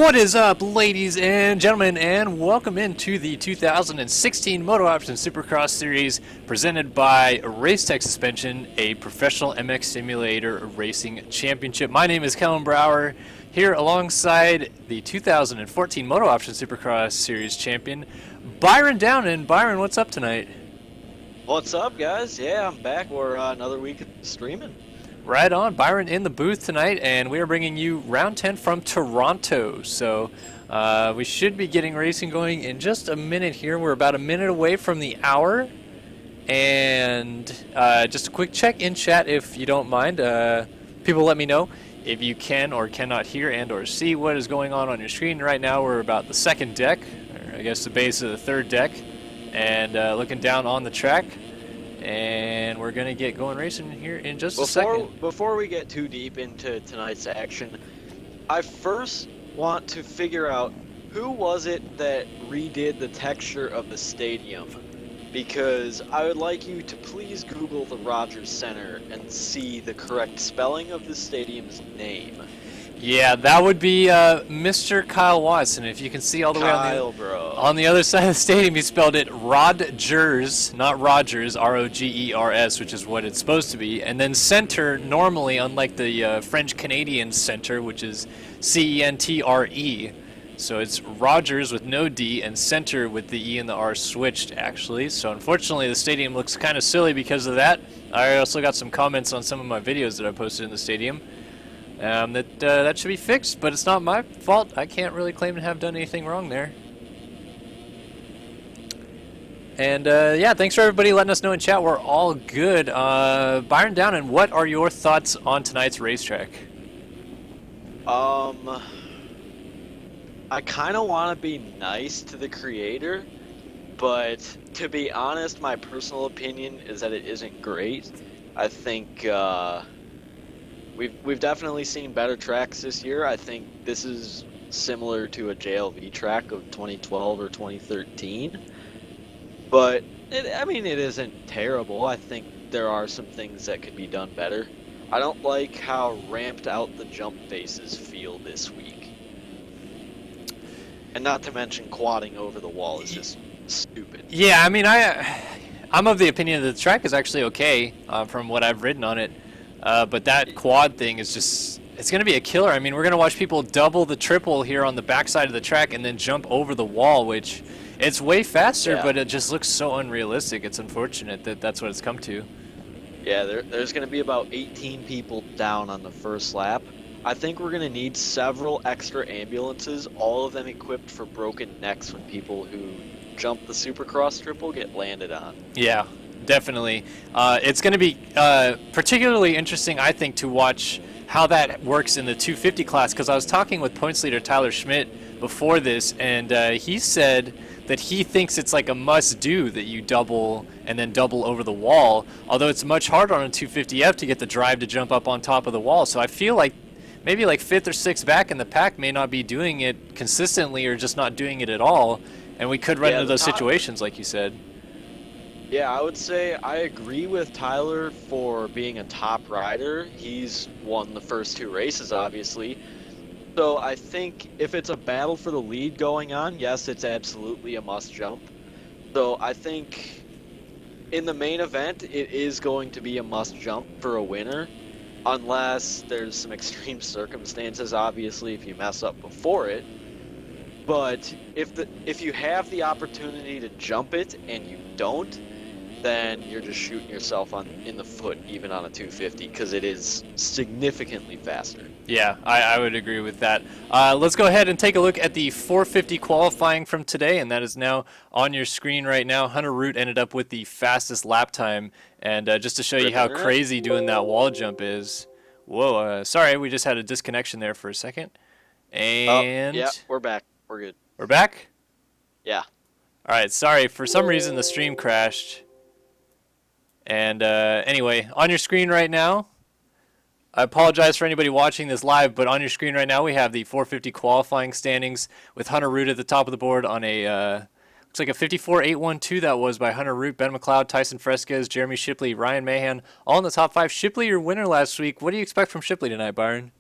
What is up, ladies and gentlemen, and welcome into the 2016 MotoOption Supercross Series presented by Racetech Suspension, a professional MX simulator racing championship. My name is Kellen Brauer, here alongside the 2014 MotoOption Supercross Series champion, Byron Downen. Byron, what's up tonight? What's up, guys? Yeah, I'm back for another week of streaming. Right on. Byron in the booth tonight, and we are bringing you round 10 from Toronto. So we should be getting racing going in just a minute here. We're about a minute away from the hour. And just a quick check in chat if you don't mind. People let me know if you can or cannot hear and or see what is going on your screen. Right now we're about the second deck, or I guess the base of the third deck, and looking down on the track. And we're going to get going racing here in just a second. Before we get too deep into tonight's action, I first want to figure out who was it that redid the texture of the stadium, because I would like you to please Google the Rogers Center and see the correct spelling of the stadium's name. Yeah, that would be Mr. Kyle Watson. If you can see all the way on the other side of the stadium, he spelled it Rodgers, not Rogers, R-O-G-E-R-S, which is what it's supposed to be. And then center, normally, unlike the French-Canadian center, which is C-E-N-T-R-E. So it's Rogers with no D and center with the E and the R switched, actually. So unfortunately, the stadium looks kind of silly because of that. I also got some comments on some of my videos that I posted in the stadium. That should be fixed, but it's not my fault. I can't really claim to have done anything wrong there. And yeah, thanks for everybody letting us know in chat. We're all good. Byron Downen, what are your thoughts on tonight's racetrack? I kind of want to be nice to the creator, but to be honest, my personal opinion is that it isn't great. I think We've definitely seen better tracks this year. I think this is similar to a JLV track of 2012 or 2013. But, it isn't terrible. I think there are some things that could be done better. I don't like how ramped out the jump faces feel this week. And not to mention quadding over the wall is just stupid. Yeah, I'm of the opinion that the track is actually okay from what I've ridden on it. But that quad thing is just, it's going to be a killer. I mean, we're going to watch people double the triple here on the backside of the track and then jump over the wall, which it's way faster, but it just looks so unrealistic. It's unfortunate that that's what it's come to. Yeah, there's going to be about 18 people down on the first lap. I think we're going to need several extra ambulances, all of them equipped for broken necks when people who jump the Supercross triple get landed on. Yeah. Definitely. It's going to be particularly interesting, I think, to watch how that works in the 250 class, because I was talking with points leader Tyler Schmidt before this, and he said that he thinks it's like a must-do that you double and then double over the wall, although it's much harder on a 250F to get the drive to jump up on top of the wall. So I feel like maybe like 5th or 6th back in the pack may not be doing it consistently or just not doing it at all, and we could run into those situations like you said. Yeah, I would say I agree with Tyler for being a top rider. He's won the first 2 races, obviously. So I think if it's a battle for the lead going on, yes, it's absolutely a must jump. So I think in the main event, it is going to be a must jump for a winner, unless there's some extreme circumstances, obviously, if you mess up before it. But if you have the opportunity to jump it and you don't, then you're just shooting yourself in the foot, even on a 250, because it is significantly faster. Yeah, I would agree with that. Let's go ahead and take a look at the 450 qualifying from today, and that is now on your screen right now. Hunter Root ended up with the fastest lap time, and just to show you how crazy doing that wall jump is. Whoa, sorry, we just had a disconnection there for a second. And yeah, we're back. We're good. We're back? Yeah. All right, sorry, for some reason the stream crashed. And anyway, on your screen right now, I apologize for anybody watching this live, but on your screen right now we have the 450 qualifying standings with Hunter Root at the top of the board on a, looks like a 54.812 that was by Hunter Root, Ben McLeod, Tyson Fresquez, Jeremy Shipley, Ryan Mahan, all in the top 5. Shipley, your winner last week. What do you expect from Shipley tonight, Byron?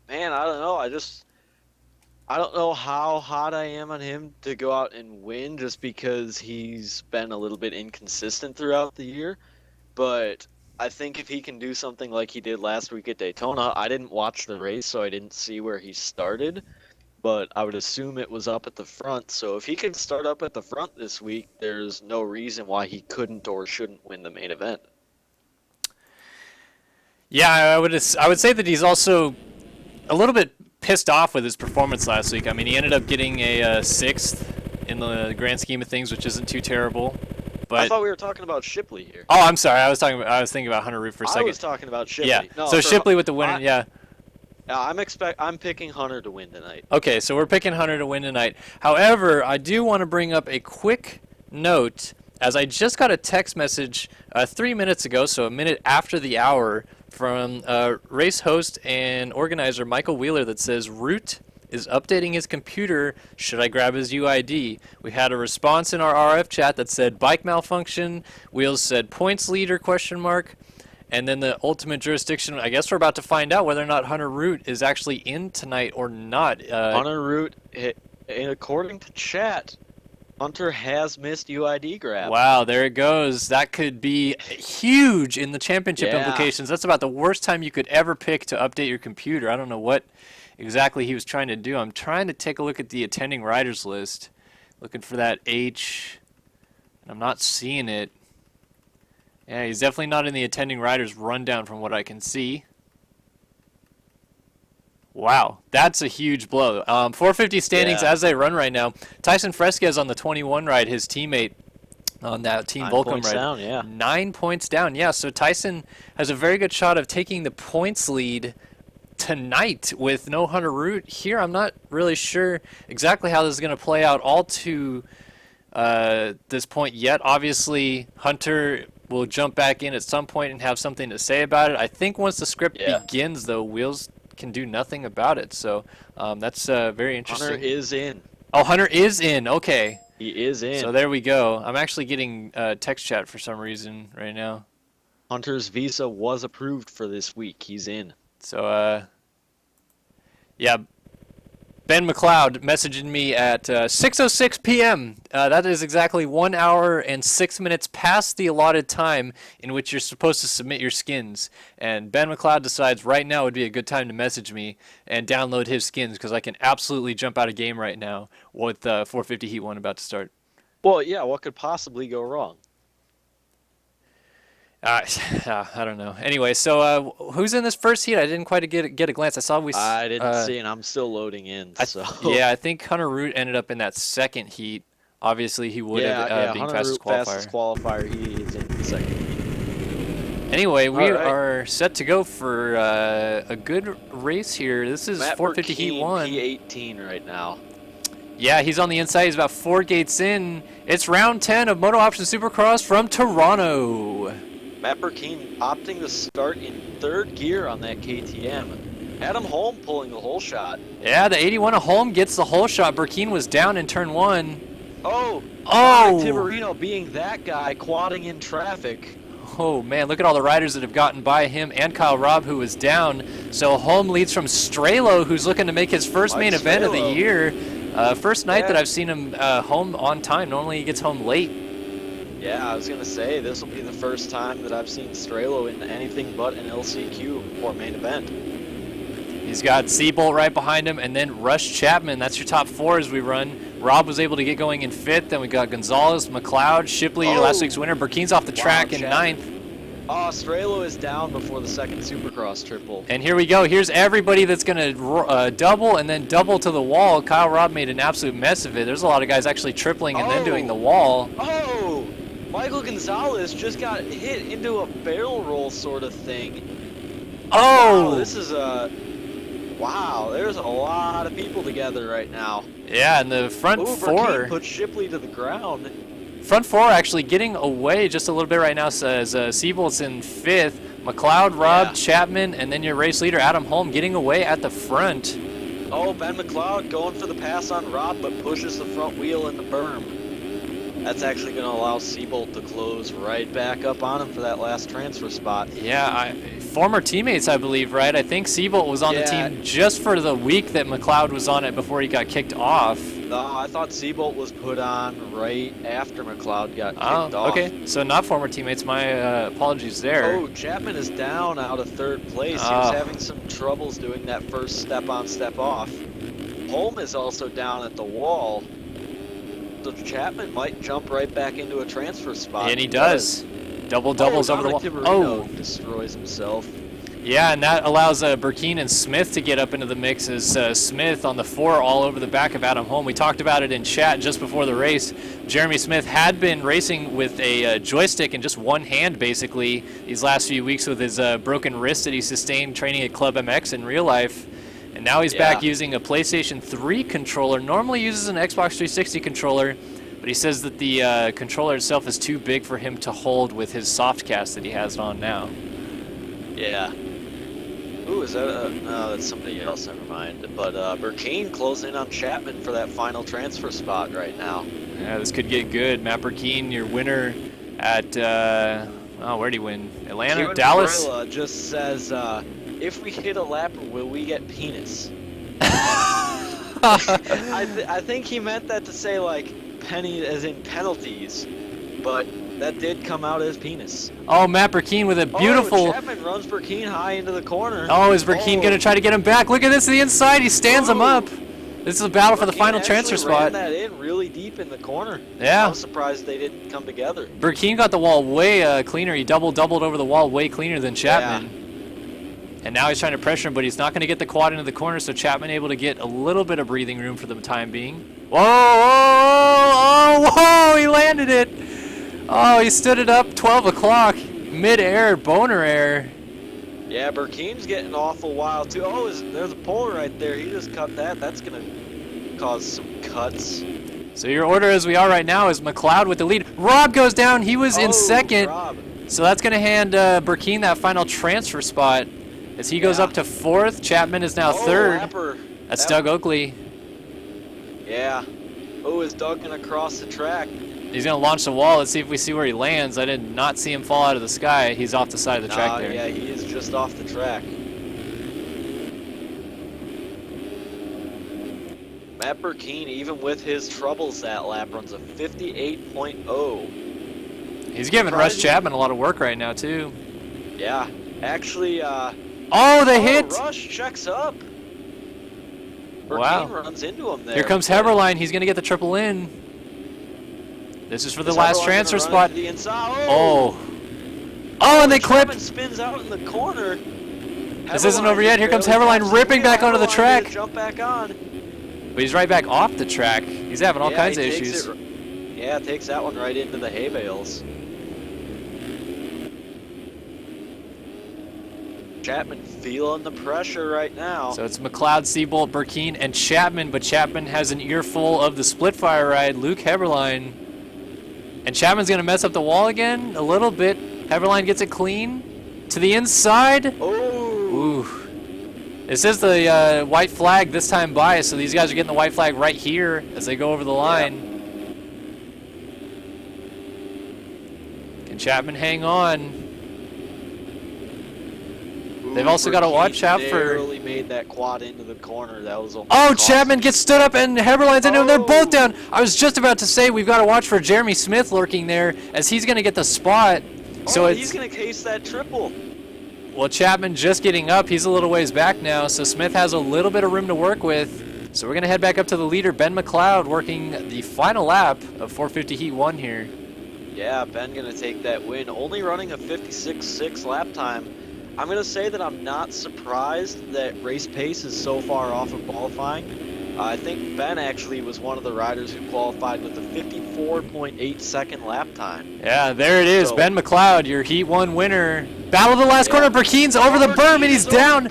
Man, I don't know. I don't know how hot I am on him to go out and win just because he's been a little bit inconsistent throughout the year. But I think if he can do something like he did last week at Daytona, I didn't watch the race, so I didn't see where he started. But I would assume it was up at the front. So if he can start up at the front this week, there's no reason why he couldn't or shouldn't win the main event. Yeah, I would say that he's also a little bit pissed off with his performance last week. I mean, he ended up getting a sixth in the grand scheme of things, which isn't too terrible. But I thought we were talking about Shipley here. Oh, I'm sorry. I was thinking about Hunter Root for a second. I was talking about Shipley. Yeah. No, so Shipley with the winner. Yeah. I'm picking Hunter to win tonight. Okay, so we're picking Hunter to win tonight. However, I do want to bring up a quick note, as I just got a text message 3 minutes ago, so a minute after the hour, from race host and organizer Michael Wheeler that says Root is updating his computer. Should I grab his UID? We had a response in our RF chat that said bike malfunction. Wheels said points leader ? And then the ultimate jurisdiction, I guess we're about to find out whether or not Hunter Root is actually in tonight or not. Hunter Root, according to chat, Hunter has missed UID grab. Wow, there it goes. That could be huge in the championship implications. That's about the worst time you could ever pick to update your computer. I don't know what exactly he was trying to do. I'm trying to take a look at the attending riders list, looking for that H, and I'm not seeing it. Yeah, he's definitely not in the attending riders rundown from what I can see. Wow, that's a huge blow. 450 standings as they run right now. Tyson Fresquez on the 21 ride, his teammate on that Team Volcom ride. 9 points down, yeah. 9 points down, yeah. So Tyson has a very good shot of taking the points lead tonight with no Hunter Root here. I'm not really sure exactly how this is going to play out all to this point yet. Obviously, Hunter will jump back in at some point and have something to say about it. I think once the script begins, though, Wheels can do nothing about it. So that's very interesting. Hunter is in. Oh, Hunter is in. Okay. He is in. So there we go. I'm actually getting text chat for some reason right now. Hunter's visa was approved for this week. He's in. So, yeah. Ben McLeod messaging me at 6:06 p.m. That is exactly 1 hour and 6 minutes past the allotted time in which you're supposed to submit your skins. And Ben McLeod decides right now would be a good time to message me and download his skins because I can absolutely jump out of game right now with 450 Heat 1 about to start. Well, yeah, what could possibly go wrong? I don't know. Anyway, so who's in this first heat? I didn't quite get a glance. I didn't see, and I'm still loading in. So yeah, I think Hunter Root ended up in that second heat. Obviously, he would have being Hunter fastest Root, qualifier. fastest qualifier. He is in the second heat. Anyway, we are set to go for a good race here. This is Matt 450 Burkeen, Heat 1. P18 right now. Yeah, he's on the inside. He's about 4 gates in. It's round 10 of MotoOption Supercross from Toronto. Matt Burkeen opting to start in third gear on that KTM. Adam Holm pulling the whole shot. Yeah, the 81 of Holm gets the whole shot. Burkeen was down in turn 1. Oh! Tiberino being that guy, quadding in traffic. Oh, man, look at all the riders that have gotten by him and Kyle Robb, who was down. So Holm leads from Strelo, who's looking to make his first main event of the year. First night that I've seen him home on time. Normally he gets home late. Yeah, I was going to say, this will be the first time that I've seen Strelo in anything but an LCQ or main event. He's got Seabolt right behind him, and then Rush Chapman. That's your top 4 as we run. Rob was able to get going in 5th. Then we got Gonzalez, McLeod, Shipley, last week's winner. Burkeen's off the track in 9th. Oh, Strelo is down before the second Supercross triple. And here we go. Here's everybody that's going to double and then double to the wall. Kyle Robb made an absolute mess of it. There's a lot of guys actually tripling and then doing the wall. Oh! Michael Gonzalez just got hit into a barrel roll sort of thing. Oh! Wow, this is wow, there's a lot of people together right now. Yeah, and the front 4 Burkeen put Shipley to the ground. Front 4 actually getting away just a little bit right now. Says Seabolt's in 5th. McLeod, Robb, Chapman, and then your race leader Adam Holm getting away at the front. Oh, Ben McLeod going for the pass on Robb, but pushes the front wheel in the berm. That's actually going to allow Seabolt to close right back up on him for that last transfer spot. Yeah, former teammates, I believe, right? I think Seabolt was on the team just for the week that McLeod was on it before he got kicked off. No, I thought Seabolt was put on right after McLeod got kicked off. Okay, so not former teammates. My apologies there. Oh, Chapman is down out of third place. He was having some troubles doing that first step on, step off. Holm is also down at the wall. So Chapman might jump right back into a transfer spot. And he does. Doubles over the wall. Oh, destroys himself. Yeah, and that allows Burkeen and Smith to get up into the mix as Smith on the 4 all over the back of Adam Holm. We talked about it in chat just before the race. Jeremy Smith had been racing with a joystick in just one hand, basically, these last few weeks with his broken wrist that he sustained training at Club MX in real life. And now he's back using a PlayStation 3 controller. Normally uses an Xbox 360 controller, but he says that the controller itself is too big for him to hold with his softcast that he has on now. Yeah. Ooh, is that no, that's somebody else, never mind. But Burkeen closing in on Chapman for that final transfer spot right now. Yeah, this could get good. Matt Burkeen, your winner at, where'd he win? Atlanta? Kieran Dallas? Varela just says, if we hit a lap, will we get penis? I think he meant that to say, like, penny as in penalties, but that did come out as penis. Oh, Matt Burkeen with a beautiful... Oh, Chapman runs Burkeen high into the corner. Oh, is Burkeen going to try to get him back? Look at this to the inside. He stands him up. This is a battle for the final transfer spot. Ran that in really deep in the corner. Yeah. I was surprised they didn't come together. Burkeen got the wall way cleaner. He doubled over the wall way cleaner than Chapman. Yeah. And now he's trying to pressure him, but he's not going to get the quad into the corner, so Chapman able to get a little bit of breathing room for the time being. Whoa, whoa, whoa, he landed it. Oh, he stood it up 12 o'clock, mid-air, boner air. Yeah, Burkeen's getting awful wild, too. Oh, there's a pole right there. He just cut that. That's going to cause some cuts. So your order as we are right now is McLeod with the lead. Rob goes down. He was in second. Rob. So that's going to hand Burkeen that final transfer spot. As he goes up to 4th, Chapman is now 3rd. Lapper. That's Doug Oakley. Yeah. Oh, is Doug going to cross the track? He's going to launch the wall. Let's see if we see where he lands. I did not see him fall out of the sky. He's off the side of the track there. Yeah, he is just off the track. Matt Burkeen, even with his troubles that lap, runs a 58.0. He's giving Russ Chapman a lot of work right now, too. Yeah. Actually, oh, they hit! Rush checks up. Wow. Burkeen runs into him there. Here comes Heberlein. He's going to get the triple in. This is for the last transfer spot. The oh, and they clip. Chapman spins out in the corner. This isn't over yet. Here comes Heberlein ripping back onto the track. Jump back on. But he's right back off the track. He's having all kinds of issues. Takes that one right into the hay bales. Chapman feeling the pressure right now. So it's McLeod, Seabolt, Burkeen, and Chapman, but Chapman has an earful of the split fire ride, Luke Heberlein. And Chapman's going to mess up the wall again a little bit. Heberlein gets it clean to the inside. Oh. Ooh. This is the white flag this time by, so these guys are getting the white flag right here as they go over the line. Yeah. Can Chapman hang on? They've also got to watch out for... Barely made that quad into the corner. That was Chapman gets stood up and Heberlein's into him. They're both down. I was just about to say we've got to watch for Jeremy Smith lurking there as he's going to get the spot. So he's going to case that triple. Well, Chapman just getting up. He's a little ways back now, so Smith has a little bit of room to work with. So we're going to head back up to the leader, Ben McLeod, working the final lap of 450 Heat 1 here. Yeah, Ben going to take that win. Only running a 56.6 lap time. I'm going to say that I'm not surprised that race pace is so far off of qualifying. I think Ben actually was one of the riders who qualified with a 54.8 second lap time. Yeah, there it is. So, Ben McLeod, your Heat 1 winner. Battle of the last corner. Burkeen's over the berm and he's down.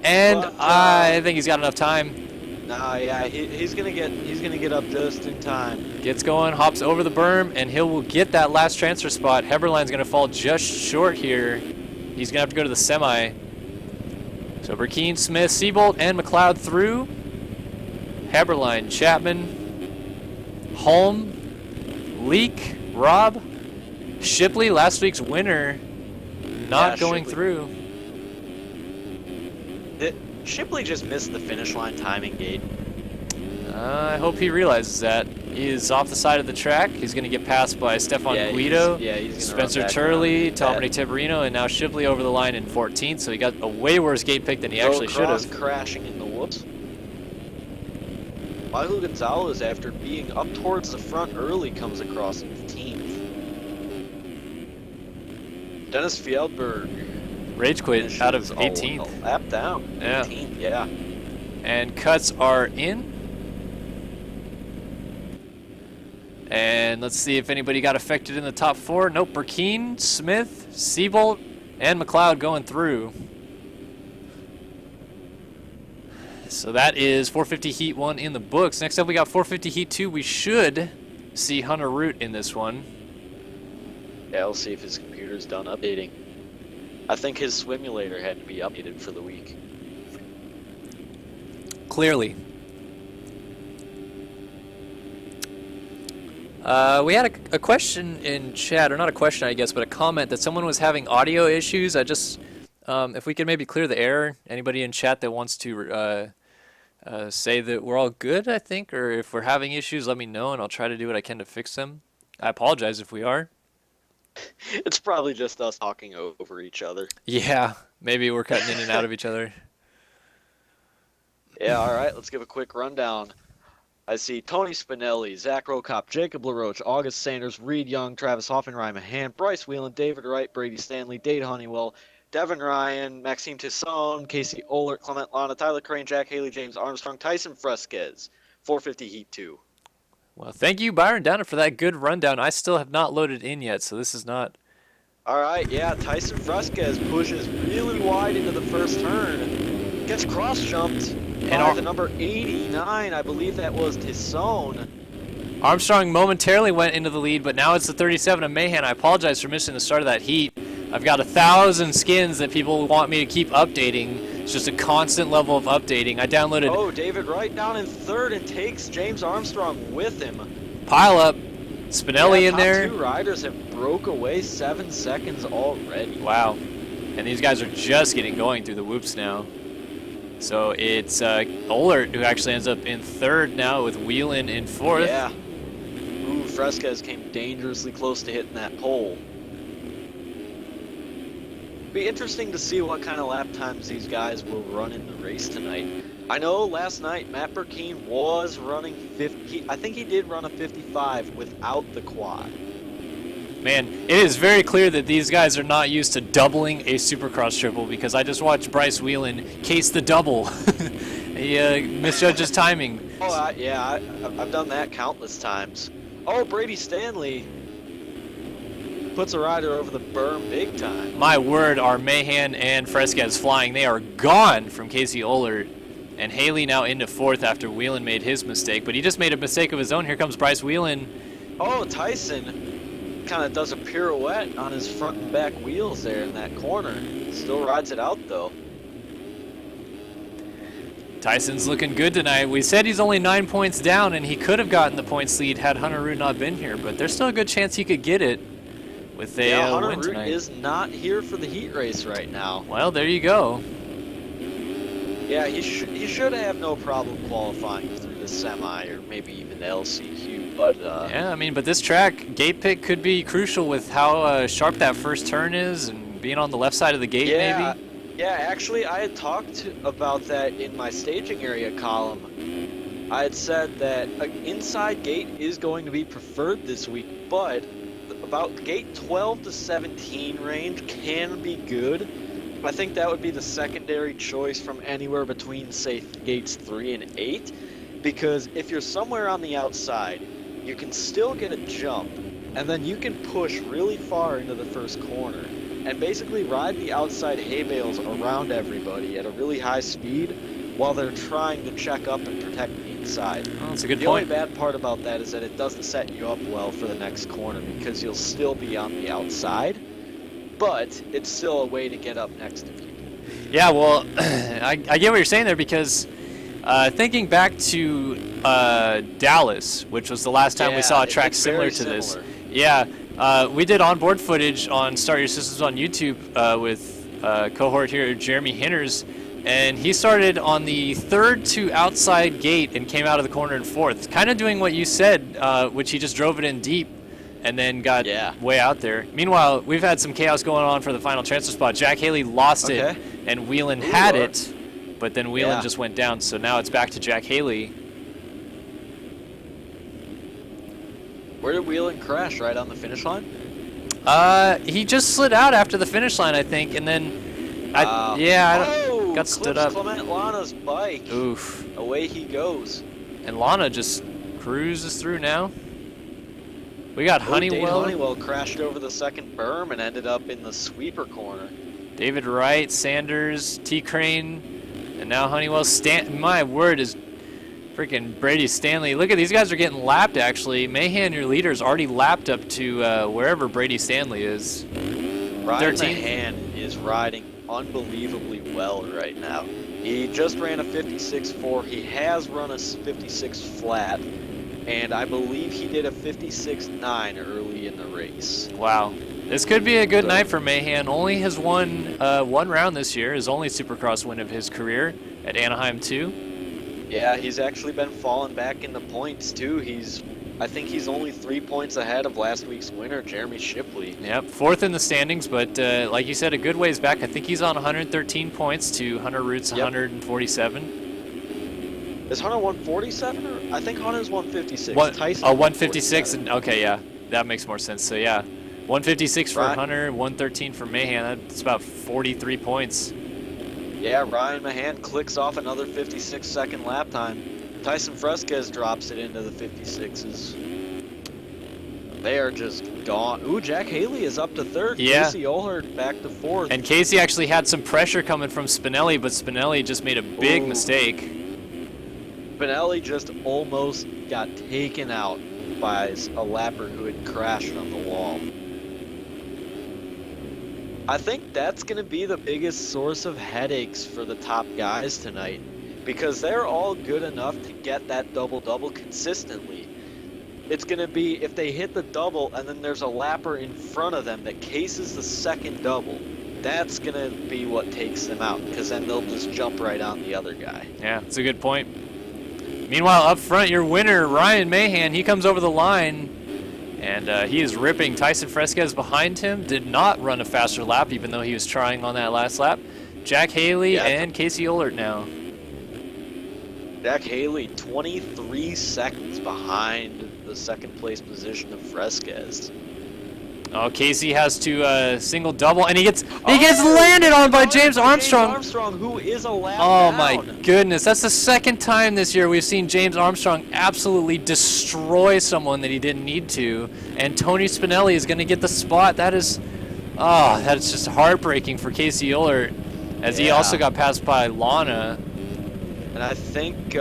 And but, I think he's got enough time. He's gonna get up just in time. Gets going, hops over the berm, and will get that last transfer spot. Heberlein's gonna fall just short here. He's going to have to go to the semi. So Burkeen, Smith, Seabolt, and McLeod through. Heberlein, Chapman, Holm, Leak, Rob, Shipley, last week's winner, not going through. Shipley just missed the finish line timing gate. I hope he realizes that. He is off the side of the track. He's going to get passed by Stefan Guido, he's Spencer Turley, Dominic Tiberino, and now Shipley over the line in 14th. So he got a way worse gate pick than he actually should have. Crashing in the whoops. Michael Gonzalez, after being up towards the front early, comes across in 15th. Dennis Fjellberg. Rage quit out of 18th. A lap down. 18th, yeah. And cuts are in. And let's see if anybody got affected in the top 4. Nope, Burkeen, Smith, Seabolt, and McLeod going through. So that is 450 Heat 1 in the books. Next up we got 450 Heat 2. We should see Hunter Root in this one. Yeah, we'll see if his computer's done updating. I think his Swimulator had to be updated for the week. Clearly. We had a question in chat, or not a question I guess, but a comment that someone was having audio issues. I just, if we could maybe clear the error, anybody in chat that wants to say that we're all good, I think, or if we're having issues, let me know and I'll try to do what I can to fix them. I apologize if we are. It's probably just us talking over each other. Yeah, maybe we're cutting in and out of each other. Yeah, all right, let's give a quick rundown. I see Tony Spinelli, Zach Rokop, Jacob LaRoche, August Sanders, Reed Young, Travis Hoffman, Ryan Mahan, Bryce Whelan, David Wright, Brady Stanley, Dade Honeywell, Devin Ryan, Maxime Tisson, Casey Ohlert, Clement Lana, Tyler Crane, Jack Haley, James Armstrong, Tyson Fresquez, 450 Heat 2. Well, thank you, Byron Downen, for that good rundown. I still have not loaded in yet, so this is not... All right, yeah, Tyson Fresquez pushes really wide into the first turn, gets cross-jumped by the number 89, I believe that was Tisson. Armstrong momentarily went into the lead, but now it's the 37 of Mahan. I apologize for missing the start of that heat. I've got 1,000 skins that people want me to keep updating. It's just a constant level of updating. I downloaded... Oh, David Wright down in third and takes James Armstrong with him. Pile up. Spinelli in there. Top 2 riders have broke away 7 seconds already. Wow. And these guys are just getting going through the whoops now. So it's Ohlert who actually ends up in third now with Whelan in fourth. Yeah. Ooh, Fresquez came dangerously close to hitting that pole. Be interesting to see what kind of lap times these guys will run in the race tonight. I know last night Matt Burkeen was running 50. I think he did run a 55 without the quad. Man, it is very clear that these guys are not used to doubling a Supercross triple, because I just watched Bryce Whelan case the double. He misjudges timing. Oh, yeah, I've done that countless times. Oh, Brady Stanley puts a rider over the berm big time. My word, are Mahan and Fresquez flying. They are gone from Casey Ohlert. And Haley now into fourth after Whelan made his mistake, but he just made a mistake of his own. Here comes Bryce Whelan. Oh, Tyson kind of does a pirouette on his front and back wheels there in that corner. Still rides it out, though. Tyson's looking good tonight. We said he's only 9 points down, and he could have gotten the points lead had Hunter Root not been here, but there's still a good chance he could get it with a Hunter win Root tonight. is not here for the heat race right now. Well, there you go. Yeah, he should have no problem qualifying through the semi or maybe even the LCQ, but yeah, I mean, but this track, gate pick could be crucial with how sharp that first turn is and being on the left side of the gate, maybe. Yeah, actually, I had talked about that in my staging area column. I had said that inside gate is going to be preferred this week, but about gate 12 to 17 range can be good. I think that would be the secondary choice from anywhere between, say, gates 3 and 8, because if you're somewhere on the outside, you can still get a jump, and then you can push really far into the first corner, and basically ride the outside hay bales around everybody at a really high speed while they're trying to check up and protect the inside. Oh, that's a good point. point. The only bad part about that is that it doesn't set you up well for the next corner, because you'll still be on the outside, but it's still a way to get up next to people. Yeah, well, I get what you're saying there, because Thinking back to Dallas, which was the last time we saw a track similar to this. Yeah, we did onboard footage on Start Your Systems on YouTube with cohort here, Jeremy Hinners, and he started on the 3rd to outside gate and came out of the corner in 4th. Kind of doing what you said, which he just drove it in deep and then got way out there. Meanwhile, we've had some chaos going on for the final transfer spot. Jack Haley lost it, and Whelan had it. But then Whelan just went down, so now it's back to Jack Haley. Where did Whelan crash? Right on the finish line? He just slid out after the finish line, I think, and then got stood up. Clement Lana's bike. Oof. Away he goes. And Lana just cruises through now. We got Honeywell. Honeywell crashed over the second berm and ended up in the sweeper corner. David Wright, Sanders, T-Crane. And now Honeywell, my word, is freaking Brady Stanley. Look at these guys are getting lapped, actually. Mahan, your leader, is already lapped up to wherever Brady Stanley is. Ryan Mahan is riding unbelievably well right now. He just ran a 56.4. He has run a 56 flat. And I believe he did a 56.9 early in the race. Wow. This could be a good night for Mahan. Only has won one round this year, his only Supercross win of his career at Anaheim 2. Yeah, he's actually been falling back in the points too. I think he's only 3 points ahead of last week's winner, Jeremy Shipley. Yep, 4th in the standings, but like you said, a good ways back. I think he's on 113 points to Hunter Root's 147. Is Hunter 147? Or I think Hunter's 156. Tyson 156. And okay, yeah, that makes more sense. So yeah. 156 for Hunter, 113 for Mahan. That's about 43 points. Yeah, Ryan Mahan clicks off another 56-second lap time. Tyson Fresquez drops it into the 56s. They are just gone. Ooh, Jack Haley is up to 3rd. Yeah. Casey Ohlert back to 4th. And Casey actually had some pressure coming from Spinelli, but Spinelli just made a big mistake. Spinelli just almost got taken out by a lapper who had crashed on the wall. I think that's going to be the biggest source of headaches for the top guys tonight, because they're all good enough to get that double-double consistently. It's going to be if they hit the double and then there's a lapper in front of them that cases the second double, that's going to be what takes them out, because then they'll just jump right on the other guy. Yeah, that's a good point. Meanwhile, up front, your winner, Ryan Mahan, he comes over the line. And he is ripping. Tyson Fresquez behind him. Did not run a faster lap, even though he was trying on that last lap. Jack Haley and Casey Ohlert now. Jack Haley, 23 seconds behind the second place position of Fresquez. Oh, Casey has to single double, and he gets landed on by James Armstrong. James Armstrong, who is a lap down. My goodness, that's the second time this year we've seen James Armstrong absolutely destroy someone that he didn't need to, and Tony Spinelli is going to get the spot. That's just heartbreaking for Casey Ohlert, as he also got passed by Lana. And I think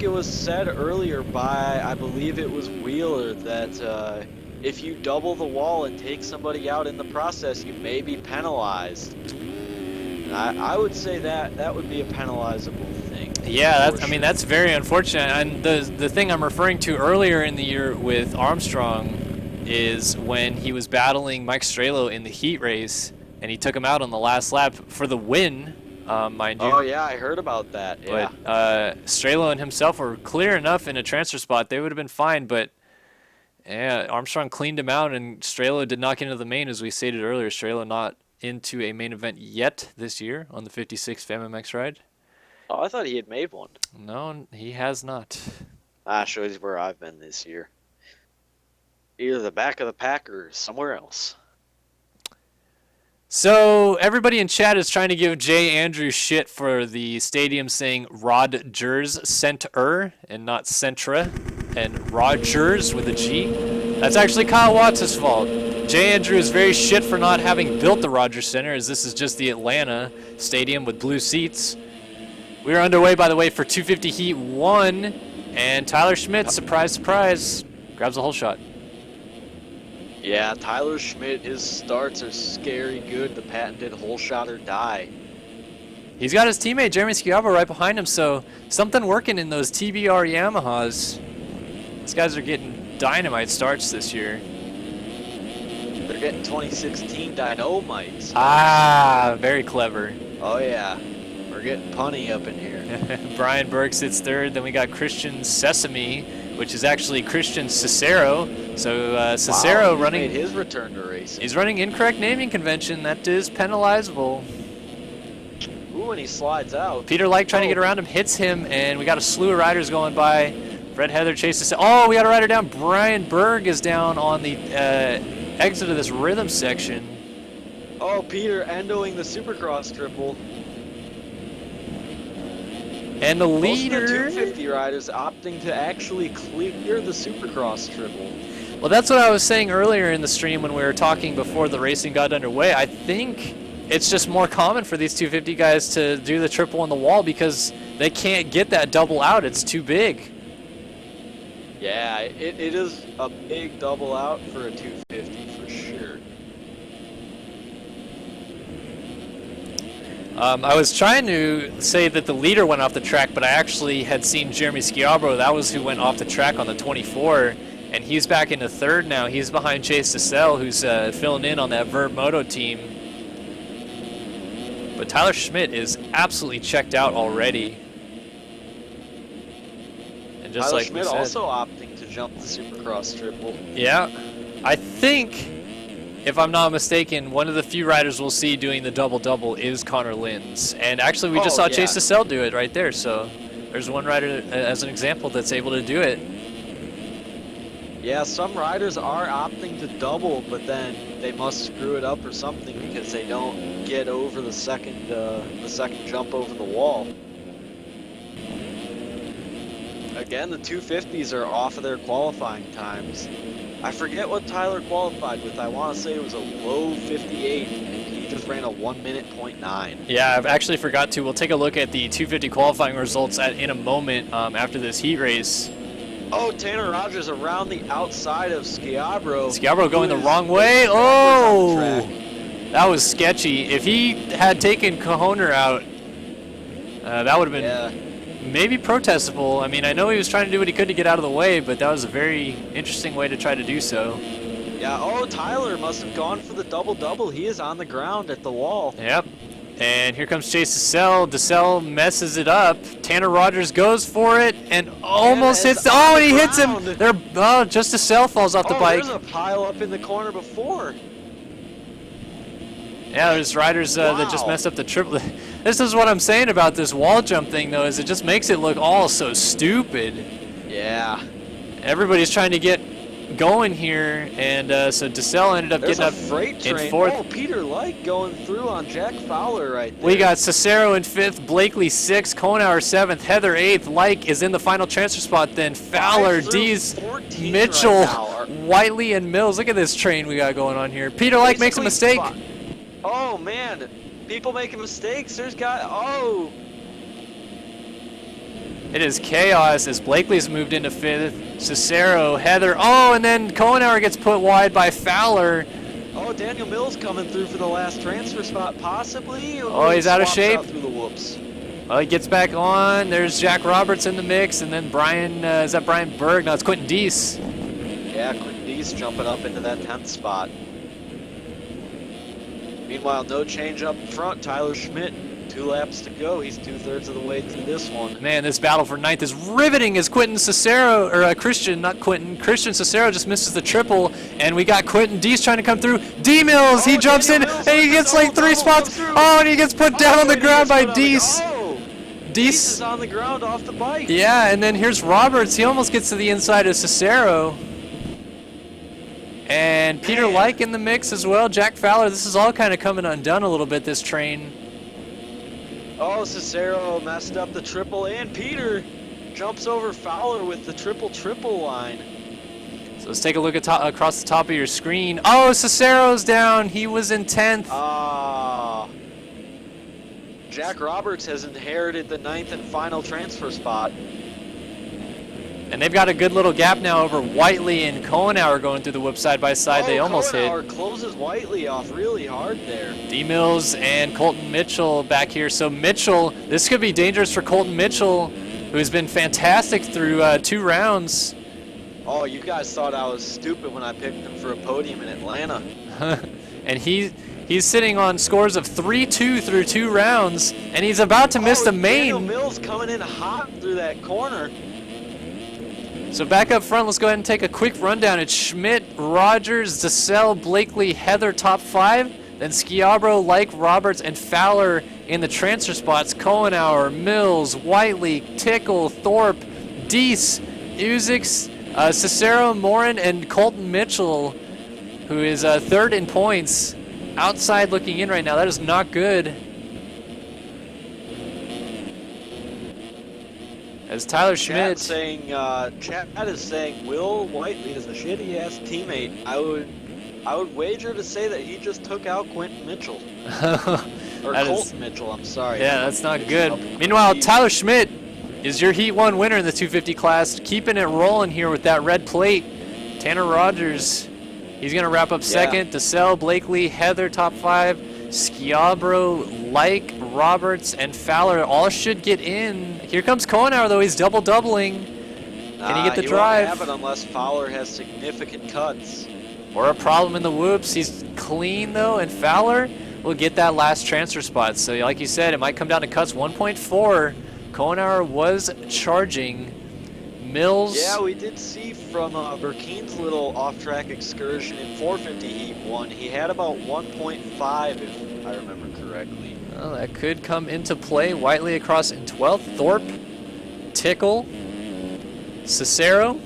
it was said earlier by, I believe it was Wheeler, that if you double the wall and take somebody out in the process, you may be penalized. And I would say that would be a penalizable thing. Yeah, that's very unfortunate. And the thing I'm referring to earlier in the year with Armstrong is when he was battling Mike Strelo in the heat race, and he took him out on the last lap for the win, mind you. Oh yeah, I heard about that. Yeah. But Strelo and himself were clear enough in a transfer spot; they would have been fine, but. Yeah, Armstrong cleaned him out, and Strelo did not get into the main, as we stated earlier. Strelo not into a main event yet this year on the 56th MMX ride. Oh, I thought he had made one. No, he has not. Shows you where I've been this year. Either the back of the pack or somewhere else. So everybody in chat is trying to give Jay Andrews shit for the stadium saying Rodgers Center and not Centra, and Rogers with a G. That's actually Kyle Watts' fault. Jay Andrews is very shit for not having built the Rogers Center, as this is just the Atlanta stadium with blue seats. We are underway, by the way, for 250 Heat 1, and Tyler Schmidt, surprise, surprise, grabs a whole shot. Yeah, Tyler Schmidt, his starts are scary good. The patented whole shot or die. He's got his teammate Jeremy Schiavo right behind him, so something working in those TBR Yamahas. These guys are getting dynamite starts this year. They're getting 2016 dynamites. Ah, very clever. Oh yeah, we're getting punny up in here. Brian Berg sits third. Then we got Christian Sesame, which is actually Christian Cicero. So Cicero running. Made his return to racing. He's running incorrect naming convention. That is penalizable. Ooh, and he slides out. Peter Light trying to get around him, hits him, and we got a slew of riders going by. Fred Heather chases. Oh, we got a rider down. Brian Berg is down on the exit of this rhythm section. Oh, Peter endoing the Supercross triple. And the leader. Most of the 250 riders opting to actually clear the Supercross triple. Well, that's what I was saying earlier in the stream when we were talking before the racing got underway. I think it's just more common for these 250 guys to do the triple on the wall because they can't get that double out. It's too big. Yeah, it is a big double out for a 250 for sure. I was trying to say that the leader went off the track, but I actually had seen Jeremy Schiavo. That was who went off the track on the 24, and he's back into third now. He's behind Chase DeSalle, who's filling in on that Verb Moto team. But Tyler Schmidt is absolutely checked out already. And just Tyler like Schmidt we said, also opting to jump the Supercross triple. Yeah, I think, if I'm not mistaken, one of the few riders we'll see doing the double-double is Connor Linz. And actually, we just saw Chase DeSalle do it right there. So there's one rider, as an example, that's able to do it. Yeah, some riders are opting to double, but then they must screw it up or something because they don't get over the second jump over the wall. Again, the 250s are off of their qualifying times. I forget what Tyler qualified with. I want to say it was a low 58, and he just ran a 1:09. Yeah, I've actually forgot to. We'll take a look at the 250 qualifying results in a moment after this heat race. Oh, Tanner Rogers around the outside of Schiavo. Schiavo going the wrong way. Oh, that was sketchy. If he had taken Cajoner out, that would have been maybe protestable. I mean, I know he was trying to do what he could to get out of the way, but that was a very interesting way to try to do so. Yeah, oh, Tyler must have gone for the double-double. He is on the ground at the wall. Yep. And here comes Chase DeSalle. DeSalle messes it up. Tanner Rogers goes for it and almost hits. Oh, and he hits him. Just DeSalle falls off the bike. There's a pile up in the corner before. Yeah, there's riders that just messed up the triple. This is what I'm saying about this wall jump thing, though, is it just makes it look all so stupid. Yeah. Everybody's trying to get going here, and so DeSalle ended up getting up in fourth. Oh, Peter Light going through on Jack Fowler right there. We got Cicero in fifth, Blakely sixth, Konauer seventh, Heather eighth. Like is in the final transfer spot. Then Fowler, Dees, Mitchell, right, Whiteley, and Mills. Look at this train we got going on here. Peter Like makes a mistake. Oh man, people making mistakes. There's It is chaos as Blakely's moved into fifth. Cicero, Heather, and then Konauer gets put wide by Fowler. Oh, Daniel Mills coming through for the last transfer spot, possibly. Oh, he's out of shape. Out through the whoops. Well, he gets back on. There's Jack Roberts in the mix, and then Bryan, is that Brian Berg? No, it's Quentin Dees. Yeah, Quentin Dees jumping up into that 10th spot. Meanwhile, no change up front. Tyler Schmidt, 2 laps to go. He's 2/3 of the way through this one. Man, this battle for ninth is riveting as Christian Cicero just misses the triple, and we got Quentin Dees trying to come through. D-Mills, he jumps in, and he gets like 3 spots. Oh, and he gets put down on the ground by Dees. Dees is on the ground off the bike. Yeah, and then here's Roberts. He almost gets to the inside of Cicero. And Peter Like in the mix as well. Jack Fowler. This is all kind of coming undone a little bit, this train. Oh, Cicero messed up the triple, and Peter jumps over Fowler with the triple line. So let's take a look at across the top of your screen. Oh, Cicero's down. He was in 10th. Jack Roberts has inherited the 9th and final transfer spot. And And they've got a good little gap now over Whiteley and Kohenauer going through the whoop side by side. They almost hit. Kohenauer closes Whiteley off really hard there. D Mills and Colton Mitchell back here. So Mitchell, this could be dangerous for Colton Mitchell, who has been fantastic through 2 rounds. Oh, you guys thought I was stupid when I picked him for a podium in Atlanta. And he's sitting on scores of 3-2 through 2 rounds, and he's about to miss the main. Daniel Mills coming in hot through that corner. So back up front, let's go ahead and take a quick rundown. It's Schmidt, Rogers, DeSalle, Blakely, Heather, top 5. Then Schiabro, Like, Roberts, and Fowler in the transfer spots. Kohenauer, Mills, Whiteley, Tickle, Thorpe, Deese, Uzix, Cicero, Morin, and Colton Mitchell, who is 3rd in points. Outside looking in right now. That is not good. As Tyler Schmidt Chad is saying Will Whiteley is a shitty ass teammate. I would wager to say that he just took out Quentin Mitchell. Or Colton Mitchell, I'm sorry. Yeah, that's not good. Meanwhile, Tyler Schmidt is your Heat 1 winner in the 250 class, keeping it rolling here with that red plate. Tanner Rogers, he's going to wrap up 2nd. DeSalle, Blakely, Heather, top 5. Schiabro, Like, Roberts, and Fowler all should get in. Here comes Kohenauer, though. He's double-doubling. Can he get the drive? He won't have it unless Fowler has significant cuts. Or a problem in the whoops. He's clean, though, and Fowler will get that last transfer spot. So, like you said, it might come down to cuts 1.4. Kohenauer was charging. Mills. Yeah, we did see from Burkeen's little off-track excursion in 450 Heat 1, he had about 1.5, if I remember correctly. Well, that could come into play. Whiteley across in 12th. Thorpe, Tickle, Cicero,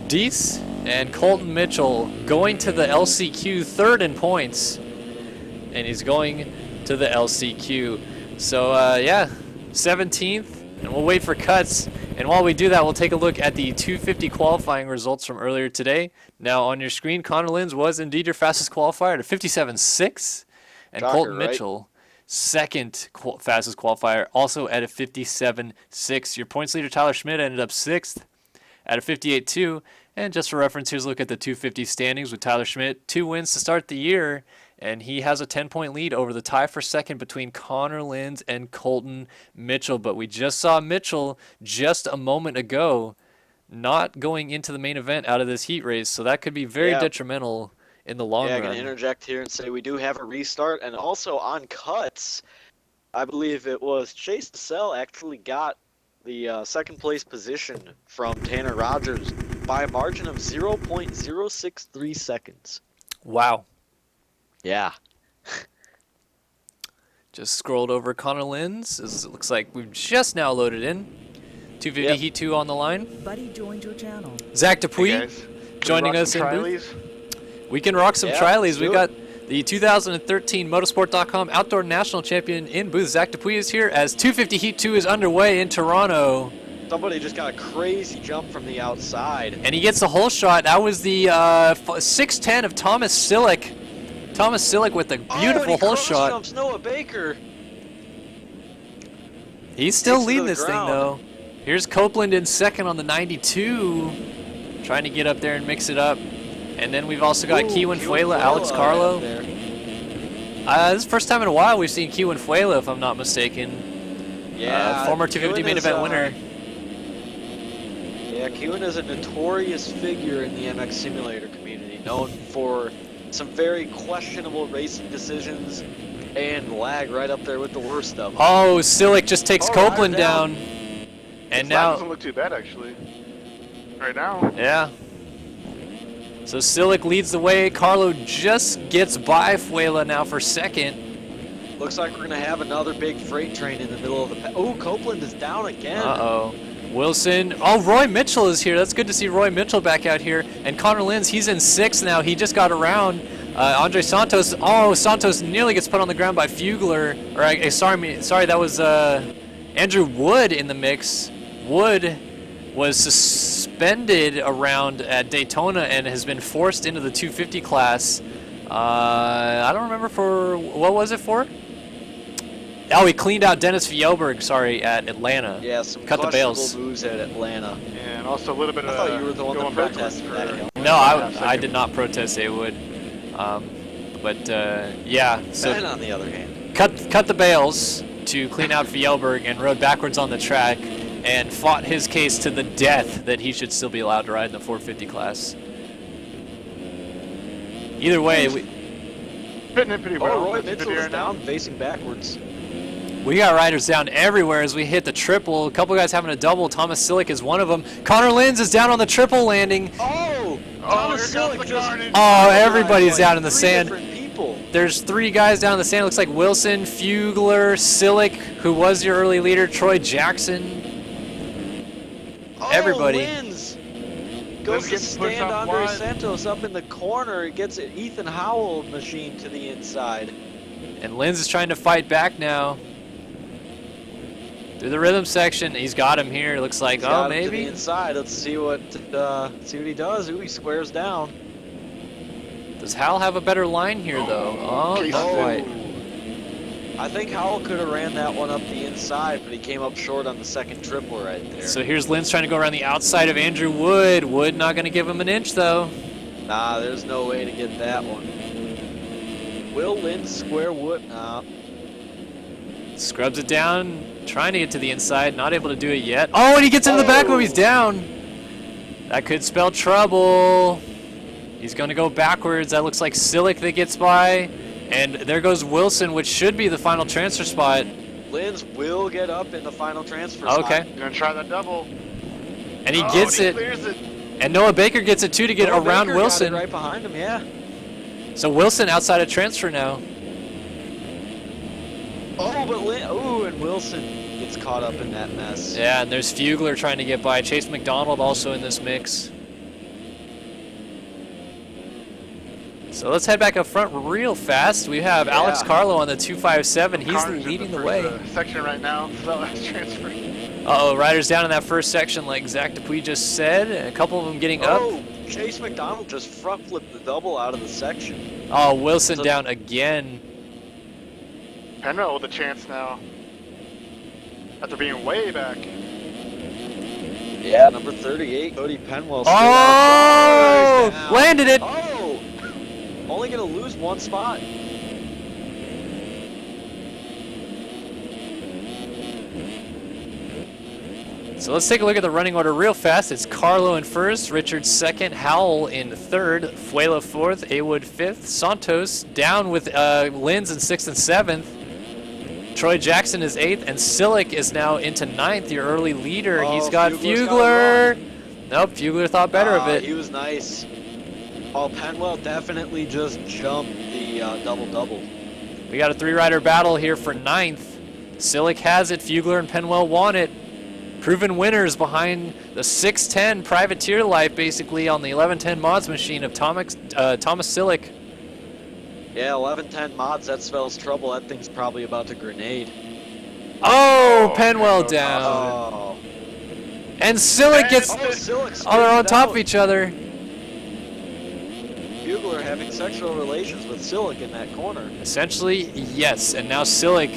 Deese, and Colton Mitchell going to the LCQ, 3rd in points. And he's going to the LCQ. So, yeah, 17th. And we'll wait for cuts. And while we do that, we'll take a look at the 250 qualifying results from earlier today. Now on your screen, Connor Linz was indeed your fastest qualifier at a 57.6. And Colton Mitchell, 2nd fastest qualifier, also at a 57.6. Your points leader, Tyler Schmidt, ended up 6th at a 58.2. And just for reference, here's a look at the 250 standings with Tyler Schmidt. 2 wins to start the year. And he has a 10-point lead over the tie for 2nd between Connor Linz and Colton Mitchell. But we just saw Mitchell just a moment ago not going into the main event out of this heat race. So that could be very detrimental in the long run. I'm going to interject here and say we do have a restart. And also on cuts, I believe it was Chase DeSalle actually got the 2nd place position from Tanner Rogers by a margin of 0.063 seconds. Wow. Yeah. Just scrolled over Connor Linz. It looks like we've just now loaded in. 250 Heat 2 on the line. Buddy joined your channel. Zack Dupuis joining us in booth. We can rock some trialies. We've got the 2013 Motorsport.com Outdoor National Champion in booth. Zack Dupuis is here as 250 Heat 2 is underway in Toronto. Somebody just got a crazy jump from the outside. And he gets the hole shot. That was the 6'10 of Thomas Sillick. Thomas Sillick with a beautiful hole shot. Jumps Noah Baker. He's still leading this thing, though. Here's Copeland in 2nd on the 92. Trying to get up there and mix it up. And then we've also got Kiwan Fuela, Alex Carlo. This is the first time in a while we've seen Kiwan Fuela, if I'm not mistaken. Yeah. Former 250 main event winner. Yeah, Kiwan is a notorious figure in the MX Simulator community, known for some very questionable racing decisions and lag right up there with the worst of them. Oh, Sillick just takes Copeland down. And now doesn't look too bad actually. Right now. Yeah. So Sillick leads the way. Carlo just gets by Fuela now for 2nd. Looks like we're gonna have another big freight train in the middle of the. Oh, Copeland is down again. Uh-oh. Wilson. Oh, Roy Mitchell is here. That's good to see Roy Mitchell back out here. And Connor Linz, he's in 6th now. He just got around. Andre Santos. Oh, Santos nearly gets put on the ground by Fugler. Or sorry, that was Andrew Wood in the mix. Wood was suspended around at Daytona and has been forced into the 250 class. I don't remember for what was it for. Oh, he cleaned out Dennis Fjellberg, sorry, at Atlanta. Yeah, some cut the bails. moves at Atlanta. And also a little bit of. I thought you were the one that protested that. No, I did not protest Haywood. Yeah. So Ben, on the other hand, cut the bails to clean out Fjellberg and rode backwards on the track and fought his case to the death that he should still be allowed to ride in the 450 class. Either way, fitting in pretty well. Roy Mitchell is down, facing backwards. we got riders down everywhere as we hit the triple. A couple guys having a double. Thomas Sillick is one of them. Connor Linz is down on the triple landing. Thomas Sillick just... Oh, everybody's down in the sand. People. There's 3 guys down in the sand. Looks like Wilson, Fugler, Sillick, who was your early leader, Troy Jackson. Everybody. Linz goes to stand Andre Santos up in the corner. He gets an Ethan Howell machine to the inside. And Linz is trying to fight back now. Through the rhythm section, he's got him here. Looks like, He's got him maybe to the inside. Let's see what he does. Ooh, he squares down. Does Howell have a better line here, though? Oh, not quite. I think Howell could have ran that one up the inside, but he came up short on the second triple right there. So here's Linz trying to go around the outside of Andrew Wood. Wood not going to give him an inch, though. Nah, there's no way to get that one. Will Linz square Wood? Nah. Scrubs it down, trying to get to the inside, not able to do it yet. Oh, and he gets into the back when he's down. That could spell trouble. He's going to go backwards. That looks like Sillick that gets by. And there goes Wilson, which should be the final transfer spot. Linz will get up in the final transfer spot. Okay. Gonna try that double. And he gets it. Clears it. And Noah Baker gets it too to get around Baker Wilson. Got it right behind him, yeah. So Wilson outside of transfer now. Oh, but and Wilson gets caught up in that mess. Yeah, and there's Fugler trying to get by. Chase McDonald also in this mix. So let's head back up front real fast. We have Alex Carlo on the 257. He's leading the way. Section right now. So that's transfer. Uh-oh, riders down in that first section like Zack Dupuis just said. A couple of them getting up. Oh, Chase McDonald just front flipped the double out of the section. Oh, Wilson down again. Penrell with a chance now. After being way back. Yeah, number 38, Cody Penwell. Oh! Landed it! Oh! Only going to lose one spot. So let's take a look at the running order real fast. It's Carlo in first, Richards second, Howell in third, Fuela fourth, Awood fifth, Santos down with Linz in sixth and seventh. Troy Jackson is eighth, and Sillick is now into ninth, your early leader. Oh, he's got Fugler. Nope, Fugler thought better of it. He was nice. Oh, Penwell definitely just jumped the double-double. We got a 3-rider battle here for ninth. Sillick has it, Fugler and Penwell want it. Proven winners behind the 610 privateer life, basically, on the 1110 mods machine of Thomas Sillick. Yeah, 1110 mods, that spells trouble. That thing's probably about to grenade. Oh, Penwell down. Oh. And Sillick gets... Sillick they're on top of each other. Bugler having sexual relations with Sillick in that corner. Essentially, yes. And now Sillick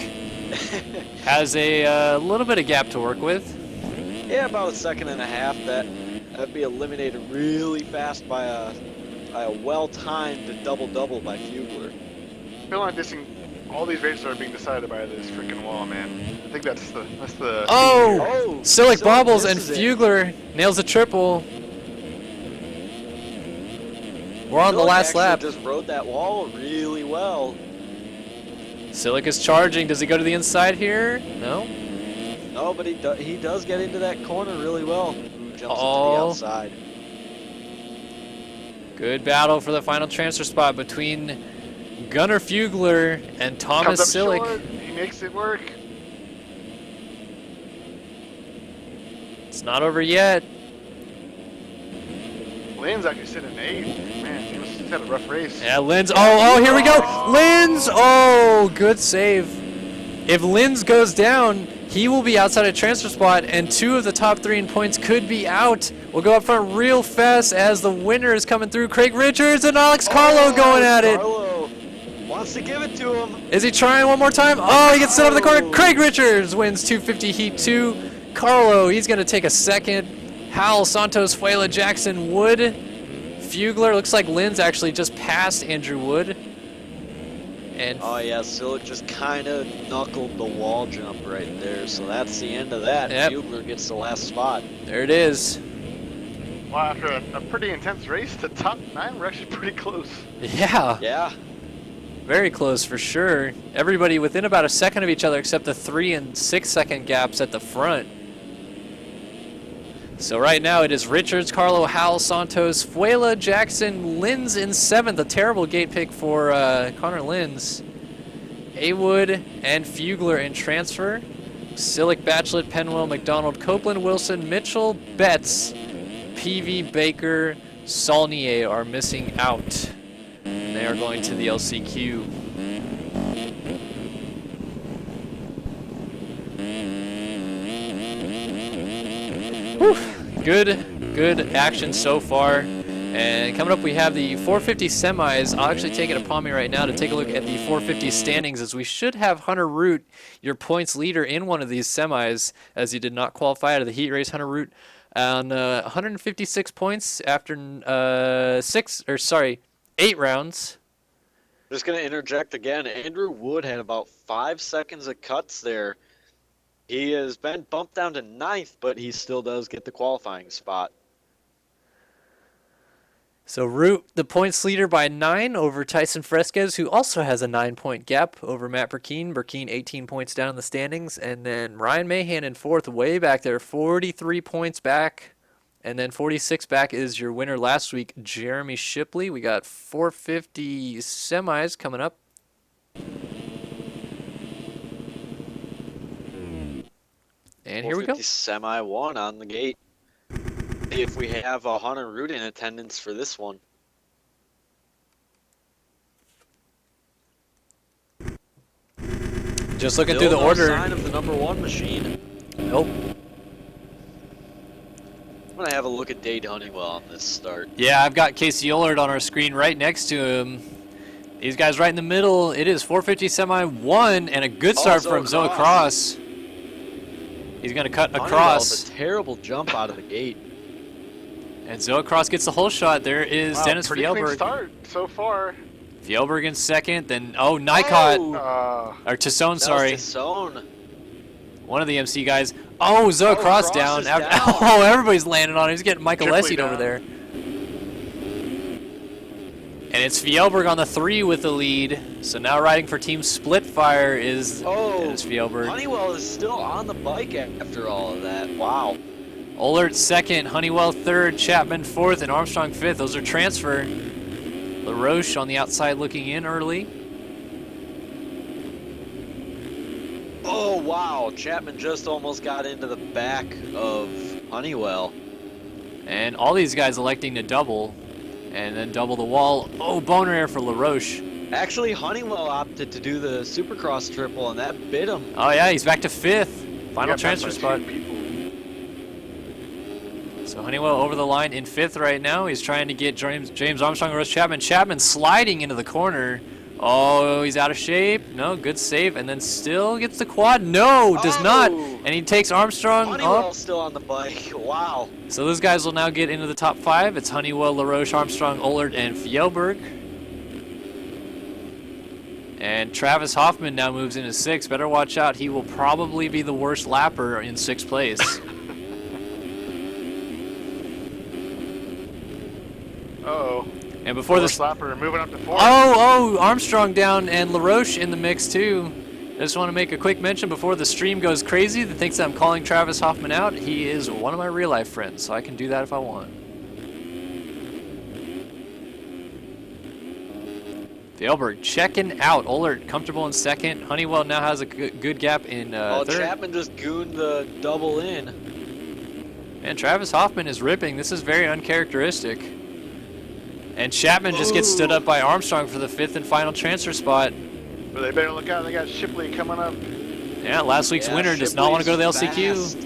has a little bit of gap to work with. Yeah, about a second and a half. That'd be eliminated really fast by a well-timed double-double by Fugler. I feel like all these races are being decided by this freaking wall, man. I think that's the. Oh! Sillick bobbles and Fugler nails a triple. We're on the last lap. Just rode that wall really well. Sillick is charging. Does he go to the inside here? No. No, but he does get into that corner really well. Ooh, jumps into the outside. Good battle for the final transfer spot between Gunnar Fugler and Thomas Sillick. Short. He makes it work. It's not over yet. Lynn's actually sitting in 8th. Man, he's had a rough race. Yeah, Linz. Oh, here we go. Linz. Oh, good save. If Linz goes down, he will be outside a transfer spot, and 2 of the top 3 in points could be out. We'll go up front real fast as the winner is coming through. Craig Richards and Alex Carlo going at it. Why wants to give it to him. Is he trying one more time? Oh, he gets set up in the corner. Craig Richards wins 250 Heat 2. Carlo, he's going to take a second. Howell, Santos, Fuela, Jackson, Wood. Fugler, looks like Lynn's actually just passed Andrew Wood. And oh yeah, Silic just kind of knuckled the wall jump right there, so that's the end of that. Yep. Fugler gets the last spot. there it is. Well, after a pretty intense race, the top 9 were actually pretty close. Yeah, Yeah. very close for sure. Everybody within about a second of each other except the 3 and 6 second gaps at the front. So right now it is Richards, Carlo, Howell, Santos, Fuela, Jackson, Linz in 7th. A terrible gate pick for Connor Linz. Awood and Fugler in transfer. Silic, Batchelot, Penwell, McDonald, Copeland, Wilson, Mitchell, Betts, PV, Baker, Saulnier are missing out. And they are going to the LCQ. Whew. Good action so far. And coming up, we have the 450 semis. I'll actually take it upon me right now to take a look at the 450 standings, as we should have Hunter Root, your points leader, in one of these semis, as he did not qualify out of the heat race. Hunter Root on 156 points after 8 rounds. Just going to interject again. Andrew Wood had about 5 seconds of cuts there. He has been bumped down to 9th, but he still does get the qualifying spot. So Root, the points leader by 9 over Tyson Fresquez, who also has a 9-point gap over Matt Burkeen. Burkeen 18 points down in the standings. And then Ryan Mahan in 4th, way back there, 43 points back. And then 46 back is your winner last week, Jeremy Shipley. We got 450 semis coming up. And here we go. Semi 1 on the gate. See if we have a Hunter Root in attendance for this one. Just looking Still through the no order. sign of the number 1 machine. Nope. I'm going to have a look at Dade Honeywell on this start. Yeah, I've got Casey Ullard on our screen right next to him. These guys right in the middle. It is 450 semi 1 and a good start from Zoe Cross. He's going to cut across. A terrible jump out of the gate. And Zoe Cross gets the whole shot. There is Dennis pretty clean Fjellberg. start so far. Fjellberg in 2nd. Then, Nycott. Or Tassone, sorry. Tassone. One of the MC guys. Oh, Zoe Cross down. Oh, everybody's landing on him. He's getting Michael Lessied over there. And it's Fjellberg on the 3 with the lead. So now riding for Team Splitfire is Dennis Fjellberg. Honeywell is still on the bike after all of that. Wow. Ullard 2nd, Honeywell 3rd, Chapman 4th, and Armstrong 5th. Those are transfer. LaRoche on the outside looking in early. Oh, wow. Chapman just almost got into the back of Honeywell. And all these guys electing to double. And then double the wall. Oh, boner air for LaRoche. Actually, Honeywell opted to do the Supercross triple, and that bit him. Oh, yeah, he's back to 5th. Final transfer spot. So Honeywell over the line in 5th right now. He's trying to get James Armstrong, Rose Chapman. Chapman sliding into the corner. Oh, he's out of shape. No, good save. And then still gets the quad. No, does not. And he takes Armstrong Honeywell's still on the bike. Wow. So those guys will now get into the top 5. It's Honeywell, LaRoche, Armstrong, Ullard, and Fjellberg. And Travis Hoffman now moves into 6th. Better watch out. He will probably be the worst lapper in 6th place. Uh-oh. And before the slapper moving up to 4. Oh, Armstrong down and LaRoche in the mix too. I just want to make a quick mention before the stream goes crazy that thinks I'm calling Travis Hoffman out. He is one of my real life friends, so I can do that if I want. Fjellberg checking out. Ullard comfortable in 2nd. Honeywell now has a good gap in 3rd. Chapman just gooned the double in. Man, Travis Hoffman is ripping. This is very uncharacteristic. And Chapman just gets stood up by Armstrong for the 5th and final transfer spot. But they better look out. They got Shipley coming up. Yeah, last week's winner does not want to go to the LCQ. Fast.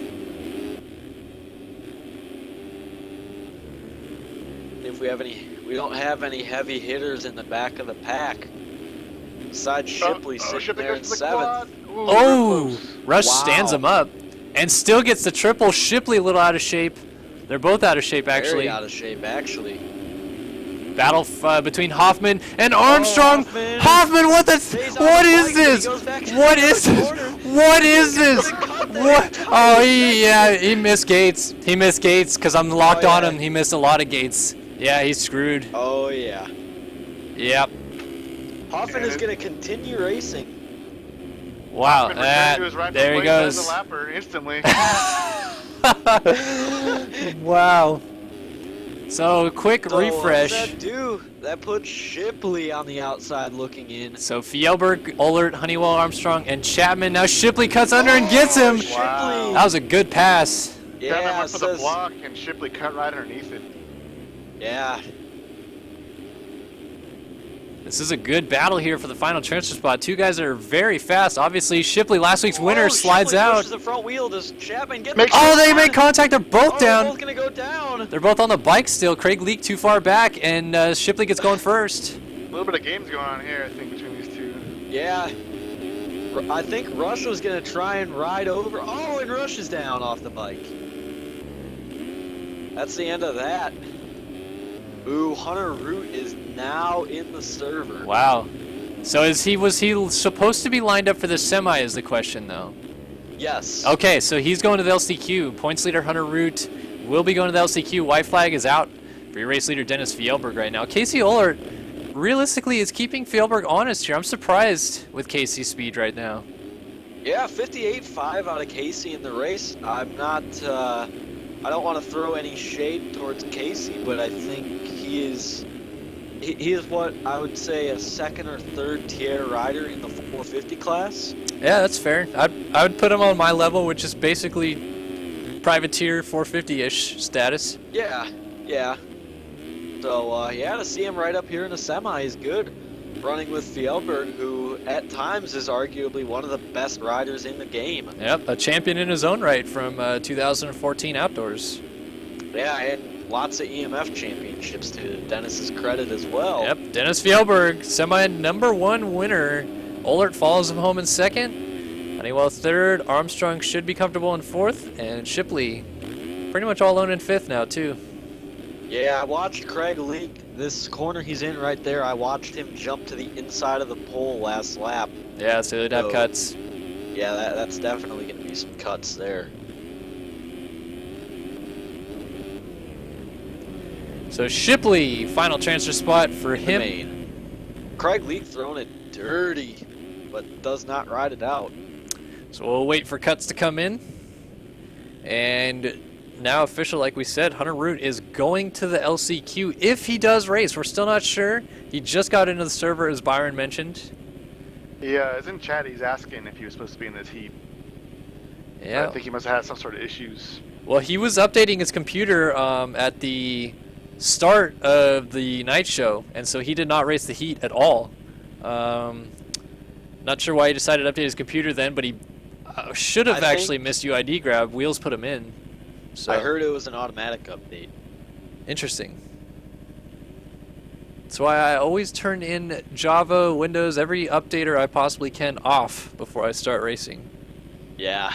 If we have any, we don't have any heavy hitters in the back of the pack. Besides Shipley sitting Shipley there in goes to the 7th. quad. Ooh, Oh, real close. Rush Wow. stands him up and still gets the triple. Shipley a little out of shape. They're both out of shape, actually. Very out of shape, actually. Battle between Hoffman and Armstrong. Hoffman. Hoffman, what the? Stays on What the is bike, but he this? goes back to What the is this? corner. What is this? Cut there. What? Oh, he missed Gates. He missed Gates because I'm locked Oh, on yeah. him. He missed a lot of Gates. Yeah, he's screwed. Oh, yeah. Yep. Hoffman is going to continue racing. Wow. Hoffman returned to his rightful There he place as goes. a lapper instantly. Wow. So quick So, refresh. What does that do? That puts Shipley on the outside looking in. So Fjellberg, Ohlert, Honeywell, Armstrong, and Chapman. Now Shipley cuts under and gets him. Shipley. Wow. That was a good pass. Yeah, Downen it went for the says, block, and Shipley cut right underneath it. yeah. This is a good battle here for the final transfer spot. Two guys that are very fast. Obviously, Shipley, last week's winner, Oh, slides Shipley out. pushes the front wheel. Does Chapman get Makes the Oh, they front? make contact. They're both Oh, down. They're both going to go down. They're both on the bike still. Craig leaked too far back, and Shipley gets going first. A little bit of games going on here, I think, between these two. Yeah. I think Rush was going to try and ride over. Oh, and Rush is down off the bike. That's the end of that. Ooh, Hunter Root is now in the server. Wow. So was he supposed to be lined up for the semi is the question, though. Yes. Okay, so he's going to the LCQ. Points leader Hunter Root will be going to the LCQ. White flag is out for your race leader Dennis Fjellberg right now. Casey Ohlert realistically is keeping Fjellberg honest here. I'm surprised with Casey's speed right now. Yeah, 58.5 out of Casey in the race. I'm not, I don't want to throw any shade towards Casey, but I think he is what I would say a second or third tier rider in the 450 class. Yeah, that's fair. I would put him on my level, which is basically privateer 450-ish status. Yeah, yeah. So, yeah, to see him right up here in the semi is good. Running with Fjellberg, who at times is arguably one of the best riders in the game. Yep, a champion in his own right from 2014 Outdoors. Yeah, and lots of EMF championships to Dennis's credit as well. Yep, Dennis Fjellberg, semi #1 winner. Ohlert follows him home in second. Honeywell third. Armstrong should be comfortable in fourth. And Shipley pretty much all alone in fifth now, too. Yeah, I watched Craig leak this corner he's in right there. I watched him jump to the inside of the pole last lap. Yeah, so they'd have So- cuts. Yeah, that's definitely going to be some cuts there. So Shipley, final transfer spot for him. Main. Craig Leak throwing it dirty, but does not ride it out. So we'll wait for cuts to come in. And now official, like we said, Hunter Root is going to the LCQ if he does race. We're still not sure. He just got into the server, as Byron mentioned. Yeah, as in chat, he's asking if he was supposed to be in this heat. Yeah. I think he must have had some sort of issues. Well, he was updating his computer at the start of the night show, and so he did not race the heat at all. Not sure why he decided to update his computer then, but he should have actually missed UID grab. Wheels put him in. So I heard it was an automatic update. interesting. That's why I always turn in Java, Windows, every updater I possibly can off before I start racing. Yeah.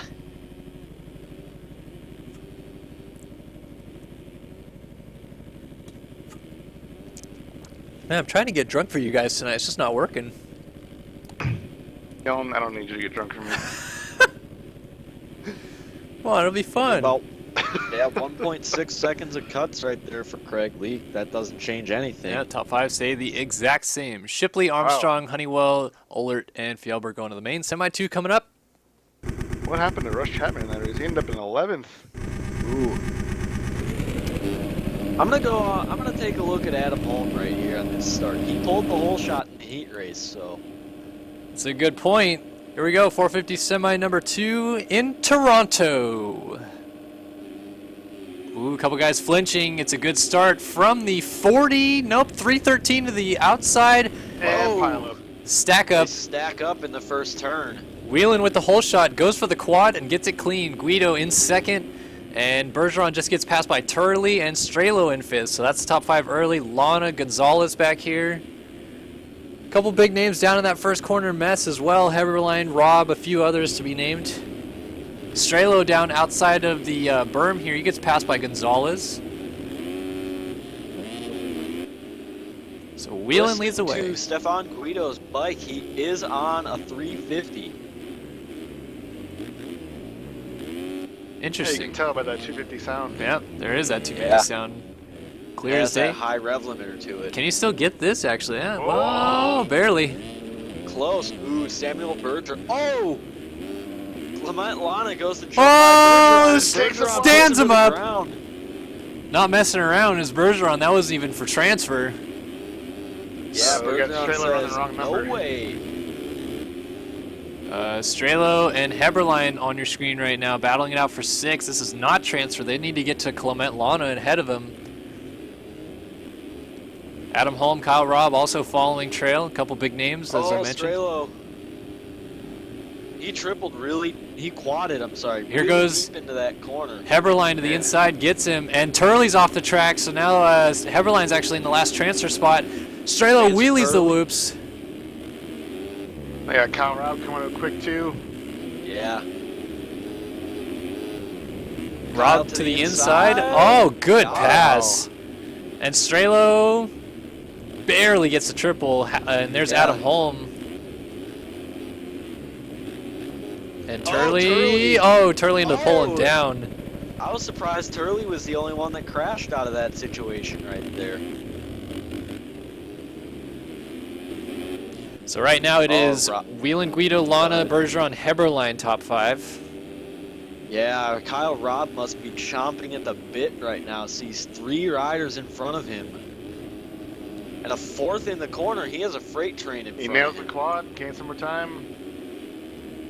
Man, I'm trying to get drunk for you guys tonight. It's just not working. I don't need you to get drunk for me. Come on, it'll be fun. About 1.6 seconds of cuts right there for Craig Leak. That doesn't change anything. Yeah, top five stay the exact same. Shipley, Armstrong, Honeywell, Ohlert, and Fjellberg going to the main. Semi 2 coming up. What happened to Rush Chapman in that race? He ended up in 11th. Ooh. I'm gonna take a look at Adam Holm right here on this start. He pulled the whole shot in the heat race, so. It's a good point. Here we go, 450 semi number 2 in Toronto. Ooh, a couple guys flinching. It's a good start from the 40. Nope, 313 to the outside. And pile up. Stack up. They stack up in the first turn. Wheeling with the whole shot, goes for the quad and gets it clean. Guido in second. And Bergeron just gets passed by Turley and Strelo in fifth. So that's the top 5 early. Lana Gonzalez back here. Couple big names down in that first corner mess as well. Heberlein, Rob, a few others to be named. Strelo down outside of the berm here. He gets passed by Gonzalez. So Whelan leads the way. To Stefan Guido's bike, he is on a 350. Interesting. Yeah, you can tell by that 250 sound. Yeah, there is that 250 sound. Clear as day. That high rev limiter to it. Can you still get this, actually? Yeah, whoa, barely. Close. Ooh, Samuel Berger. Oh! Clement Lana goes to jump Oh, by Bergeron. stands him up. Ground. Not messing around is Bergeron. That wasn't even for transfer. Yeah, we got Bergeron Strelo on the says, wrong no number. way. Strelo and Heberlein on your screen right now, battling it out for 6. This is not transfer. They need to get to Clement Lana ahead of him. Adam Holm, Kyle Robb also following trail. A couple big names, as I mentioned. Strelo. He quadded, I'm sorry. Here really goes deep into that corner. Heberlein to the inside, gets him, and Turley's off the track, so now Heberlein's actually in the last transfer spot. Strelo wheelies the whoops. They got Kyle Robb coming up quick too. Yeah. Rob to the inside. Oh, good pass. And Strelo barely gets the triple, and there's Adam Holm. And Turley. Oh, Turley into pulling down. I was surprised Turley was the only one that crashed out of that situation right there. So right now it is Whelan, Guido, Lana, Bergeron, Heberlein top 5. Yeah, Kyle Robb must be chomping at the bit right now. Sees 3 riders in front of him. And a 4th in the corner. He has a freight train in front of him. He nails the quad, gains some more time.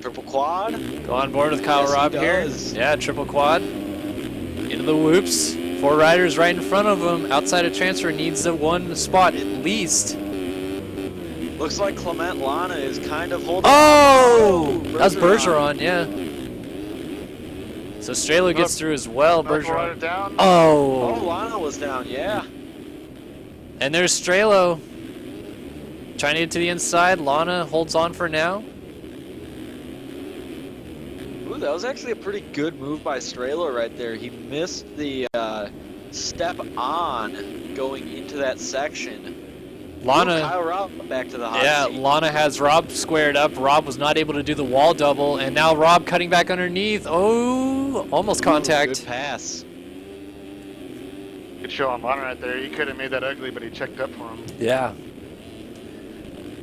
Triple quad. Go on board with Kyle Robb here. Yeah, triple quad. Into the whoops. 4 riders right in front of him. Outside of transfer, needs the 1 spot at least. Looks like Clement Lana is kind of holding. Oh! That's Bergeron, yeah. So Strelo gets through as well. Bergeron. Down. Oh, Lana was down, yeah. And there's Strelo. Trying to get to the inside. Lana holds on for now. Ooh, that was actually a pretty good move by Strelo right there. He missed the step on going into that section. Lana. Ooh, Kyle Robb back to the hot seat. Lana has Rob squared up. Rob was not able to do the wall double, and now Rob cutting back underneath. Oh, almost contact. Good pass. Good show on Lana right there. He could have made that ugly, but he checked up for him. Yeah.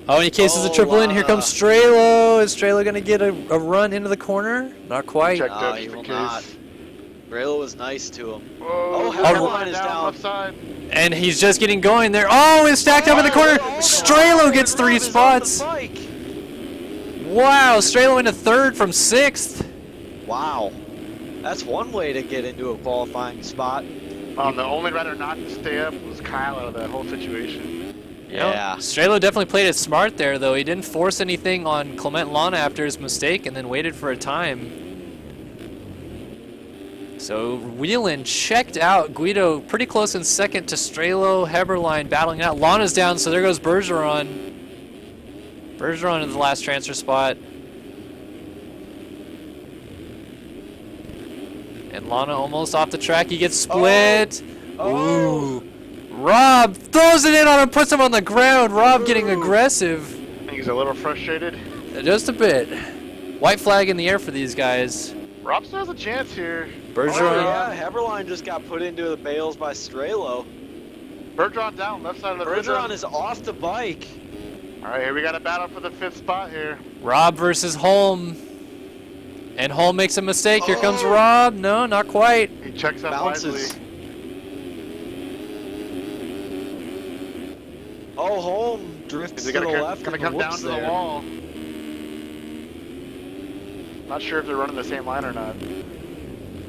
Oh, and he cases a triple in. Here comes Strelo. Is Strelo going to get a run into the corner? Not quite. Checked up he just will in not. case. Braylo was nice to him. Oh, Heberlein is down. left side. And he's just getting going there. Oh, it's stacked up in the corner. Strelo gets 3 spots. Wow, Strelo into 3rd from 6th. Wow. That's one way to get into a qualifying spot. The only rider not to stay up was Kyle out of that whole situation. Yeah. Strelo definitely played it smart there, though. He didn't force anything on Clement Lana after his mistake and then waited for a time. So Whelan checked out. Guido pretty close in 2nd to Strelo. Heberlein battling out. Lana's down, so there goes Bergeron. Bergeron in the last transfer spot. And Lana almost off the track. He gets split. Ooh. Rob throws it in on him, puts him on the ground. Rob getting aggressive. I think he's a little frustrated. Just a bit. White flag in the air for these guys. Rob still has a chance here. Bergeron. Oh, yeah, Heberlein just got put into the bales by Strelo. Bergeron down, left side of the Bergeron is off the bike. All right, here we got a battle for the 5th spot here. Rob versus Holm. And Holm makes a mistake. Here comes Rob. No, not quite. He checks up Bounces. wisely. Oh, Holm drifts to the left. Gonna come down to the wall. Not sure if they're running the same line or not.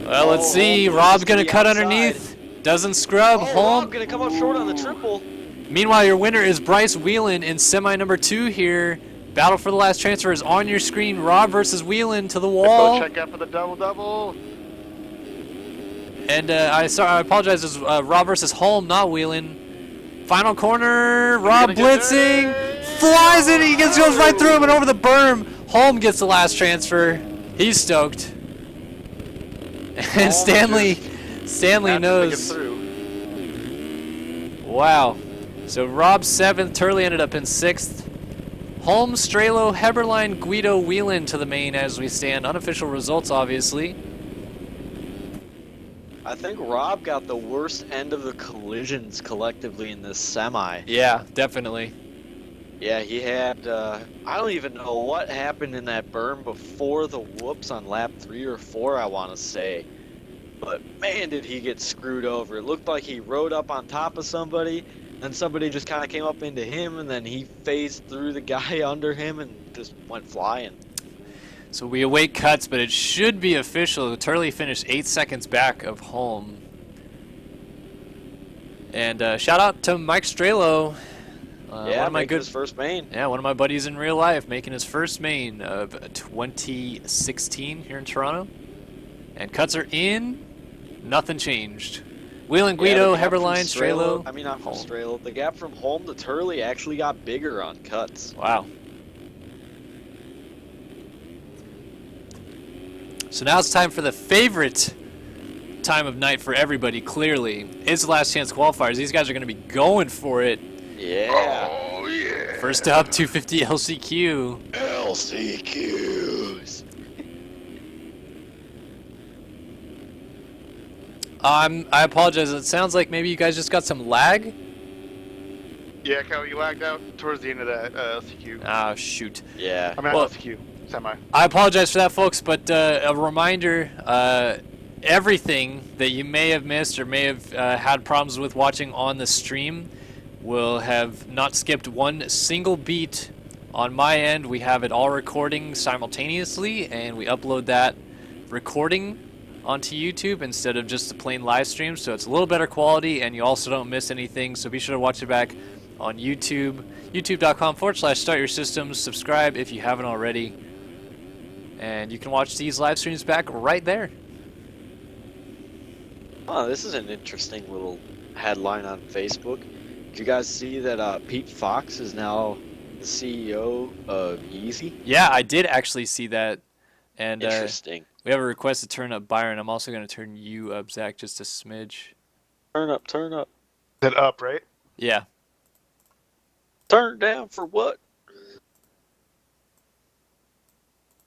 Well, let's see. Rob's going to cut underneath. Doesn't scrub. Holm. Rob going to come up short on the triple. Meanwhile, your winner is Bryce Whelan in semi number 2 here. Battle for the last transfer is on your screen. Rob versus Whelan to the wall. Check out for the double-double. And I apologize. It's Rob versus Holm, not Whelan. Final corner. Rob blitzing. flies it. He goes right through him and over the berm. Holm gets the last transfer. He's stoked. And Stanley knows. Wow. So Rob 7th, Turley ended up in 6th. Holmes, Strelo, Heberlein, Guido, Whelan to the main as we stand. Unofficial results, obviously. I think Rob got the worst end of the collisions collectively in this semi. Yeah, definitely. Yeah, he had, I don't even know what happened in that berm before the whoops on lap 3 or 4, I want to say. But man, did he get screwed over. It looked like he rode up on top of somebody, and somebody just kind of came up into him, and then he phased through the guy under him and just went flying. So we await cuts, but it should be official. Turley finished 8 seconds back of Holm. And shout out to Mike Strelo. Yeah, one of his first main. Yeah, one of my buddies in real life, making his first main of 2016 here in Toronto. And cuts are in. Nothing changed. Whelan, Guido, Heberlein, Strelo. I mean, not from Strelo. The gap from Holm to Turley actually got bigger on cuts. Wow. So now it's time for the favorite time of night for everybody, clearly. It's the last chance qualifiers. These guys are going to be going for it. Yeah. Oh, yeah. First up, 250 LCQ. LCQs. I apologize. It sounds like maybe you guys just got some lag. Yeah, Cal, you lagged out towards the end of that LCQ. Ah, shoot. Yeah. I mean, Well, LCQ. Semi. I apologize for that, folks, but a reminder, everything that you may have missed or may have had problems with watching on the stream will have not skipped one single beat on my end. We have it all recording simultaneously, and we upload that recording onto YouTube instead of just a plain live stream, so it's a little better quality, and you also don't miss anything, so be sure to watch it back on YouTube, youtube.com/startyoursystems. Subscribe if you haven't already, and you can watch these live streams back right there. Oh, this is an interesting little headline on Facebook. Did you guys see that Pete Fox is now the CEO of Yeezy? Yeah, I did actually see that, and Interesting. we have a request to turn up Byron. I'm also going to turn you up, Zach, just a smidge. Turn up, turn up. Is it up, right? Yeah. Turn down for what?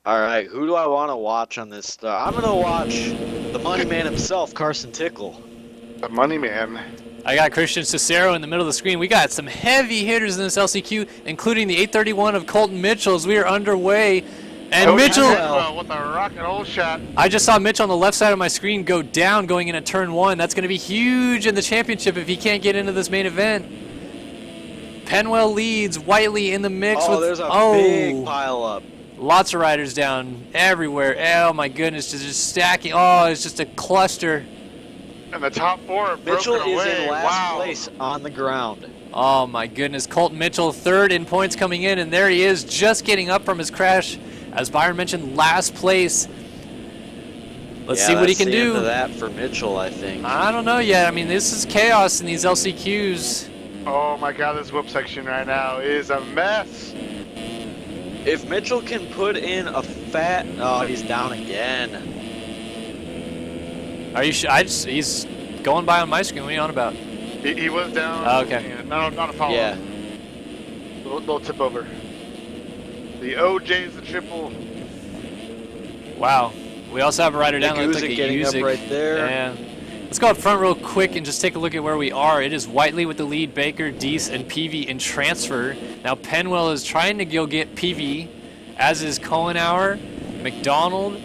Alright, who do I want to watch on this stuff? I'm going to watch the money man himself, Carson Tickle. The money man. I got Christian Cicero in the middle of the screen. We got some heavy hitters in this LCQ, including the 831 of Colton Mitchell as we are underway. And Mitchell, with a rock and roll shot. I just saw Mitchell on the left side of my screen go down going into turn 1. That's going to be huge in the championship if he can't get into this main event. Penwell leads, Whiteley in the mix. There's a big pile up. Lots of riders down everywhere. Oh my goodness, just stacking. Oh, it's just a cluster. And the top 4 are Mitchell broken is away. in last Wow. place on the ground. Oh my goodness, Colton Mitchell third in points coming in, and there he is, just getting up from his crash. As Byron mentioned, last place. Let's see what he can that's the do. end of that for Mitchell, I think. I don't know yet. I mean, this is chaos in these LCQs. Oh my god, this whip section right now is a mess. If Mitchell can put in a fat... Oh, he's down again. Are you sure? He's going by on my screen. What are you on about? He was down. Oh, okay. Yeah, not a follow. Yeah. Little tip over. The OJ's the triple. Wow. We also have a rider down. Looks like a getting up Usyk. right there. Yeah. Let's go up front real quick and just take a look at where we are. It is Whiteley with the lead, Baker, Deese, and Peavy in transfer. Now Penwell is trying to go get Peavy, as is Cohenauer, McDonald,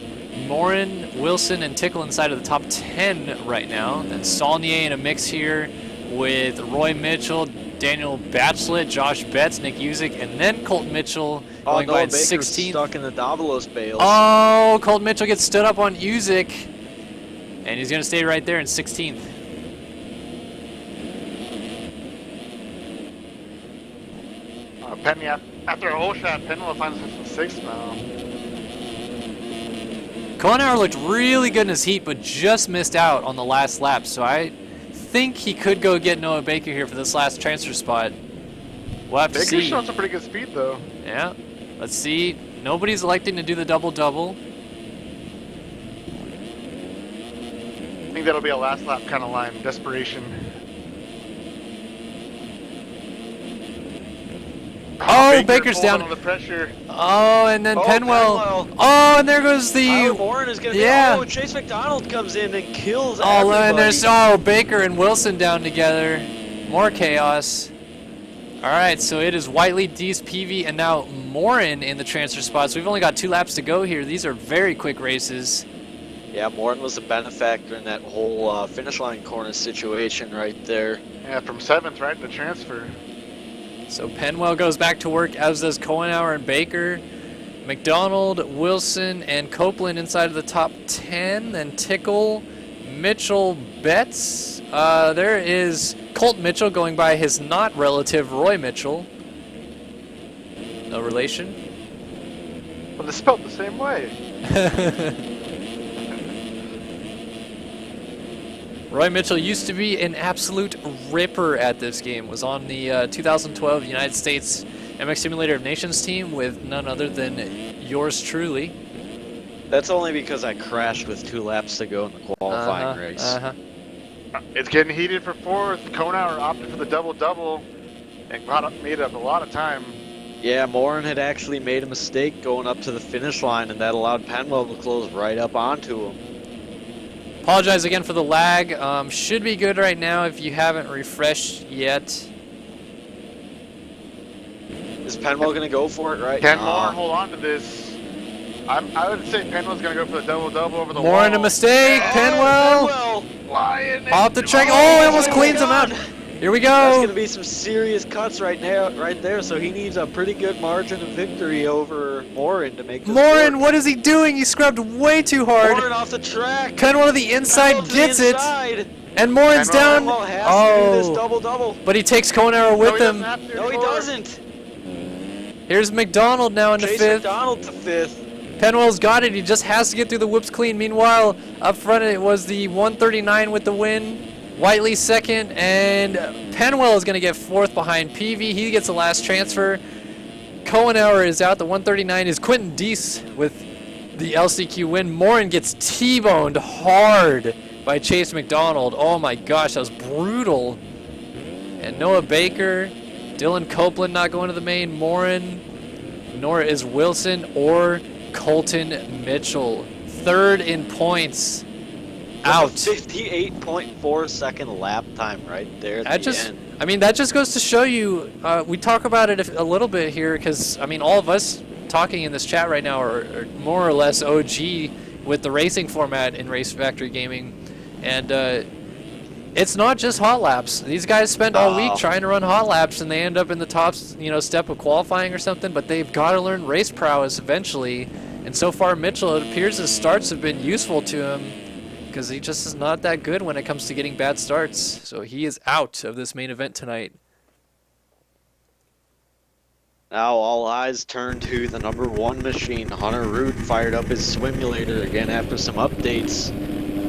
Morin, Wilson, and Tickle inside of the top 10 right now. And Saulnier in a mix here with Roy Mitchell, Daniel Bachelet, Josh Betts, Nick Usyk, and then Colton Mitchell going by in Baker's 16th. stuck in the Davalos bales. Oh, Colton Mitchell gets stood up on Usyk. And he's going to stay right there in 16th. Penny, after a whole shot, Penwell finds himself in 6th now. Cohenauer looked really good in his heat, but just missed out on the last lap. So I think he could go get Noah Baker here for this last transfer spot. We'll have to Baker's see. showing some pretty good speed, though. Yeah. Let's see. Nobody's electing to do the double-double. I think that'll be a last lap kind of line. Desperation. Oh, Baker's down. Under the pressure. Oh, and then Penwell. Penwell. Oh, and there goes the. Tyler Warren is going to be. Oh, Chase McDonald comes in and kills everybody. And there's Baker and Wilson down together. More chaos. All right, so it is Whiteley, Dees, Peavy, and now Morin in the transfer spots. We've only got 2 laps to go here. These are very quick races. Yeah, Morin was a benefactor in that whole finish line corner situation right there. Yeah, from 7th right to transfer. So Penwell goes back to work, as does Cohenauer and Baker. McDonald, Wilson, and Copeland inside of the top 10. Then Tickle, Mitchell, Betts. There is Colt Mitchell going by his not relative Roy Mitchell. No relation. Well, they're spelled the same way. Roy Mitchell used to be an absolute ripper at this game. Was on the 2012 United States MX Simulator of Nations team with none other than yours truly. That's only because I crashed with 2 laps to go in the qualifying race. It's getting heated for 4th. Cohenauer opted for the double-double and made up a lot of time. Yeah, Morin had actually made a mistake going up to the finish line, and that allowed Penwell to close right up onto him. Apologize again for the lag. Should be good right now if you haven't refreshed yet. Is Penwell going to go for it right Can now? Morin hold on to this? I would say Penwell's going to go for the double-double over the wall. Morin a mistake. Penwell. Flying Off the track. Oh, it almost cleans him out. Here we That's go. going to be some serious cuts right there. So he needs a pretty good margin of victory over Morin to make this Morin, work. what is he doing? He scrubbed way too hard. Morin off the track. Penwell to the inside Penwell to gets the it. inside. And Morin's down. Penwell has to do this double-double. But he takes Cohenauer with him. No, he doesn't. Here's McDonald now into Chase 5th. McDonald to 5th. Penwell's got it. He just has to get through the whoops clean. Meanwhile, up front it was the 139 with the win. Whiteley 2nd, and Penwell is going to get 4th behind Peavy. He gets the last transfer. Cohenauer is out. The 139 is Quentin Deese with the LCQ win. Morin gets T-boned hard by Chase McDonald. Oh my gosh, that was brutal. And Noah Baker, Dylan Copeland not going to the main. Morin, nor is Wilson or Colton Mitchell. 3rd in points. Out. 58.4 second lap time right there at the end. I mean, that just goes to show you, we talk about it a little bit here because, I mean, all of us talking in this chat right now are more or less OG with the racing format in Race Factory Gaming. And it's not just hot laps. These guys spend all week trying to run hot laps and they end up in the top, step of qualifying or something, but they've got to learn race prowess eventually. And so far, Mitchell, it appears his starts have been useful to him, because he just is not that good when it comes to getting bad starts. So he is out of this main event tonight. Now all eyes turn to the #1 machine. Hunter Root fired up his simulator again after some updates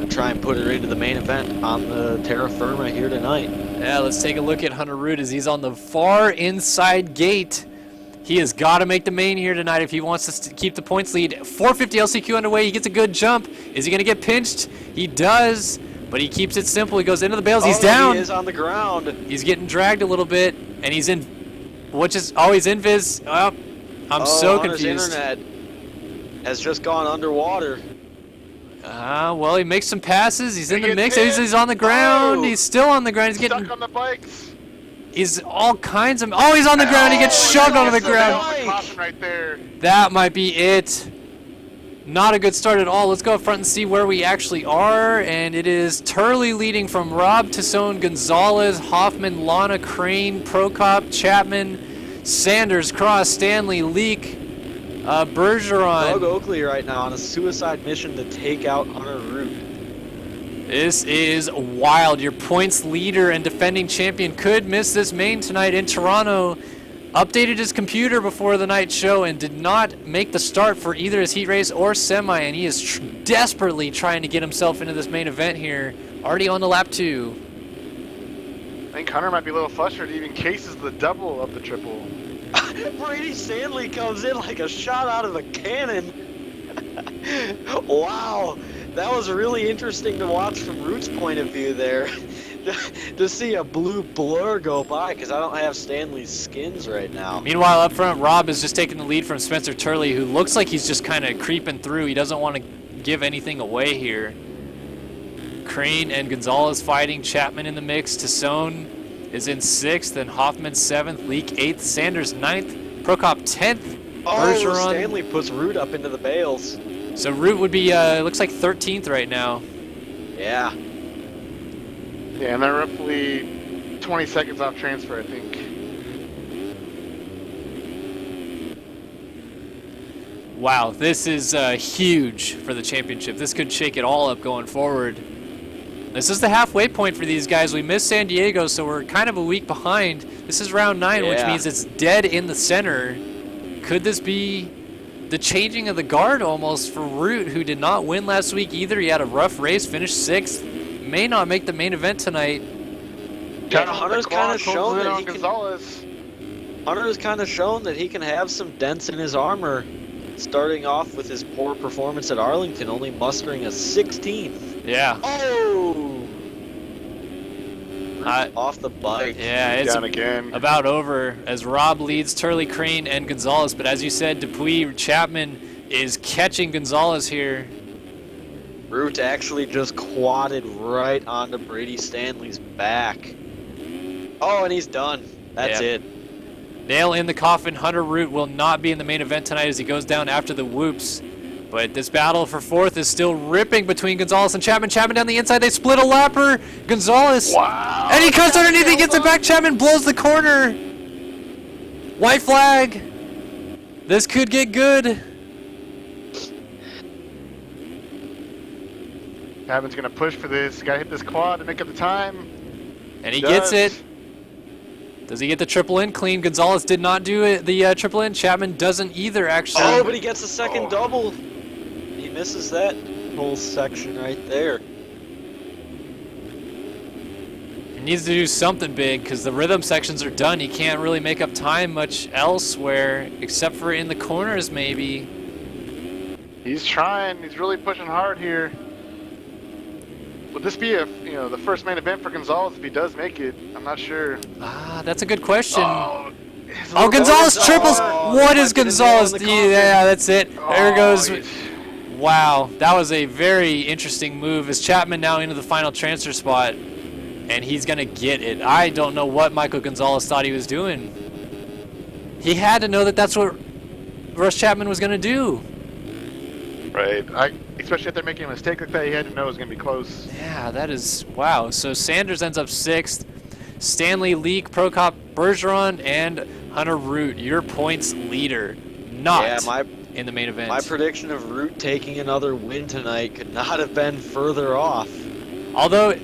to try and put her into the main event on the Terra Firma here tonight. Yeah, let's take a look at Hunter Root as he's on the far inside gate. He has got to make the main here tonight if he wants to keep the points lead. 450 LCQ underway. He gets a good jump. Is he going to get pinched? He does, but he keeps it simple. He goes into the bales. He's down. He is on the ground. He's getting dragged a little bit, and he's in. He's in Viz. Oh, I'm so Hunter's confused. internet has just gone underwater. Well, he makes some passes. He's in the mix. He's on the ground. He's still on the ground. He's getting stuck on the bikes. He's all kinds of. Oh, he's on the ground. He gets shoved onto the ground. Right there. That might be it. Not a good start at all. Let's go up front and see where we actually are. And it is Turley leading from Rob, Tassone, Gonzalez, Hoffman, Lana, Crane, Prokop, Chapman, Sanders, Cross, Stanley, Leak, Bergeron. Doug Oakley right now on a suicide mission to take out Hunter Root. This is wild. Your points leader and defending champion could miss this main tonight in Toronto. Updated his computer before the night show and did not make the start for either his heat race or semi, and he is desperately trying to get himself into this main event here. Already on to lap 2. I think Hunter might be a little flustered. He even cases the double of the triple. Brady Stanley comes in like a shot out of a cannon. Wow, that was really interesting to watch from Root's point of view there. To see a blue blur go by, because I don't have Stanley's skins right now. Meanwhile, up front, Rob is just taking the lead from Spencer Turley, who looks like he's just kind of creeping through. He doesn't want to give anything away here. Crane and Gonzalez fighting. Chapman in the mix. Tassone is in 6th, and Hoffman 7th. Leak 8th. Sanders 9th. Prokop 10th. Oh, Bergeron. Stanley puts Root up into the bales. So Root would be, looks like 13th right now. Yeah. Yeah, and they're roughly 20 seconds off transfer, I think. Wow, this is huge for the championship. This could shake it all up going forward. This is the halfway point for these guys. We missed San Diego, so we're kind of a week behind. This is round 9, which means it's dead in the center. Could this be the changing of the guard almost for Root, who did not win last week either? He had a rough race, finished 6th. May not make the main event tonight. Yeah, Hunter's kind of shown that he Gonzalez. Hunter's kind of shown that he can have some dents in his armor, starting off with his poor performance at Arlington, only mustering a 16th. Yeah. Oh! Off the bike. Yeah, it's down again. About over as Rob leads Turley, Crane, and Gonzalez. But as you said, Dupuis, Chapman is catching Gonzalez here. Root actually just quadded right onto Brady Stanley's back. Oh, and he's done. That's it. Nail in the coffin. Hunter Root will not be in the main event tonight as he goes down after the whoops. But this battle for 4th is still ripping between Gonzalez and Chapman. Chapman down the inside. They split a lapper. Gonzalez. Wow. And he cuts underneath. He gets it back. Chapman blows the corner. White flag. This could get good. Chapman's going to push for this. Got to hit this quad to make up the time. And he gets it. Does he get the triple in clean? Gonzalez did not do it, the triple in. Chapman doesn't either, actually. Oh, but he gets a second double. He misses that whole section right there. He needs to do something big because the rhythm sections are done. He can't really make up time much elsewhere except for in the corners, maybe. He's trying. He's really pushing hard here. Would this be the first main event for Gonzalez if he does make it? I'm not sure. Ah, that's a good question. Oh, Gonzalez triples. What is Gonzalez? Yeah, that's it. There goes. Wow, that was a very interesting move. As Chapman now into the final transfer spot, and he's gonna get it. I don't know what Michael Gonzalez thought he was doing. He had to know that that's what Russ Chapman was gonna do. Right. Especially if they're making a mistake like that, he had to know it was going to be close. Yeah, that is, wow. So Sanders ends up 6th. Stanley, Leak, Prokop, Bergeron, and Hunter Root, your points leader. Not in the main event. My prediction of Root taking another win tonight could not have been further off. Although,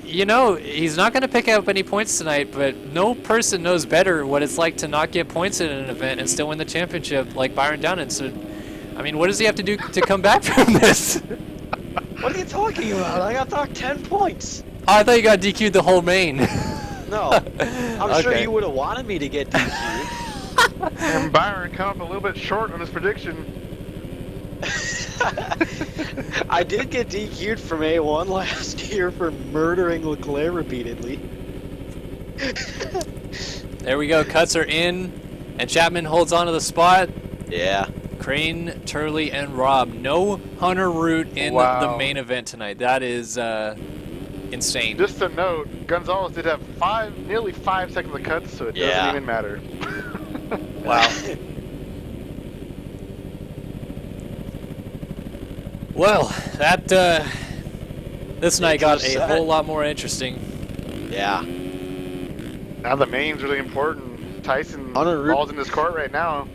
he's not going to pick up any points tonight, but no person knows better what it's like to not get points in an event and still win the championship like Byron Downen. So, I mean, what does he have to do to come back from this? What are you talking about? I got knocked 10 points. Oh, I thought you got DQ'd the whole main. No. I'm sure you would have wanted me to get DQ'd. And Byron come up a little bit short on his prediction. I did get DQ'd from A1 last year for murdering Leclerc repeatedly. There we go. Cuts are in, and Chapman holds on to the spot. Yeah. Crane, Turley, and Rob. No Hunter Root in the main event tonight. That is insane. Just a note, Gonzalez did have nearly 5 seconds of cuts, so it doesn't even matter. Wow. Well, that this night got a whole lot more interesting. Yeah. Now the main's really important. Tyson balls in his court right now.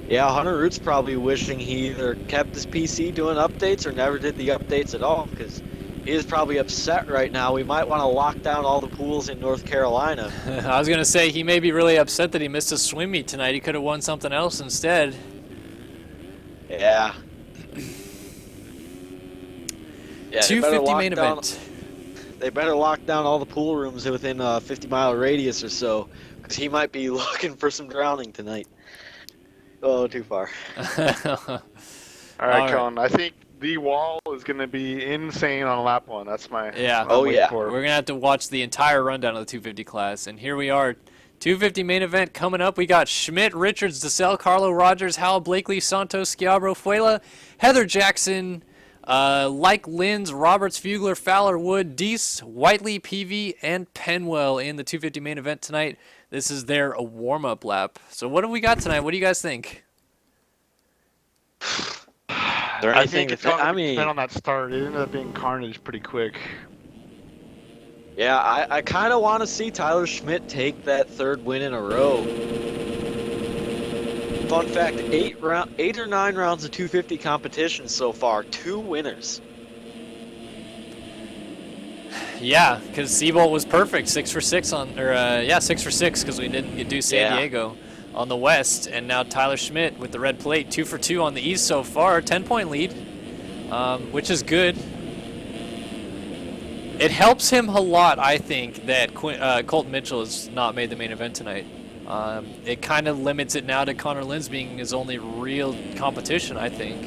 Yeah, Hunter Root's probably wishing he either kept his PC doing updates or never did the updates at all, because he is probably upset right now. We might want to lock down all the pools in North Carolina. I was going to say, he may be really upset that he missed a swim meet tonight. He could have won something else instead. Yeah. 250 main event. they better lock down all the pool rooms within a 50-mile radius or so, because he might be looking for some drowning tonight. Oh, too far. All right, Kellen. I think the wall is going to be insane on lap 1. That's my We're going to have to watch the entire rundown of the 250 class. And here we are, 250 main event coming up. We got Schmidt, Richards, DeSalle, Carlo, Rogers, Howell, Blakely, Santos, Schiabro, Fuela, Heather Jackson, Like Linz, Roberts, Fugler, Fowler, Wood, Deese, Whiteley, Peavy, and Penwell in the 250 main event tonight. This is their warm-up lap. So what do we got tonight? What do you guys think? I think it's going to depend on that start. It ended up being carnage pretty quick. Yeah, I kind of want to see Tyler Schmidt take that 3rd win in a row. Fun fact, 8 or 9 rounds of 250 competition so far, 2 winners. Yeah, because Seabolt was perfect, 6 for 6 on, 6 for 6 because we didn't do San Diego on the West, and now Tyler Schmidt with the red plate, 2 for 2 on the East so far, 10-point lead, which is good. It helps him a lot, I think, that Colton Mitchell has not made the main event tonight. It kind of limits it now to Connor Linz being his only real competition, I think.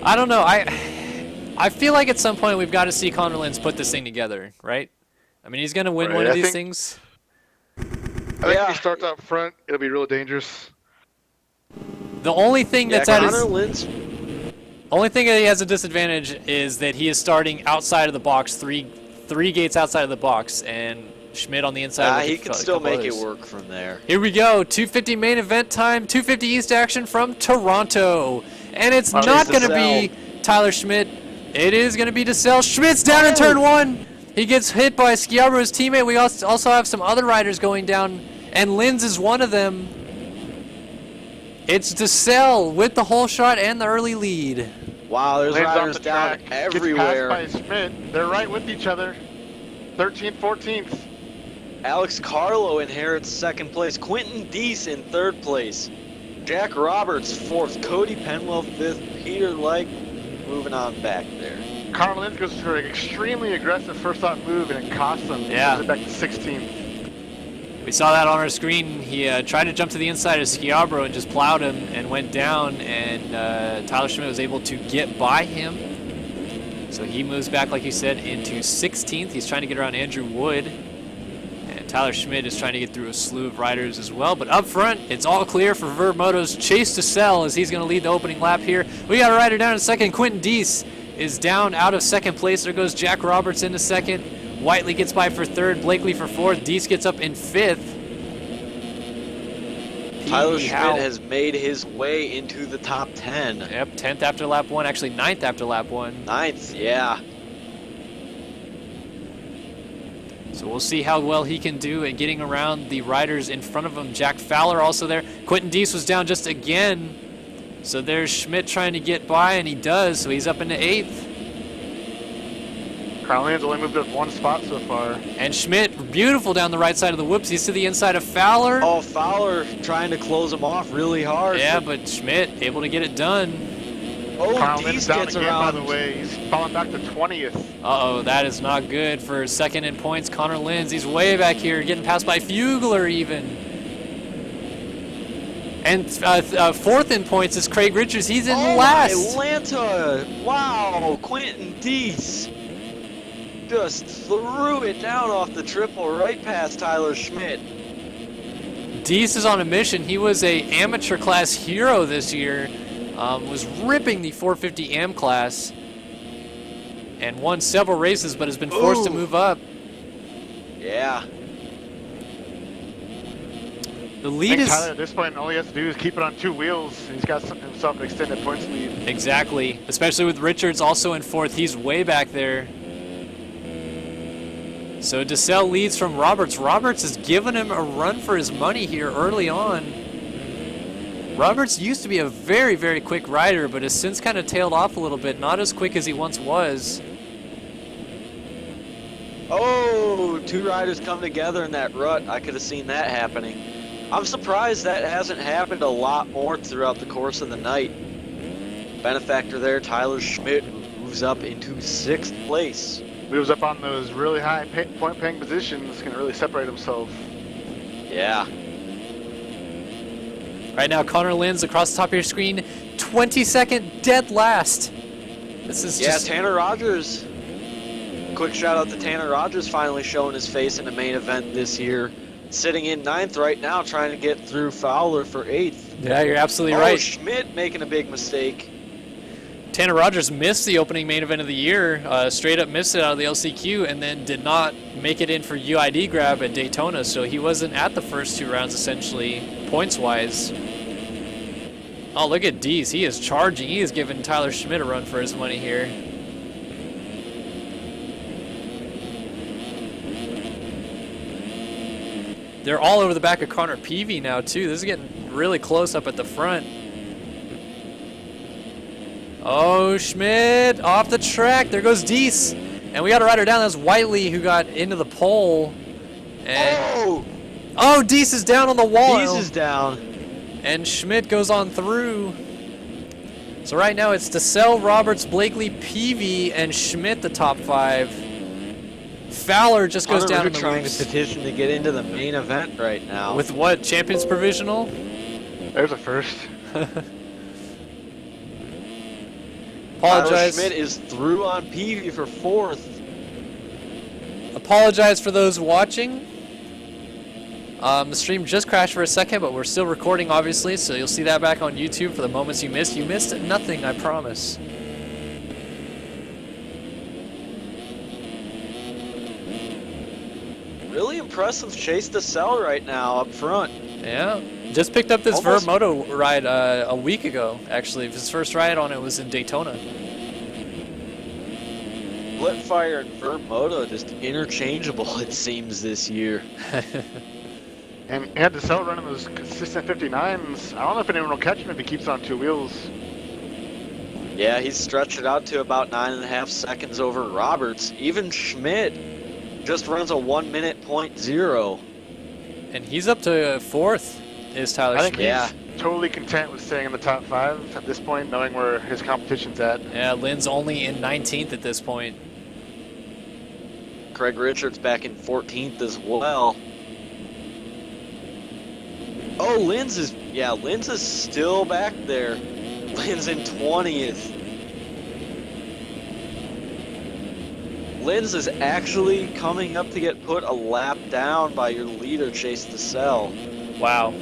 I don't know. I feel like at some point we've got to see Connor Linz put this thing together, right? I mean, he's going to win one of these things. I think if he starts out front, it'll be real dangerous. The only thing that's at his... Linz. Only thing that he has a disadvantage is that he is starting outside of the box, three gates outside of the box, and Schmidt on the inside. He can still make it work from there. Here we go, 250 main event time, 250 East action from Toronto. And it's not going to be Tyler Schmidt. It is going to be DeSalle. Schmidt's down in turn 1. He gets hit by Schiabro's teammate. We also have some other riders going down, and Linz is one of them. It's DeSalle with the whole shot and the early lead. Wow, there's riders down everywhere. Gets passed by Schmidt. They're right with each other. 13th, 14th. Alex Carlo inherits 2nd place. Quentin Deese in 3rd place. Jack Roberts 4th. Cody Penwell 5th. Peter Legg moving on back there. Connor Linz goes for an extremely aggressive first-off move, and it costs him. Yeah. He goes back to 16th. We saw that on our screen. He tried to jump to the inside of Schiabro and just plowed him and went down, and Tyler Schmidt was able to get by him. So he moves back, like you said, into 16th. He's trying to get around Andrew Wood. And Tyler Schmidt is trying to get through a slew of riders as well. But up front, it's all clear for Verb Moto's Chase DeSalle as he's going to lead the opening lap here. We got a rider down in 2nd. Quentin Deese is down out of 2nd place. There goes Jack Roberts into 2nd. Whiteley gets by for 3rd, Blakely for 4th, Deese gets up in 5th. Tyler Schmidt has made his way into the top 10. Yep, 10th after lap 1, actually 9th after lap 1. 9th, yeah. So we'll see how well he can do at getting around the riders in front of him. Jack Fowler also there. Quentin Deese was down just again. So there's Schmidt trying to get by, and he does, so he's up into 8th. Carl Linz only moved up 1 spot so far. And Schmidt, beautiful down the right side of the whoops. He's to the inside of Fowler. Oh, Fowler trying to close him off really hard. Yeah, but Schmidt able to get it done. Oh, Carl Deese Linz down gets again, around. by the way. He's falling back to 20th. Uh-oh, that is not good for 2nd in points. Connor Linz, he's way back here, getting passed by Fugler even. And 4th in points is Craig Richards. He's in last. Atlanta. Wow, Quentin Deese just threw it down off the triple right past Tyler Schmidt. Deese is on a mission. He was a amateur class hero this year. Was ripping the 450 AM class and won several races, but has been forced to move up. Yeah. The lead is... Tyler, at this point, all he has to do is keep it on 2 wheels. He's got himself an extended points lead. Exactly. Especially with Richards also in 4th. He's way back there. So DeSalle leads from Roberts. Roberts has given him a run for his money here early on. Roberts used to be a very, very quick rider, but has since kind of tailed off a little bit. Not as quick as he once was. Oh, 2 riders come together in that rut. I could have seen that happening. I'm surprised that hasn't happened a lot more throughout the course of the night. Benefactor there, Tyler Schmidt, moves up into 6th place. Moves up on those really high point paying positions, can really separate himself. Yeah. Right now, Connor Linz across the top of your screen, 22nd, dead last. This is just... Tanner Rogers. Quick shout out to Tanner Rogers finally showing his face in the main event this year. Sitting in 9th right now, trying to get through Fowler for 8th. Yeah, you're absolutely right. Schmidt making a big mistake. Tanner Rogers missed the opening main event of the year, straight up missed it out of the LCQ, and then did not make it in for UID grab at Daytona, so he wasn't at the first 2 rounds, essentially, points-wise. Oh, look at Dees. He is charging. He is giving Tyler Schmidt a run for his money here. They're all over the back of Connor Peavy now, too. This is getting really close up at the front. Oh, Schmidt off the track. There goes Dees. And we got to ride her down. That's Whiteley who got into the pole. And oh, Dees is down on the wall. Dees is down. And Schmidt goes on through. So right now it's DeSalle, Roberts, Blakely, Peavy, and Schmidt the top 5. Fowler just goes down in the trying roofs. to petition to get into the main event right now. With what? Champions Provisional? There's a first. Apologize. Schmidt is through on Peavy for 4th. Apologize for those watching. The stream just crashed for a second, but we're still recording, obviously, so you'll see that back on YouTube for the moments you missed. You missed nothing, I promise. Really impressive Chase DeSalle right now up front. Yeah, just picked up this Verb Moto ride a week ago, actually. His first ride on it was in Daytona. Qualifier and Verb Moto just interchangeable, it seems, this year. And he had DeSalle running those consistent 59s. I don't know if anyone will catch him if he keeps on 2 wheels. Yeah, he's stretched it out to about 9.5 seconds over Roberts. Even Schmidt just runs a 1:00.0. And he's up to 4th, is Tyler I think Schmidt. he's totally content with staying in the top 5 at this point, knowing where his competition's at. Yeah, Lynn's only in 19th at this point. Craig Richards back in 14th as well. Oh, Lynn's is still back there. Lynn's in 20th. Lynn's is actually coming up to get put a lap down by your leader, Chase DeSalle. Wow.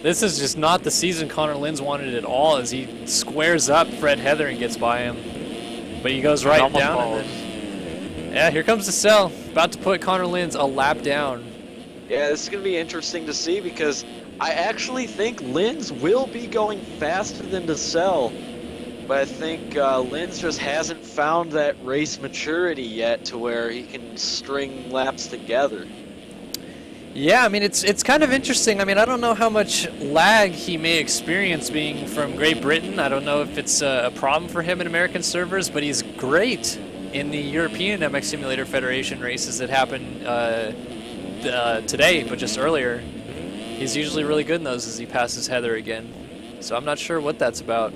This is just not the season Connor Lynn's wanted at all, as he squares up Fred Heather and gets by him. But he goes right down. And then, yeah, here comes DeSalle, about to put Connor Lynn's a lap down. Yeah, this is going to be interesting to see because I actually think Lynn's will be going faster than DeSalle. But I think Lynn's just hasn't found that race maturity yet to where he can string laps together. Yeah, I mean, it's kind of interesting. I mean, I don't know how much lag he may experience being from Great Britain. I don't know if it's a problem for him in American servers, but he's great in the European MX Simulator Federation races that happen today, but just earlier. He's usually really good in those as he passes Heather again. So I'm not sure what that's about.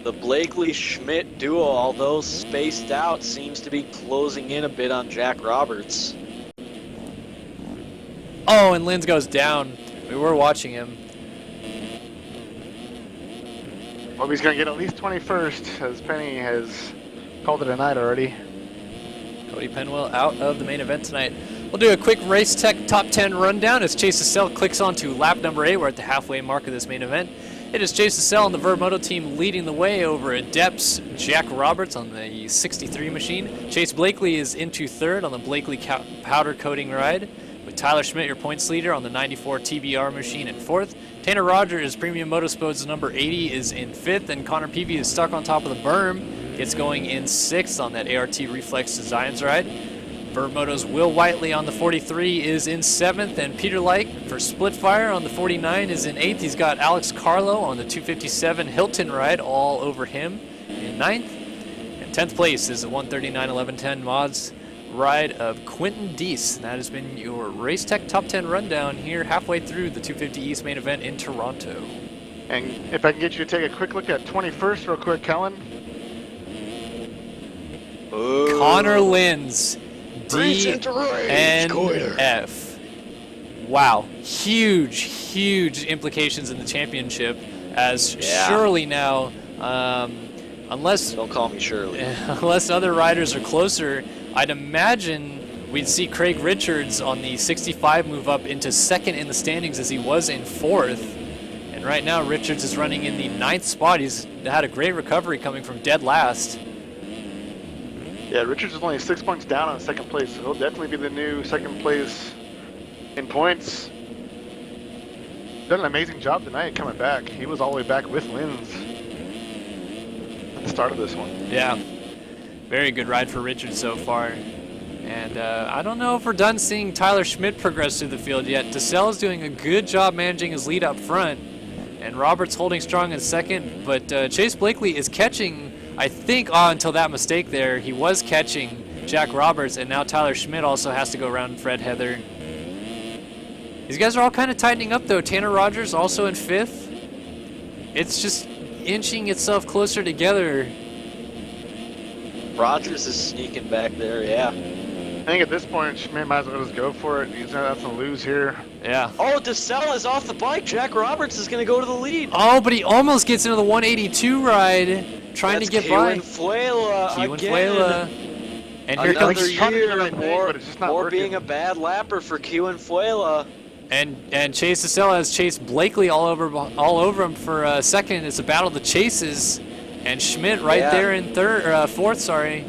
The Blakely-Schmidt duo, although spaced out, seems to be closing in a bit on Jack Roberts. Oh, and Lynn's goes down. We were watching him. Well, he's going to get at least 21st, as Penny has called it a night already. Cody Penwell out of the main event tonight. We'll do a quick Race Tech Top 10 rundown as Chase DeSalle clicks on to lap number 8. We're at the halfway mark of this main event. It is Chase DeSalle and the Verb Moto team leading the way over Adept's Jack Roberts on the 63 machine. Chase Blakely is into 3rd on the Blakely powder coating ride, with Tyler Schmidt, your points leader, on the 94 TBR machine in 4th. Tanner Rogers, Premium Motorsports number 80, is in 5th, and Connor Peavy is stuck on top of the berm. Gets going in 6th on that ART Reflex Designs ride. Verb Moto's Will Whiteley on the 43 is in 7th, and Peter Light for Splitfire on the 49 is in 8th. He's got Alex Carlo on the 257 Hilton ride all over him in 9th. And 10th place is the 139-1110 Mods ride of Quentin Deese. And that has been your Race Tech Top 10 rundown here halfway through the 250 East main event in Toronto. And if I can get you to take a quick look at 21st real quick, Kellen. Ooh. Connor Linz, DNF. Wow, huge implications in the championship, as surely now, unless don't call me Shirley, unless other riders are closer, I'd imagine we'd see Craig Richards on the 65 move up into second in the standings as he was in fourth. And right now Richards is running in the 9th spot. He's had a great recovery coming from dead last. Yeah, Richards is only 6 points down on second place, so he'll definitely be the new second place in points. Done an amazing job tonight coming back. He was all the way back with Linz at the start of this one. Yeah, very good ride for Richards so far. And I don't know if we're done seeing Tyler Schmidt progress through the field yet. DeSalle is doing a good job managing his lead up front, and Roberts holding strong in second, but Chase Blakely is catching, I think, until that mistake there, he was catching Jack Roberts, and now Tyler Schmidt also has to go around Fred Heather. These guys are all kind of tightening up, though. Tanner Rogers also in 5th. It's just inching itself closer together. Rogers is sneaking back there, yeah. I think at this point, Schmidt might as well just go for it. He's not to lose here. Yeah. Oh, DeSalle is off the bike. Jack Roberts is going to go to the lead. Oh, but he almost gets into the 182 ride, trying to get by. Fuela. And here comes more being a bad lapper for Fuela. And Chase DeSalle has Chase Blakely all over him for second. It's a battle of the chases, and Schmidt right there in fourth. Sorry.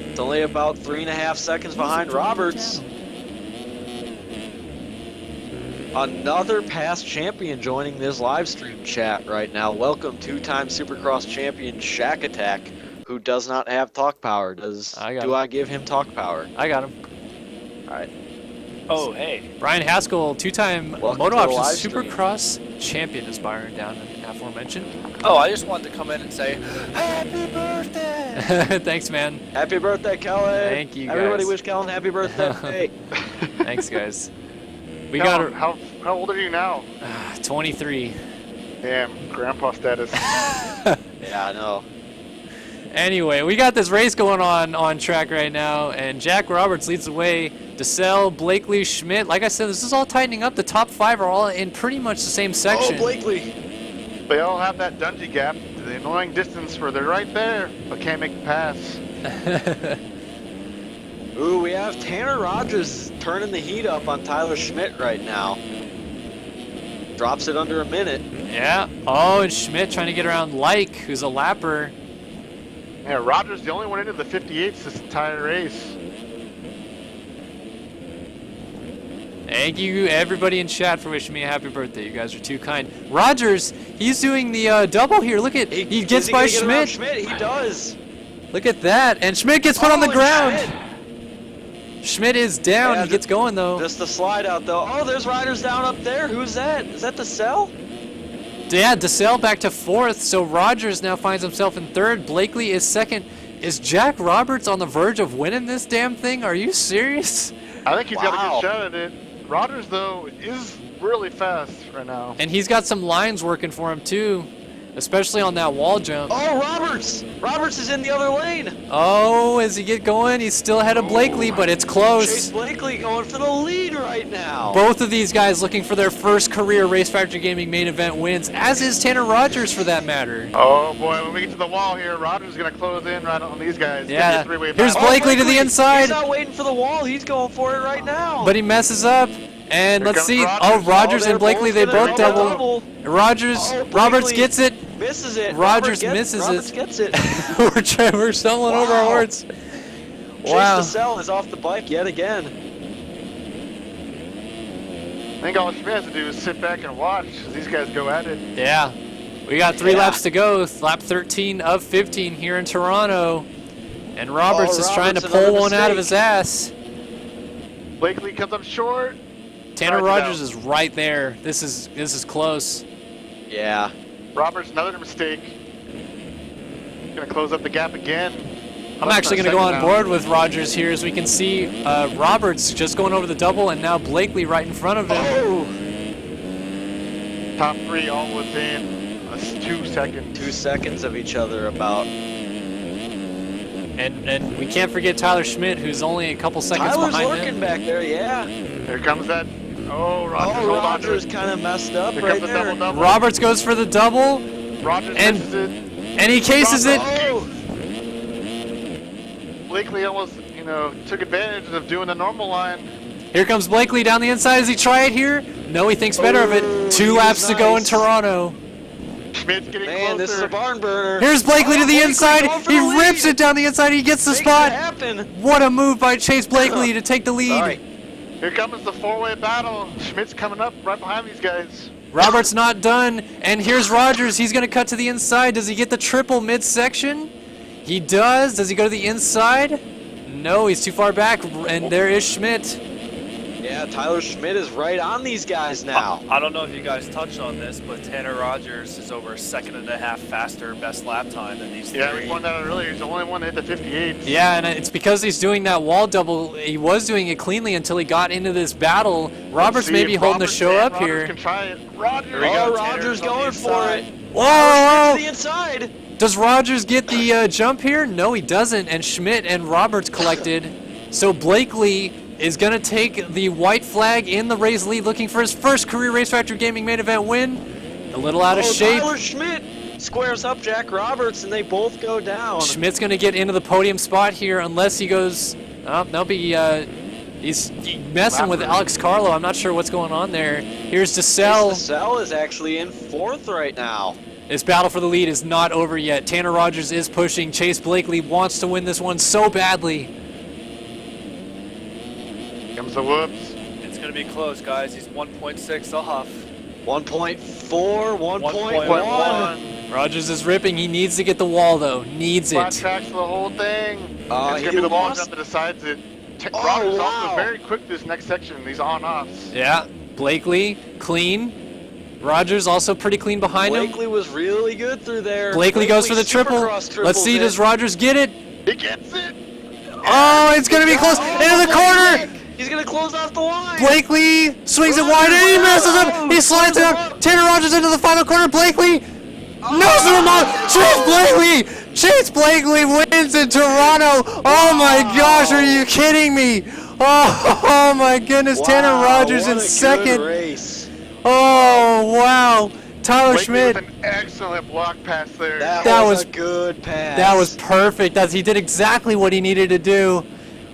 It's only about 3.5 seconds behind Roberts. Another past champion joining this live stream chat right now. Welcome, 2-time Supercross champion Shack Attack, who does not have talk power. Do I give him talk power? I got him. All right. Oh, hey. Bryan Haskell, 2-time MotoOption Supercross champion, as Byron Downen aforementioned. Oh, I just wanted to come in and say, happy birthday! Thanks, man. Happy birthday, Kellen. Thank you, guys. Everybody wish Kellen happy birthday. Thanks, guys. We Kellen, got how old are you now? 23. Damn, grandpa status. Yeah, I know. Anyway, we got this race going on track right now, and Jack Roberts leads the way. DeSalle, Blakely, Schmidt. Like I said, this is all tightening up. The top 5 are all in pretty much the same section. Oh, Blakely. They all have that Dungey gap, the annoying distance where they're right there, but can't make the pass. Ooh, we have Tanner Rogers turning the heat up on Tyler Schmidt right now. Drops it under a minute. Yeah. Oh, and Schmidt trying to get around Like, who's a lapper. Yeah, Rogers the only one into the 58s this entire race. Thank you, everybody in chat, for wishing me a happy birthday. You guys are too kind. Rogers, he's doing the double here. Look at, he gets by Schmidt. He does. Look at that, and Schmidt gets put on the ground. Schmidt is down. He gets going though. Just the slide out though. Oh, there's riders down up there. Who's that? Is that DeSalle? Yeah, DeSalle back to 4th. So Rogers now finds himself in 3rd. Blakely is 2nd. Is Jack Roberts on the verge of winning this damn thing? Are you serious? I think he's got a good shot at it. Rogers, though, is really fast right now. And he's got some lines working for him, too, especially on that wall jump. Oh, Roberts! Roberts is in the other lane. Oh, as he get going, he's still ahead of Blakely, but it's close. Chase Blakely going for the lead right now. Both of these guys looking for their first career Race Factory Gaming main event wins, as is Tanner Rogers for that matter. Oh, boy, when we get to the wall here, Rogers is going to close in right on these guys. Yeah, here's Blakely to the inside. He's not waiting for the wall. He's going for it right now. But he messes up. And let's see. Rogers and Blakely, they both double. Roberts gets it. Misses it. Rogers misses Roberts gets it. We're stumbling over our words. Wow. Chase DeSalle is off the bike yet again. I think all Schmidt has to do is sit back and watch as these guys go at it. Yeah. We got 3 laps to go. Lap 13 of 15 here in Toronto. And Roberts is trying to pull one out of his ass. Blakely comes up short. Tanner Rogers is right there. This is close. Yeah. Roberts, another mistake. Gonna close up the gap again. I'm actually going to go on board with Rogers here, as we can see Roberts just going over the double, and now Blakely right in front of him. Oh! Top three all within 2 seconds. 2 seconds of each other about. And we can't forget Tyler Schmidt, who's only a couple seconds Tyler's behind lurking him. back there, yeah. Here comes that. Oh, Rogers, Oh, hold on to Rogers it. kind of messed up Here right comes the there. double-double. Roberts goes for the double, Rogers and- misses it. and he cases it. Oh! Blakely almost, took advantage of doing the normal line. Here comes Blakely down the inside. Does he try it here? No, he thinks better of it. Oh, 2 he laps was to go in nice. Toronto. Schmidt's getting Man, this is closer. a barn burner. Here's Blakely to the Blakely inside. going for He the lead. rips it down the inside. He gets the Makes it spot. happen. What a move by Chase Blakely to take the lead. Sorry. Here comes the four-way battle. Schmidt's coming up right behind these guys. Roberts not done, and here's Rogers. He's going to cut to the inside. Does he get the triple midsection? He does. Does he go to the inside? No, he's too far back, and there is Schmidt. Yeah, Tyler Schmidt is right on these guys now. I don't know if you guys touched on this, but Tanner Rogers is over a 1.5 seconds faster best lap time than these Yeah, three. we pointed out earlier. He's the only one to hit the 58. Yeah, and it's because he's doing that wall double. He was doing it cleanly until he got into this battle. Roberts See may be if holding the Roberts show and up Rogers here. Can try it. Rogers. Here we Oh, go, Rogers Tanner's on the going for it. inside. Whoa, To whoa! the inside. Does Rogers get the jump here? No, he doesn't, and Schmidt and Roberts collected. So Blakely is going to take the white flag in the race lead, looking for his first career Race Factory Gaming main event win. A little out of shape. Tyler Schmidt squares up Jack Roberts, and they both go down. Schmidt's going to get into the podium spot here unless he goes... Oh, nope, he's messing with Alex Carlo. I'm not sure what's going on there. Here's DeSalle. DeSalle is actually in 4th right now. This battle for the lead is not over yet. Tanner Rogers is pushing. Chase Blakely wants to win this one so badly. Comes the whoops. It's going to be close, guys. He's 1.6 off. 1.4, 1.1. 1.1. Rogers is ripping. He needs to get the wall, though. Needs Flat it. tracks the whole thing. He It's going to be the long lost- jump that decides it. Oh, Rogers wow. also very quick this next section. These on-offs. Yeah, Blakely, clean. Rogers also pretty clean behind him. Blakely was really good through there. Blakely goes for the triple. Supercross Let's see, triples does Rogers get it? He gets it. Oh, it's going to be close. Into the corner. He's going to close off the line. Blakely swings it wide and he messes up. He slides it up. Tanner Rogers into the final corner. Blakely noses him out. Chase Blakely. Chase Blakely wins in Toronto. Oh my gosh, are you kidding me? Oh my goodness, Tanner Rogers what in a good second. race. Oh wow. Tyler Blakely Schmidt. with an excellent block pass there. That That was was- a good pass. That was perfect. He did exactly what he needed to do.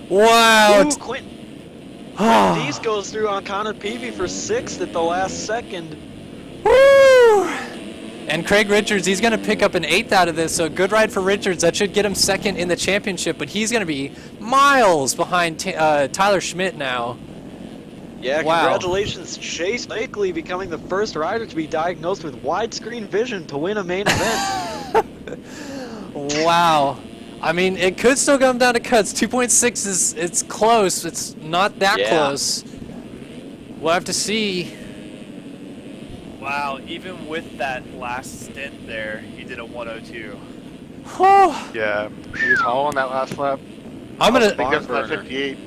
Wow. Ooh, Quentin Deese goes through on Connor Peavy for 6th at the last second. Woo! And Craig Richards, he's going to pick up an 8th out of this, so good ride for Richards. That should get him 2nd in the championship, but he's going to be miles behind Tyler Schmidt now. Yeah, Wow. congratulations, Chase Blakely becoming the first rider to be diagnosed with widescreen vision to win a main event. Wow. I mean, it could still come down to cuts. 2.6 is it's close. It's not that Yeah. close. We'll have to see. Wow, even with that last stint there, he did a 102. Yeah, he was hauling that last lap. I'm I gonna. think that's lap burner. 58.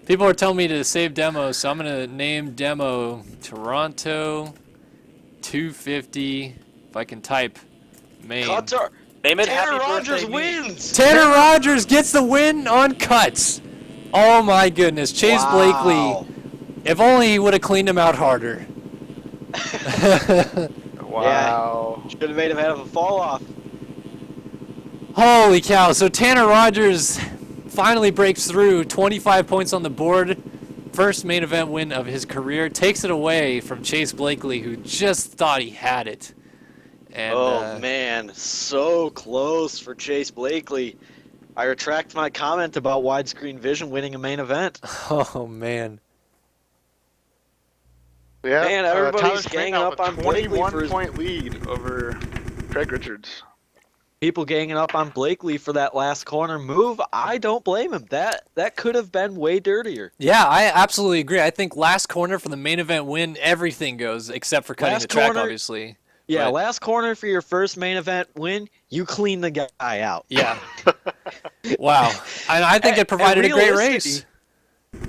People are telling me to save demos, so I'm gonna name demo Toronto 250. If I can type main. Cuts are. Name it Tanner Happy Rogers Birthday Me. wins. Tanner Rogers gets the win on cuts. Oh my goodness, Chase Wow. Blakely. If only he would have cleaned him out harder. Wow. Should have made him have a fall off. Holy cow, so Tanner Rogers finally breaks through, 25 points on the board. First main event win of his career. Takes it away from Chase Blakely, who just thought he had it. And, Oh man, so close for Chase Blakely. I retract my comment about widescreen vision winning a main event. oh man. Yeah, Man, everybody's Tyler Schmidt ganging now up with on Blakely for his- 21-point lead over Craig Richards. People ganging up on Blakely for that last corner move. I don't blame him. That could have been way dirtier. Yeah, I absolutely agree. I think last corner for the main event win, everything goes except for cutting Last the track, corner- obviously. Yeah, But- last corner for your first main event win, you clean the guy out. Yeah. Wow. And I think it provided a great race.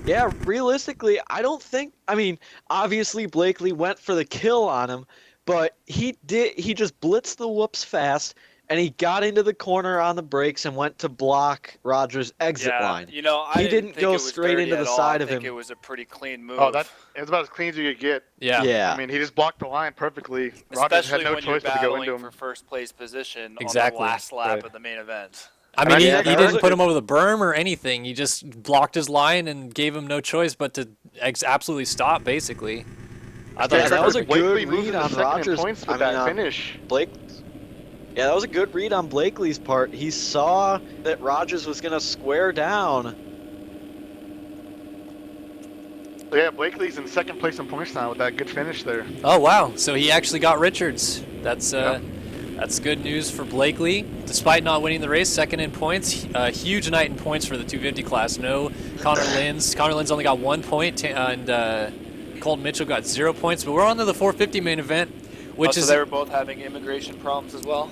Yeah, realistically, I don't think. I mean, obviously Blakely went for the kill on him, but he just blitzed the whoops fast, and he got into the corner on the brakes and went to block Rogers' exit line. You know, I He didn't think go it was straight dirty into the at all. side I of think him. it was a pretty clean move. Oh, it was about as clean as you could get. Yeah. Yeah. I mean, he just blocked the line perfectly. Rogers Especially had no when you're choice but to go into battling him. for first place position Exactly. on the last lap Right. of the main event. I And mean, I he mean, that didn't was put a- him over the berm or anything. He just blocked his line and gave him no choice but to absolutely stop, basically. I thought Yeah, that was a Blakely good moved read into on second in Rogers. points with I mean, that finish. Blake. Yeah, that was a good read on Blakely's part. He saw that Rogers was going to square down. So yeah, Blakely's in second place in points now with that good finish there. Oh wow! So he actually got Richards. That's Yep. that's good news for Blakely. Despite not winning the race, second in points. Huge night in points for the 250 class. No Connor Linz. Connor Linz only got 1 point, and Colton Mitchell got 0 points. But we're on to the 450 main event, which So is they were both having immigration problems as well.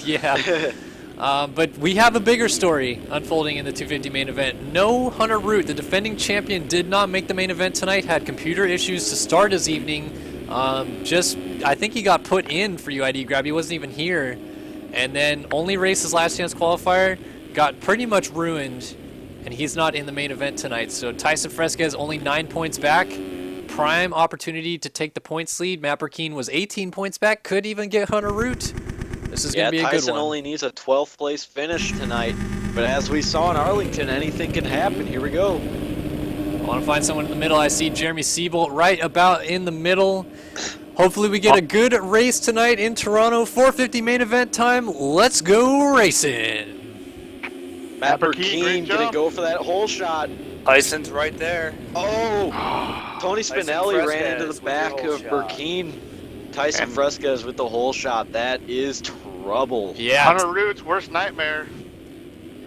yeah. But we have a bigger story unfolding in the 250 main event. No Hunter Root, the defending champion, did not make the main event tonight. Had computer issues to start his evening. I think he got put in for UID grab. He wasn't even here. And then only raced his last chance qualifier, got pretty much ruined, and he's not in the main event tonight. So Tyson Fresquez only 9 points back. Prime opportunity to take the points lead. Matt Burkeen was 18 points back. Could even get Hunter Root. This is going to be a good Tyson one. only needs a 12th place finish tonight. But as we saw in Arlington, anything can happen. Here we go. I want to find someone in the middle. I see Jeremy Siebold right about in the middle. Hopefully we get a good race tonight in Toronto. 450 main event time. Let's go racing. Matt Burkeen, great Burkeen gonna jump. go for that hole shot. Tyson's right there. Oh! Tony Tyson Spinelli ran into Fresquez the with back the hole of shot. Burkeen. Tyson And- Fresquez with the hole shot. That is trouble. Yeah, Hunter Root's worst nightmare.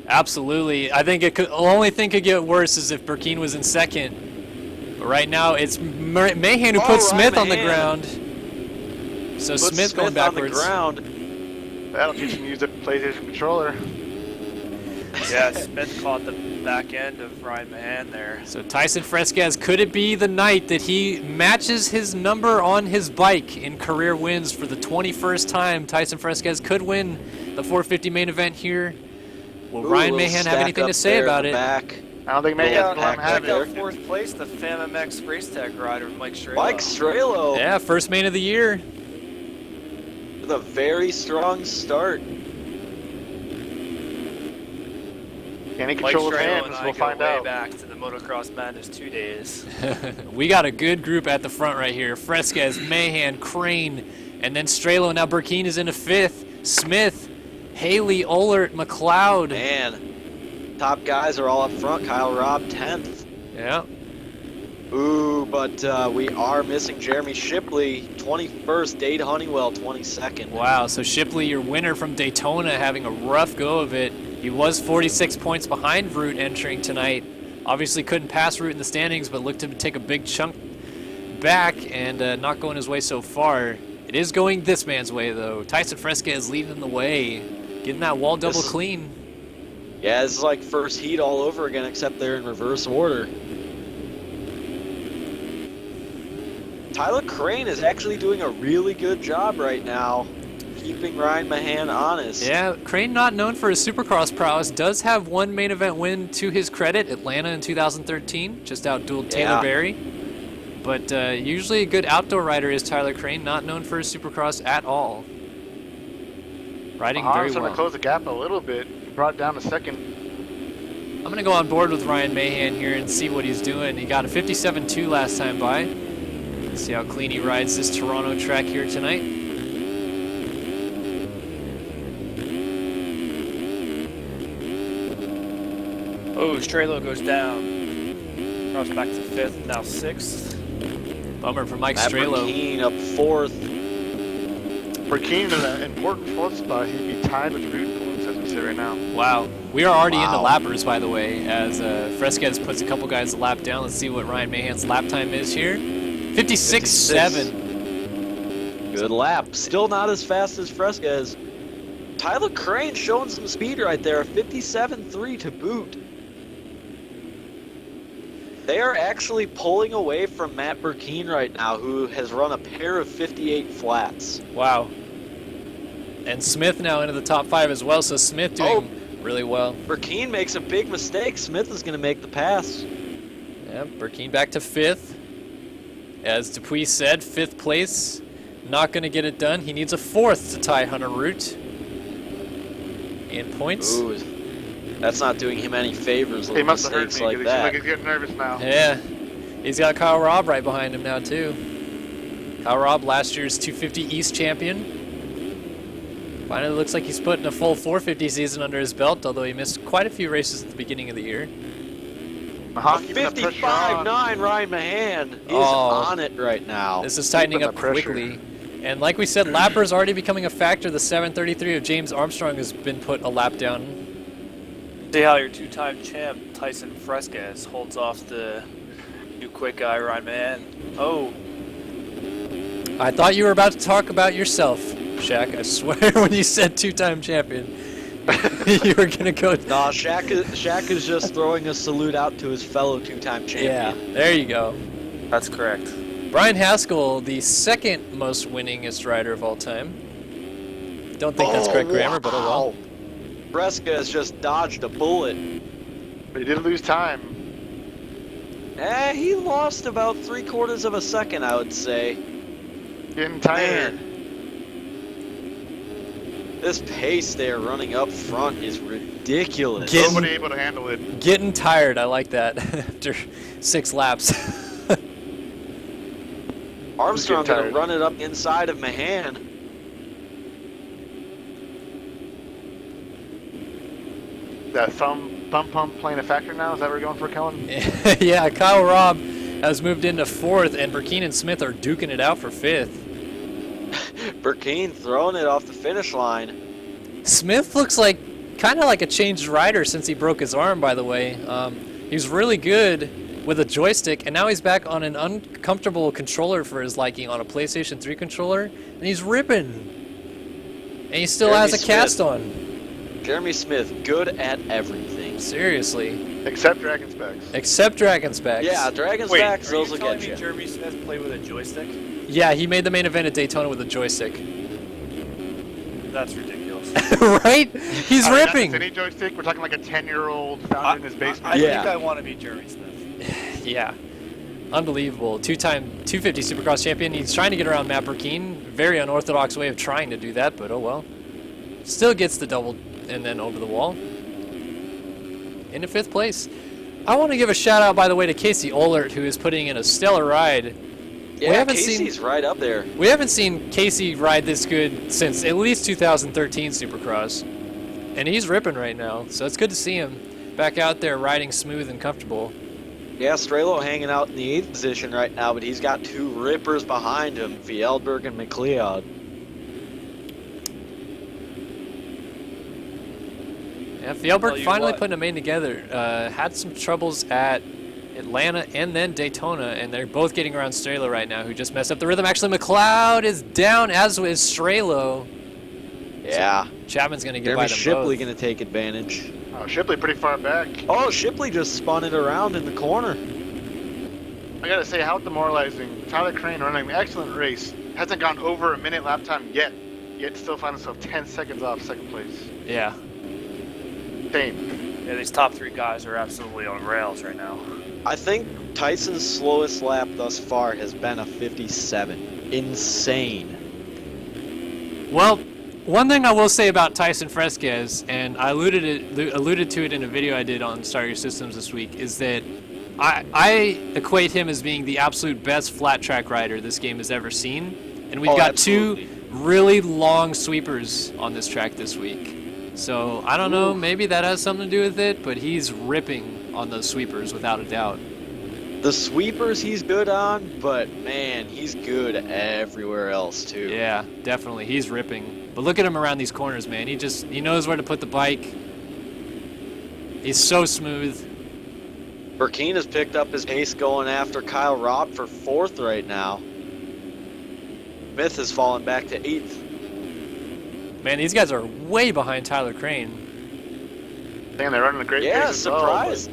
absolutely. I think the only thing could get worse is if Burkeen was in second. But right now it's Mahan who Oh, puts Ryan Smith on the Mahan. ground. So Put Smith going on the backwards. ground. That'll teach him to use the PlayStation controller. Yeah, Smith caught the back end of Ryan Mahan there. So Tyson Fresquez, could it be the night that he matches his number on his bike in career wins for the 21st time? Tyson Fresquez could win the 450 main event here. Will Ooh, Ryan little Mahan have stack anything up to say there in about the it? Back. I don't think Mayhan's Yeah, gonna let him have Check out it. fourth place, the FAMMX Race Tech rider, Mike Strelo. Mike Strelo Yeah, first main of the year. with a very strong start. Can he Mike control his Strelo hands? and I We'll go find way out. back to the Motocross Madness 2 days. We got a good group at the front right here. Fresquez, Mahan, Crane, and then Strelo. Now Burkeen is into fifth. Smith, Haley, Ohlert, McLeod. Man, top guys are all up front. Kyle Robb 10th. Yeah. Ooh, but we are missing Jeremy Shipley, 21st. Dade Honeywell, 22nd. Wow, so Shipley, your winner from Daytona, having a rough go of it. He was 46 points behind Root entering tonight. Obviously couldn't pass Root in the standings, but looked to take a big chunk back and not going his way so far. It is going this man's way, though. Tyson Fresquez leading the way, getting that wall double This is- clean. Yeah, this is like first heat all over again, except they're in reverse order. Tyler Crane is actually doing a really good job right now, keeping Ryan Mahan honest. Yeah, Crane, not known for his Supercross prowess, does have one main event win to his credit, Atlanta in 2013, just outdueled Taylor Yeah. Berry. But usually a good outdoor rider is Tyler Crane, not known for his Supercross at all. Riding very Hansson to well. close the gap a little bit. Brought it down to second. I'm going to go on board with Ryan Mahan here and see what he's doing. He got a 57.2 last time by. Let's see how clean he rides this Toronto track here tonight. Oh, Strelo goes down. Drops back to fifth, now sixth. Bummer for Mike Matt Strelo. Burkeen up fourth. Burkeen in an important fourth spot. He'd be tied with Root in points as we sit right now. Wow. We are already into Wow. lappers, by the way, as Fresquez puts a couple guys a lap down. Let's see what Ryan Mahan's lap time is here. 56.7. Good lap. Still not as fast as Fresquez. Tyler Crane showing some speed right there. 57.3 to boot. They are actually pulling away from Matt Burkeen right now, who has run a pair of 58 flats. Wow. And Smith now into the top 5 as well, so Smith doing really well. Burkeen makes a big mistake. Smith is going to make the pass. Yeah, Burkeen back to 5th. As Dupuis said, 5th place. Not going to get it done. He needs a 4th to tie Hunter Root in points. Ooh, that's not doing him any favors. He must have heard mistakes me, like because that. he's getting nervous now. Yeah, he's got Kyle Robb right behind him now too. Kyle Robb, last year's 250 East champion. Finally looks like he's putting a full 450 season under his belt, although he missed quite a few races at the beginning of the year. 55.9 Ryan Mahan. He's on it right now. This is tightening up quickly. And like we said, Lapper's already becoming a factor. The 733 of James Armstrong has been put a lap down. See how your 2-time champ Tyson Fresquez holds off the new quick guy Ryan Mahan. Oh. I thought you were about to talk about yourself, Shaq. I swear when you said 2-time champion, you were going to go... No, Shaq is just throwing a salute out to his fellow 2-time champion. Yeah, there you go. That's correct. Bryan Haskell, the second most winningest rider of all time. Don't think that's correct grammar, but oh well. Fresquez just dodged a bullet. But he did lose time. He lost about 3/4 of a second, I would say. Getting tired. Man. This pace they're running up front is ridiculous. Nobody able to handle it. Getting tired, I like that, after 6 laps. Armstrong going to run it up inside of Mahan. That thumb pump playing a factor now? Is that what we're going for, Kellen? Yeah, Kyle Robb has moved into 4th, and Burkeen and Smith are duking it out for 5th. Burkeen throwing it off the finish line. Smith looks like kind of like a changed rider since he broke his arm, by the way. He's really good with a joystick, and now he's back on an uncomfortable controller for his liking on a PlayStation 3 controller, and he's ripping. And he still has a cast on. Jeremy Smith, good at everything. Seriously. Except Dragon Specs. Except Dragon Specs. Yeah, Dragon Specs, those will telling get me you. Jeremy Smith played with a joystick? Yeah, he made the main event at Daytona with a joystick. That's ridiculous. Right? He's ripping. Not any joystick. We're talking like a 10-year-old found in his basement. I think I want to be Jeremy Smith. Yeah. Unbelievable. 2-time 250 Supercross champion. He's trying to get around Matt Burkeen. Very unorthodox way of trying to do that, but oh well. Still gets the double and then over the wall. Into 5th place. I want to give a shout out, by the way, to Casey Ohlert, who is putting in a stellar ride. Yeah, Casey's right up there. We haven't seen Casey ride this good since at least 2013 Supercross. And he's ripping right now, so it's good to see him back out there riding smooth and comfortable. Yeah, Strelo hanging out in the 8th position right now, but he's got 2 rippers behind him, Fjellberg and McLeod. Yeah, Fjellberg finally putting a main together. Had some troubles at Atlanta and then Daytona, and they're both getting around Strelo right now, who just messed up the rhythm. Actually, McLeod is down, as is Strelo. Yeah. So Chapman's going to get by them Shipley both. going to take advantage. Oh, Shipley pretty far back. Oh, Shipley just spun it around in the corner. I gotta say, how demoralizing. Tyler Crane running an excellent race. Hasn't gone over a minute lap time yet still finds himself 10 seconds off 2nd place. Yeah. Shame. Yeah, these top 3 guys are absolutely on rails right now. I think Tyson's slowest lap thus far has been a 57. Insane. Well, one thing I will say about Tyson Fresquez, and I alluded to it in a video I did on Start Your Systems this week, is that I equate him as being the absolute best flat track rider this game has ever seen. And we've got absolutely. 2 really long sweepers on this track this week. So, I don't know, maybe that has something to do with it, but he's ripping on those sweepers without a doubt. The sweepers he's good on, but man, he's good everywhere else too. Yeah, definitely. He's ripping. But look at him around these corners, man. He knows where to put the bike. He's so smooth. Burkeen has picked up his pace going after Kyle Robb for 4th right now. Smith has fallen back to 8th. Man, these guys are way behind Tyler Crane. Man, they're running a great Yeah, pace as well, surprise.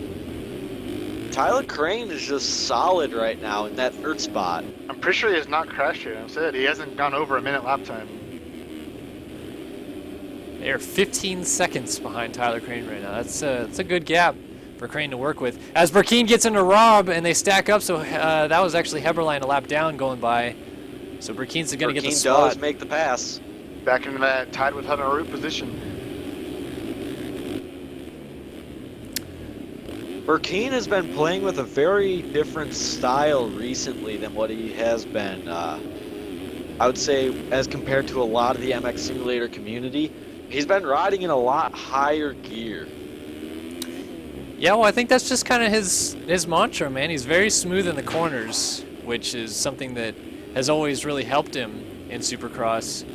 Tyler Crane is just solid right now in that 3rd spot. I'm pretty sure he has not crashed yet. I said he hasn't gone over a minute lap time. They are 15 seconds behind Tyler Crane right now. That's a good gap for Crane to work with. As Burkeen gets into Rob and they stack up, so that was actually Heberlein a lap down going by. So Burkeen's going to get the spot. Does make the pass. Back into that tied with Hunter position. Burkeen has been playing with a very different style recently than what he has been, I would say, as compared to a lot of the MX Simulator community. He's been riding in a lot higher gear. Yeah, well, I think that's just kind of his mantra, man. He's very smooth in the corners, which is something that has always really helped him in Supercross.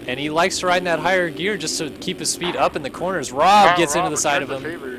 And he likes to ride in that higher gear just to keep his speed up in the corners. Rob gets into the side of him.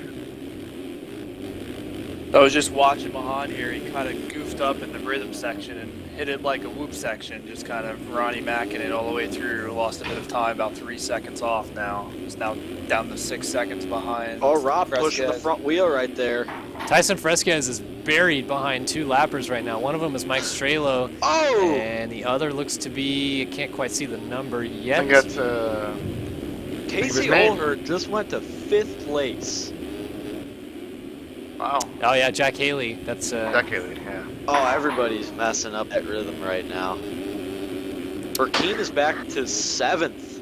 I was just watching Mahan here. He kind of goofed up in the rhythm section and hit it like a whoop section, just kind of Ronnie Macking it all the way through. Lost a bit of time, about 3 seconds off now. He's now down to 6 seconds behind. Oh, Rob pushing the front wheel right there. Tyson Fresquez is buried behind 2 lappers right now. One of them is Mike Strelo. Oh! And the other looks to be, I can't quite see the number yet. I think that's, Casey Olhert just went to 5th place. Wow. Oh yeah, Jack Haley. That's Jack Haley, yeah. Oh, everybody's messing up that rhythm right now. Burkeen is back to 7th.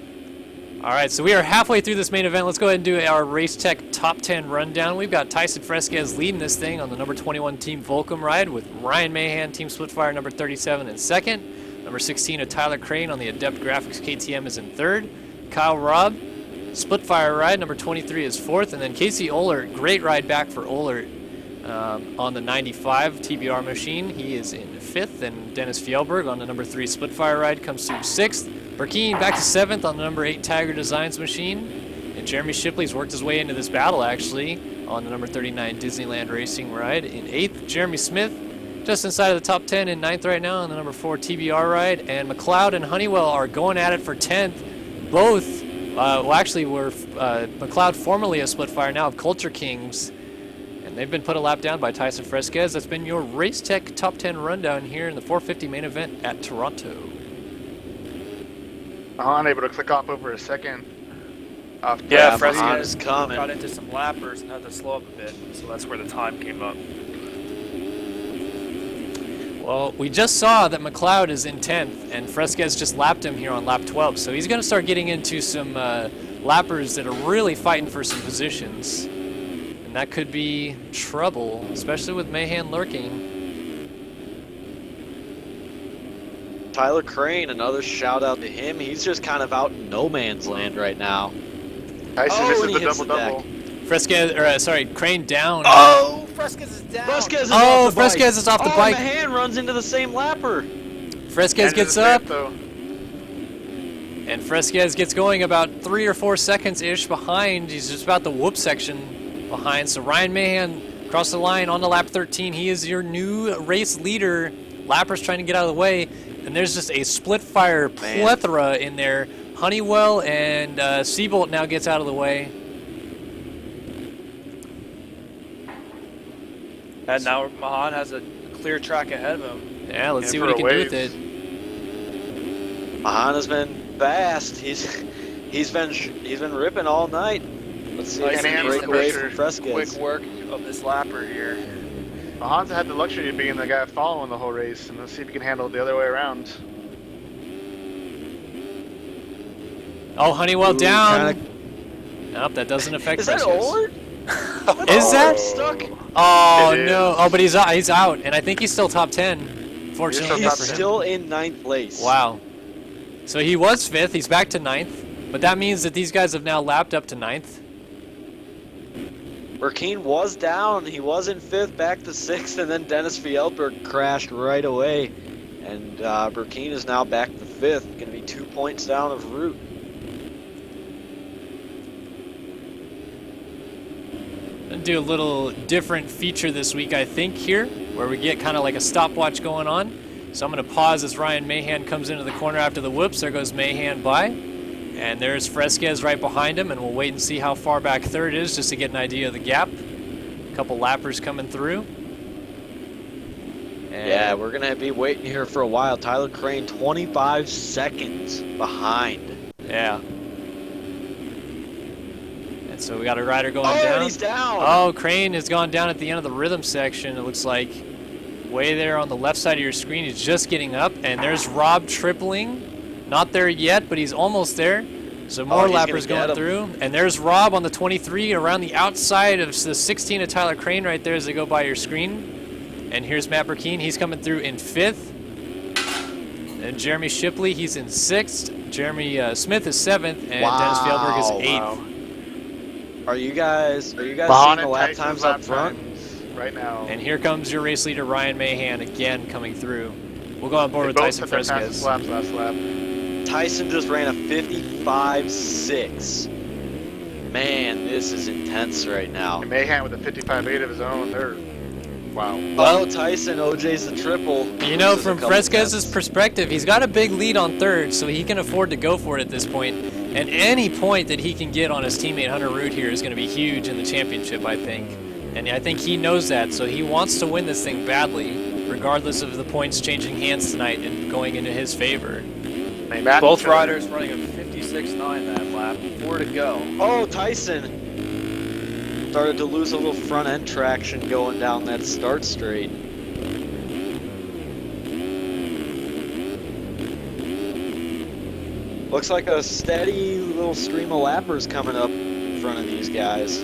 All right, so we are halfway through this main event. Let's go ahead and do our Race Tech Top 10 rundown. We've got Tyson Fresquez leading this thing on the number 21 Team Volcom ride, with Ryan Mahan, Team Splitfire, number 37 in 2nd. Number 16 of Tyler Crane on the Adept Graphics KTM is in 3rd. Kyle Robb, Splitfire ride, number 23 is 4th. And then Casey Ohlert, great ride back for Ohlert on the 95 TBR machine. He is in 5th. And Dennis Fjellberg on the number 3 Splitfire ride comes through 6th. Burkeen back to 7th on the number 8 Tiger Designs machine. And Jeremy Shipley's worked his way into this battle, actually, on the number 39 Disneyland Racing ride. In 8th, Jeremy Smith, just inside of the top 10 in 9th right now on the number 4 TBR ride. And McLeod and Honeywell are going at it for 10th. Both, well, actually, were McLeod formerly a Splitfire, now of Culture Kings. And they've been put a lap down by Tyson Fresquez. That's been your Race Tech Top 10 rundown here in the 450 main event at Toronto. Unable to click off over a second. Yeah, Fresquez Fresquez is coming. got into some lappers and had to slow up a bit, so that's where the time came up. Well, we just saw that McLeod is in 10th, and Fresquez just lapped him here on lap 12. So he's going to start getting into some lappers that are really fighting for some positions. And that could be trouble, especially with Mahan lurking. Tyler Crane, another shout out to him. He's just kind of out in no man's land right now. Tyson and misses he the hits the double-double. Fresquez, or sorry, Crane down. Oh, Fresquez is down. Fresquez is Oh, off the Fresquez bike. is off the Oh, bike. Mahan runs into the same lapper. Fresquez And gets it's up, safe, though. and Fresquez gets going about 3 or 4 seconds-ish behind. He's just about the whoop section behind. So Ryan Mahan across the line on the lap 13. He is your new race leader. Lappers trying to get out of the way. And there's just a Splitfire plethora in there. Honeywell and Seabolt now gets out of the way. And now Mahan has a clear track ahead of him. Yeah, let's And see for what he a can do with wave. it. Mahan has been fast. He's been ripping all night. Let's see if he Nice can hands break and away pressure. from Fresquez. Quick work of this lapper here. Mahan's had the luxury of being the guy following the whole race, and let's see if he can handle it the other way around. Oh, Honeywell Ooh, down. kinda- Nope, that doesn't affect Is that Fresquez. Ohlert? Is that? Stuck. Oh, It no. is. Oh, but he's out, and I think he's still top 10, fortunately He's He's for him. still in 9th place. Wow. So he was 5th. He's back to 9th. But that means that these guys have now lapped up to 9th. Burkeen was down. He was in 5th, back to 6th, and then Dennis Fjellberg crashed right away. And Burkeen is now back to 5th. Going to be 2 points down of route. Gonna do a little different feature this week, I think, here, where we get kind of like a stopwatch going on. So I'm going to pause as Ryan Mahan comes into the corner after the whoops. There goes Mahan by. And there's Fresquez right behind him, and we'll wait and see how far back third is just to get an idea of the gap. A couple lappers coming through. And yeah, we're going to be waiting here for a while. Tyler Crane, 25 seconds behind. Yeah. And so we got a rider going down. And he's down. Oh, Crane has gone down at the end of the rhythm section, it looks like. Way there on the left side of your screen, he's just getting up. And there's Rob tripling. Not there yet, but he's almost there. So more lappers going through. And there's Rob on the 23 around the outside of the 16 of Tyler Crane right there as they go by your screen. And here's Matt Burkeen. He's coming through in 5th. And Jeremy Shipley, he's in 6th. Jeremy Smith is 7th. And Dennis Fjellberg is 8th. Are you guys seeing the lap times up front? Right now. And here comes your race leader, Ryan Mahan, again coming through. We'll go on board with Tyson Fresquez. Last lap. Tyson just ran a 55.6. Man, this is intense right now. And Mahan with a 55.8 of his own. Wow. Well, Tyson, OJ's the triple. You know, from Fresquez's perspective, he's got a big lead on third, so he can afford to go for it at this point. And any point that he can get on his teammate Hunter Root here is going to be huge in the championship, I think. And I think he knows that, so he wants to win this thing badly, regardless of the points changing hands tonight and going into his favor. Both riders running a 56.9 that lap. 4 to go. Oh, Tyson started to lose a little front end traction going down that start straight. Looks like a steady little stream of lappers coming up in front of these guys.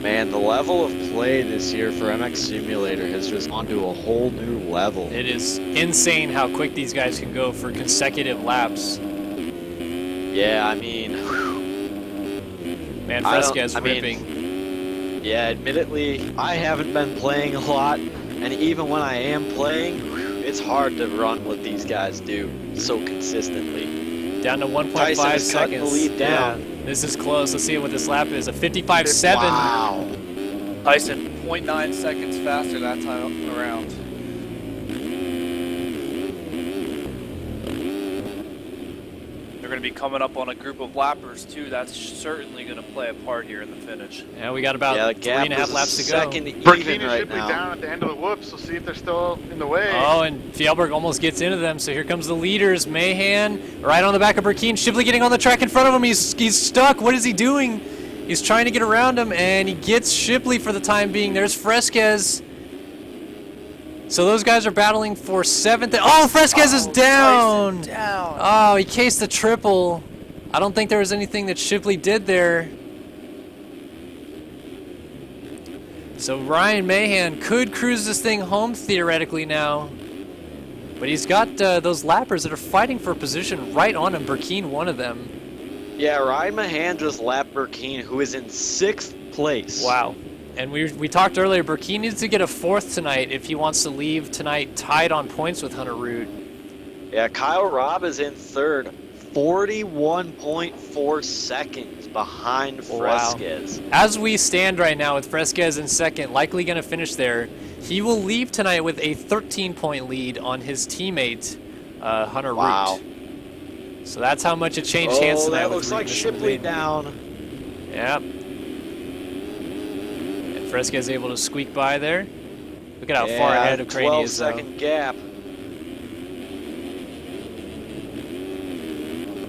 Man, the level of play this year for MX Simulator has just gone to a whole new level. It is insane how quick these guys can go for consecutive laps. Yeah, I mean... Man, Fresquez ripping. Yeah, admittedly, I haven't been playing a lot, and even when I am playing, it's hard to run what these guys do so consistently. Down to 1.5 seconds. Cutting the lead down. Yeah, this is close. Let's see what this lap is. A 55.7. Wow. Tyson, 0.9 seconds faster that time around. They're going to be coming up on a group of lappers too. That's certainly going to play a part here in the finish. Yeah, we got about 3.5 laps to go. Burkeen is Shipley down at the end of the whoops. We'll see if they're still in the way. Oh, and Fjellberg almost gets into them. So here comes the leaders. Mahan right on the back of Burkeen. Shipley getting on the track in front of him. He's stuck. What is he doing? He's trying to get around him, and he gets Shipley for the time being. There's Fresquez. So those guys are battling for 7th. Oh, Fresquez is down. Oh, he cased the triple. I don't think there was anything that Shipley did there. So Ryan Mahan could cruise this thing home theoretically now. But he's got those lappers that are fighting for position right on him. Burkeen, one of them. Yeah, Ryan Mahan just lapped Burkeen, who is in 6th place. Wow. And we talked earlier, Burkeen needs to get a 4th tonight if he wants to leave tonight tied on points with Hunter Root. Yeah, Kyle Robb is in 3rd, 41.4 seconds behind Fresquez. Wow. As we stand right now with Fresquez in 2nd, likely going to finish there, he will leave tonight with a 13-point lead on his teammate, Hunter Root. So that's how much it changed hands tonight. That looks like Shipley down. Yep. Fresquez able to squeak by there. Look at how far ahead of Crane he is, though. 12-second gap.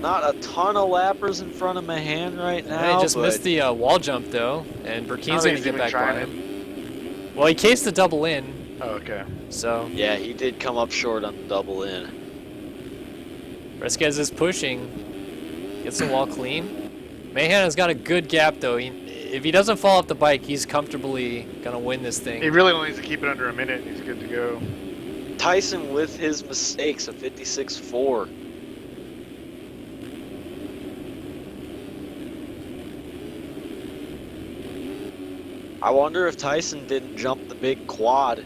Not a ton of lappers in front of Mahan right now. He just missed the wall jump, though, and Burkeen's going to get back by him. Well, he cased the double in. Oh, okay. So. Yeah, he did come up short on the double in. Fresquez is pushing. Gets the wall clean. Mahan has got a good gap, though. If he doesn't fall off the bike, he's comfortably going to win this thing. He really only needs to keep it under a minute. He's good to go. Tyson with his mistakes, a 56.4. I wonder if Tyson didn't jump the big quad.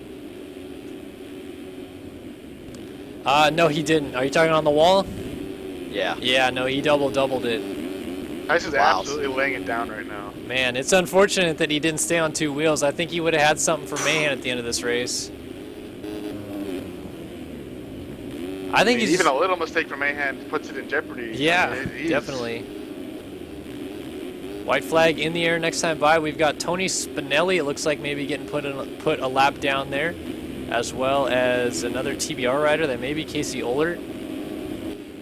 No, he didn't. Are you talking on the wall? Yeah. Yeah, no, he doubled it. Tyson's absolutely laying it down right now. Man, it's unfortunate that he didn't stay on 2 wheels. I think he would have had something for Mahan at the end of this race. I think he's even a little mistake from Mahan puts it in jeopardy. Yeah, definitely. White flag in the air next time by. We've got Tony Spinelli. It looks like maybe getting put a lap down there, as well as another TBR rider. That may be Casey Ohlert.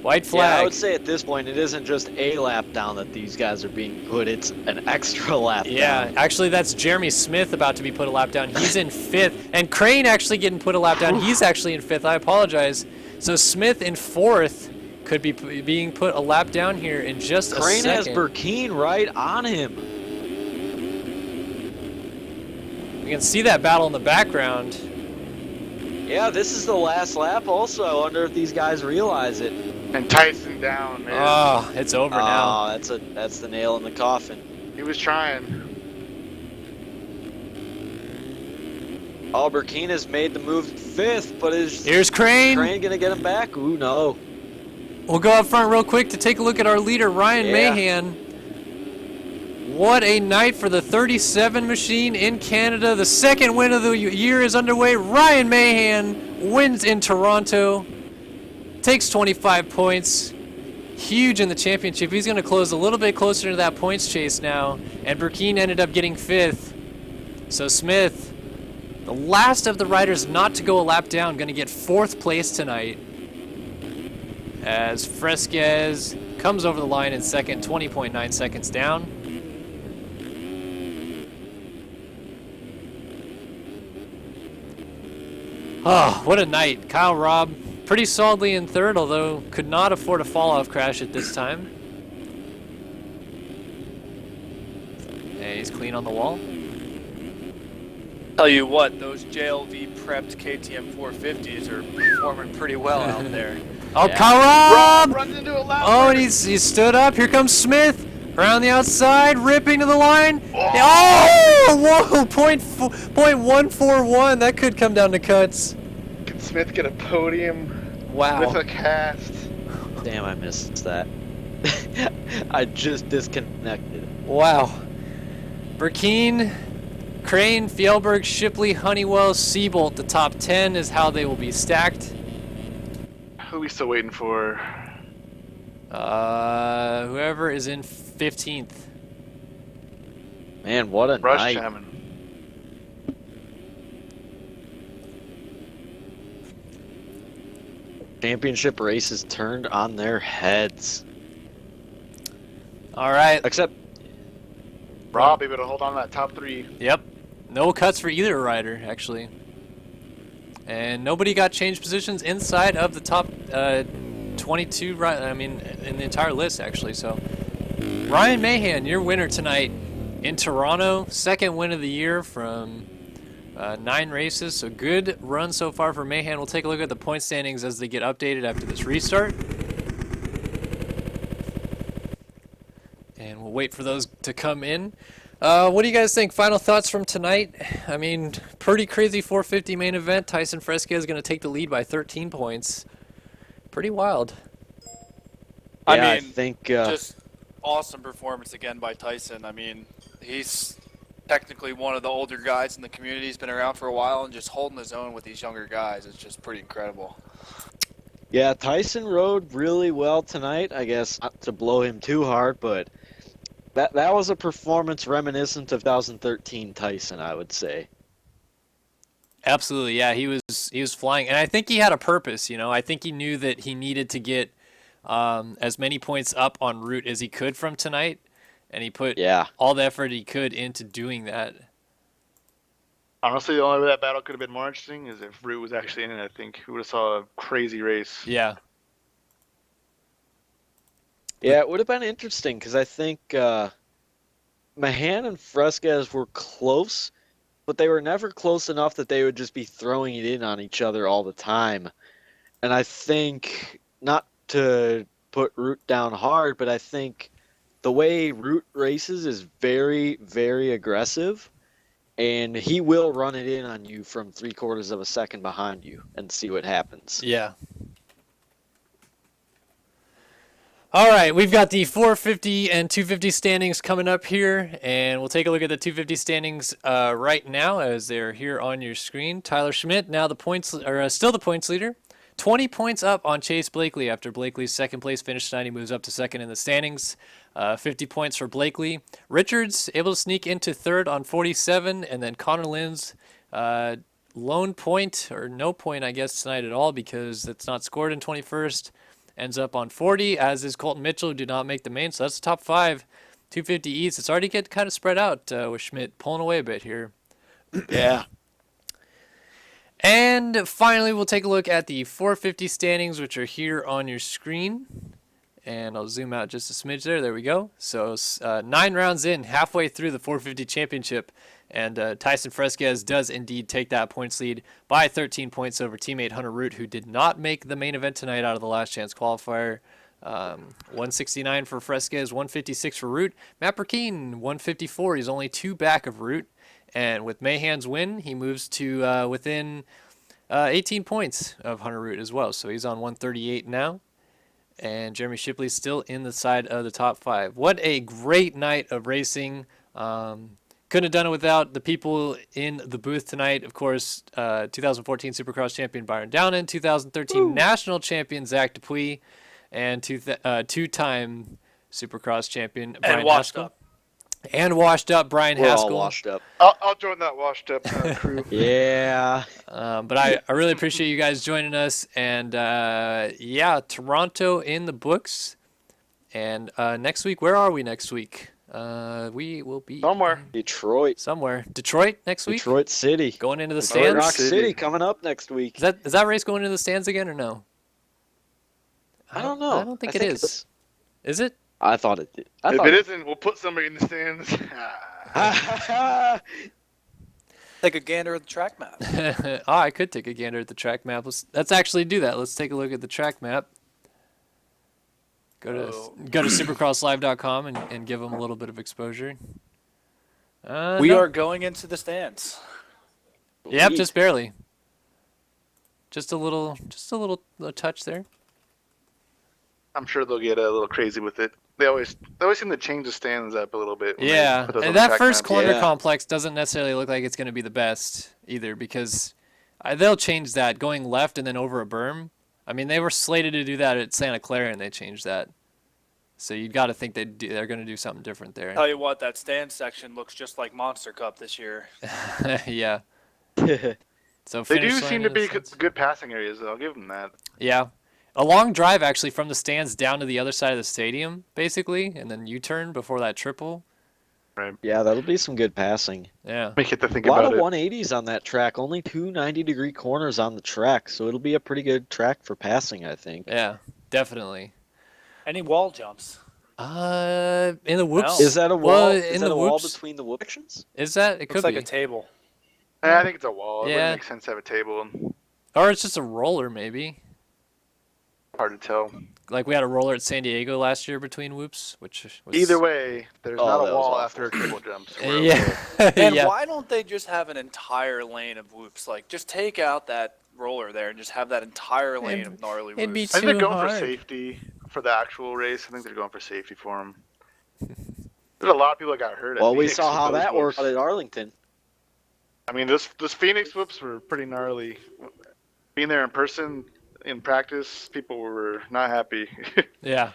White flag. Yeah, I would say at this point it isn't just a lap down that these guys are being put, it's an extra lap down. Yeah, actually that's Jeremy Smith about to be put a lap down. He's in 5th. And Crane actually getting put a lap down. He's actually in 5th. I apologize. So Smith in 4th could be being put a lap down here in just a second. Crane has Burkeen right on him. You can see that battle in the background. Yeah, this is the last lap also. I wonder if these guys realize it. And Tyson down, man. Oh, it's over now. Oh, that's the nail in the coffin. He was trying. Burkeen has made the move 5th, but here's Crane. Crane gonna get him back? Ooh, no. We'll go up front real quick to take a look at our leader, Ryan Mahan. What a night for the 37 machine in Canada. The 2nd win of the year is underway. Ryan Mahan wins in Toronto. Takes 25 points. Huge in the championship. He's going to close a little bit closer to that points chase now. And Burkeen ended up getting 5th. So Smith, the last of the riders not to go a lap down, going to get 4th place tonight. As Fresquez comes over the line in 2nd, 20.9 seconds down. Oh, what a night. Kyle Robb pretty solidly in 3rd, although could not afford a fall-off crash at this time. And he's clean on the wall. Tell you what, those JLV prepped KTM 450s are performing pretty well out there. Oh, yeah. Kyle Robb! Runs into a lap. Oh, and he stood up. Here comes Smith. Around the outside, ripping to the line. Oh, whoa, 0.141. That could come down to cuts. Can Smith get a podium with a cast? Damn, I missed that. I just disconnected. Wow. Burkeen, Crane, Fjellberg, Shipley, Honeywell, Seabolt. The top 10 is how they will be stacked. Who are we still waiting for? Whoever is in 15th. Man, what a night. Jamming. Championship races turned on their heads. All right. Except Rob able to hold on to that top 3. Yep. No cuts for either rider, actually. And nobody got changed positions inside of the top 22, I mean, in the entire list, actually. So, Ryan Mahan, your winner tonight in Toronto. 2nd win of the year from 9 races. So, good run so far for Mahan. We'll take a look at the point standings as they get updated after this restart. And we'll wait for those to come in. What do you guys think? Final thoughts from tonight? I mean, pretty crazy 450 main event. Tyson Fresquez is going to take the lead by 13 points. Pretty wild. I think just awesome performance again by Tyson. I mean, he's technically one of the older guys in the community. He's been around for a while and just holding his own with these younger guys. It's just pretty incredible. Yeah, Tyson rode really well tonight. I guess not to blow him too hard, but that was a performance reminiscent of 2013 Tyson, I would say. Absolutely, yeah. He was flying, and I think he had a purpose. You know, I think he knew that he needed to get as many points up en route as he could from tonight, and he put all the effort he could into doing that. Honestly, the only way that battle could have been more interesting is if Root was actually in it. I think we would have saw a crazy race. Yeah. Yeah, it would have been interesting because I think Mahan and Fresquez were close, but they were never close enough that they would just be throwing it in on each other all the time. And I think, not to put Root down hard, but I think the way Root races is very, very aggressive, and he will run it in on you from 3/4 of a second behind you and see what happens. Yeah. All right, we've got the 450 and 250 standings coming up here, and we'll take a look at the 250 standings right now as they're here on your screen. Tyler Schmidt now still the points leader, 20 points up on Chase Blakely after Blakely's second place finish tonight. He moves up to second in the standings. 50 points for Blakely. Richards able to sneak into third on 47, and then Connor Lynn's lone point or no point, I guess, tonight at all because it's not scored in 21st. Ends up on 40, as is Colton Mitchell, who did not make the main. So that's the top 5, 250 East. It's already getting kind of spread out with Schmidt pulling away a bit here. Yeah. And finally, we'll take a look at the 450 standings, which are here on your screen. And I'll zoom out just a smidge there. There we go. So 9 rounds in, halfway through the 450 championship. And Tyson Fresquez does indeed take that points lead by 13 points over teammate Hunter Root, who did not make the main event tonight out of the last chance qualifier. 169 for Fresquez, 156 for Root. Matt Burkeen, 154. He's only 2 back of Root. And with Mahan's win, he moves to within 18 points of Hunter Root as well. So he's on 138 now. And Jeremy Shipley's still in the side of the top 5. What a great night of racing. Couldn't have done it without the people in the booth tonight. Of course, 2014 Supercross champion Byron Downen, 2013 national champion Zack Dupuis, and two-time Supercross champion Bryan Haskell. And washed up Brian Haskell. We're all washed up. I'll join that washed up crew. Yeah. But I really appreciate you guys joining us. And, yeah, Toronto in the books. And next week, where are we next week? We will be Detroit. Somewhere. Detroit next week? Detroit City. Going into the Detroit stands? Rock City coming up next week. Is that race going into the stands again or no? I don't know. I don't think it is. Is it? I thought it did. If it isn't, we'll put somebody in the stands. Take a gander at the track map. Oh, I could take a gander at the track map. Let's actually do that. Let's take a look at the track map. Go to supercrosslive.com and give them a little bit of exposure. We are going into the stands. Yep, just barely. Just a little touch there. I'm sure they'll get a little crazy with it. They always seem to change the stands up a little bit. Yeah, and that first corner complex doesn't necessarily look like it's going to be the best either because they'll change that going left and then over a berm. I mean, they were slated to do that at Santa Clara, and they changed that. So you've got to think they're going to do something different there. Tell you what, that stand section looks just like Monster Cup this year. Yeah. So they do seem to be good passing areas, though. I'll give them that. Yeah. A long drive, actually, from the stands down to the other side of the stadium, basically, and then U-turn before that triple. Right. Yeah, that'll be some good passing. Yeah. Make it to think about it. A lot of 180s on that track. Only 2 90-degree corners on the track, so it'll be a pretty good track for passing, I think. Yeah, definitely. Any wall jumps? In the whoops. Is that a wall? Is that a wall between the whoop sections? Is that? It could Looks like be. a table. Yeah, I think it's a wall. It Yeah. wouldn't make sense to have a table. Or it's just a roller, maybe. Hard to tell. Like we had a roller at San Diego last year between whoops, which was... Either way, there's not a that was wall awful. after a triple jump. Yeah. And Yeah. why don't they just have an entire lane of whoops? Like, just take out that roller there and just have that entire lane of gnarly it'd be whoops. I think they're too going for hard. safety for the actual race. I think they're going for safety for them. There's a lot of people that got hurt. Well, at we Phoenix saw with how those that whoops. worked at Arlington. I mean, those Phoenix whoops were pretty gnarly. Being there in person, in practice, people were not happy. Yeah.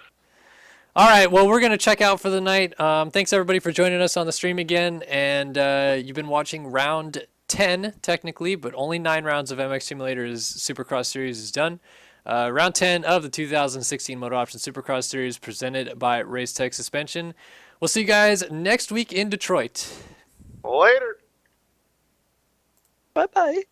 All right, well, we're going to check out for the night. Thanks, everybody, for joining us on the stream again. And you've been watching round 10, technically, but only 9 rounds of MX Simulator's Supercross Series is done. Round 10 of the 2016 MotoOption Supercross Series presented by Race Tech Suspension. We'll see you guys next week in Detroit. Later. Bye-bye.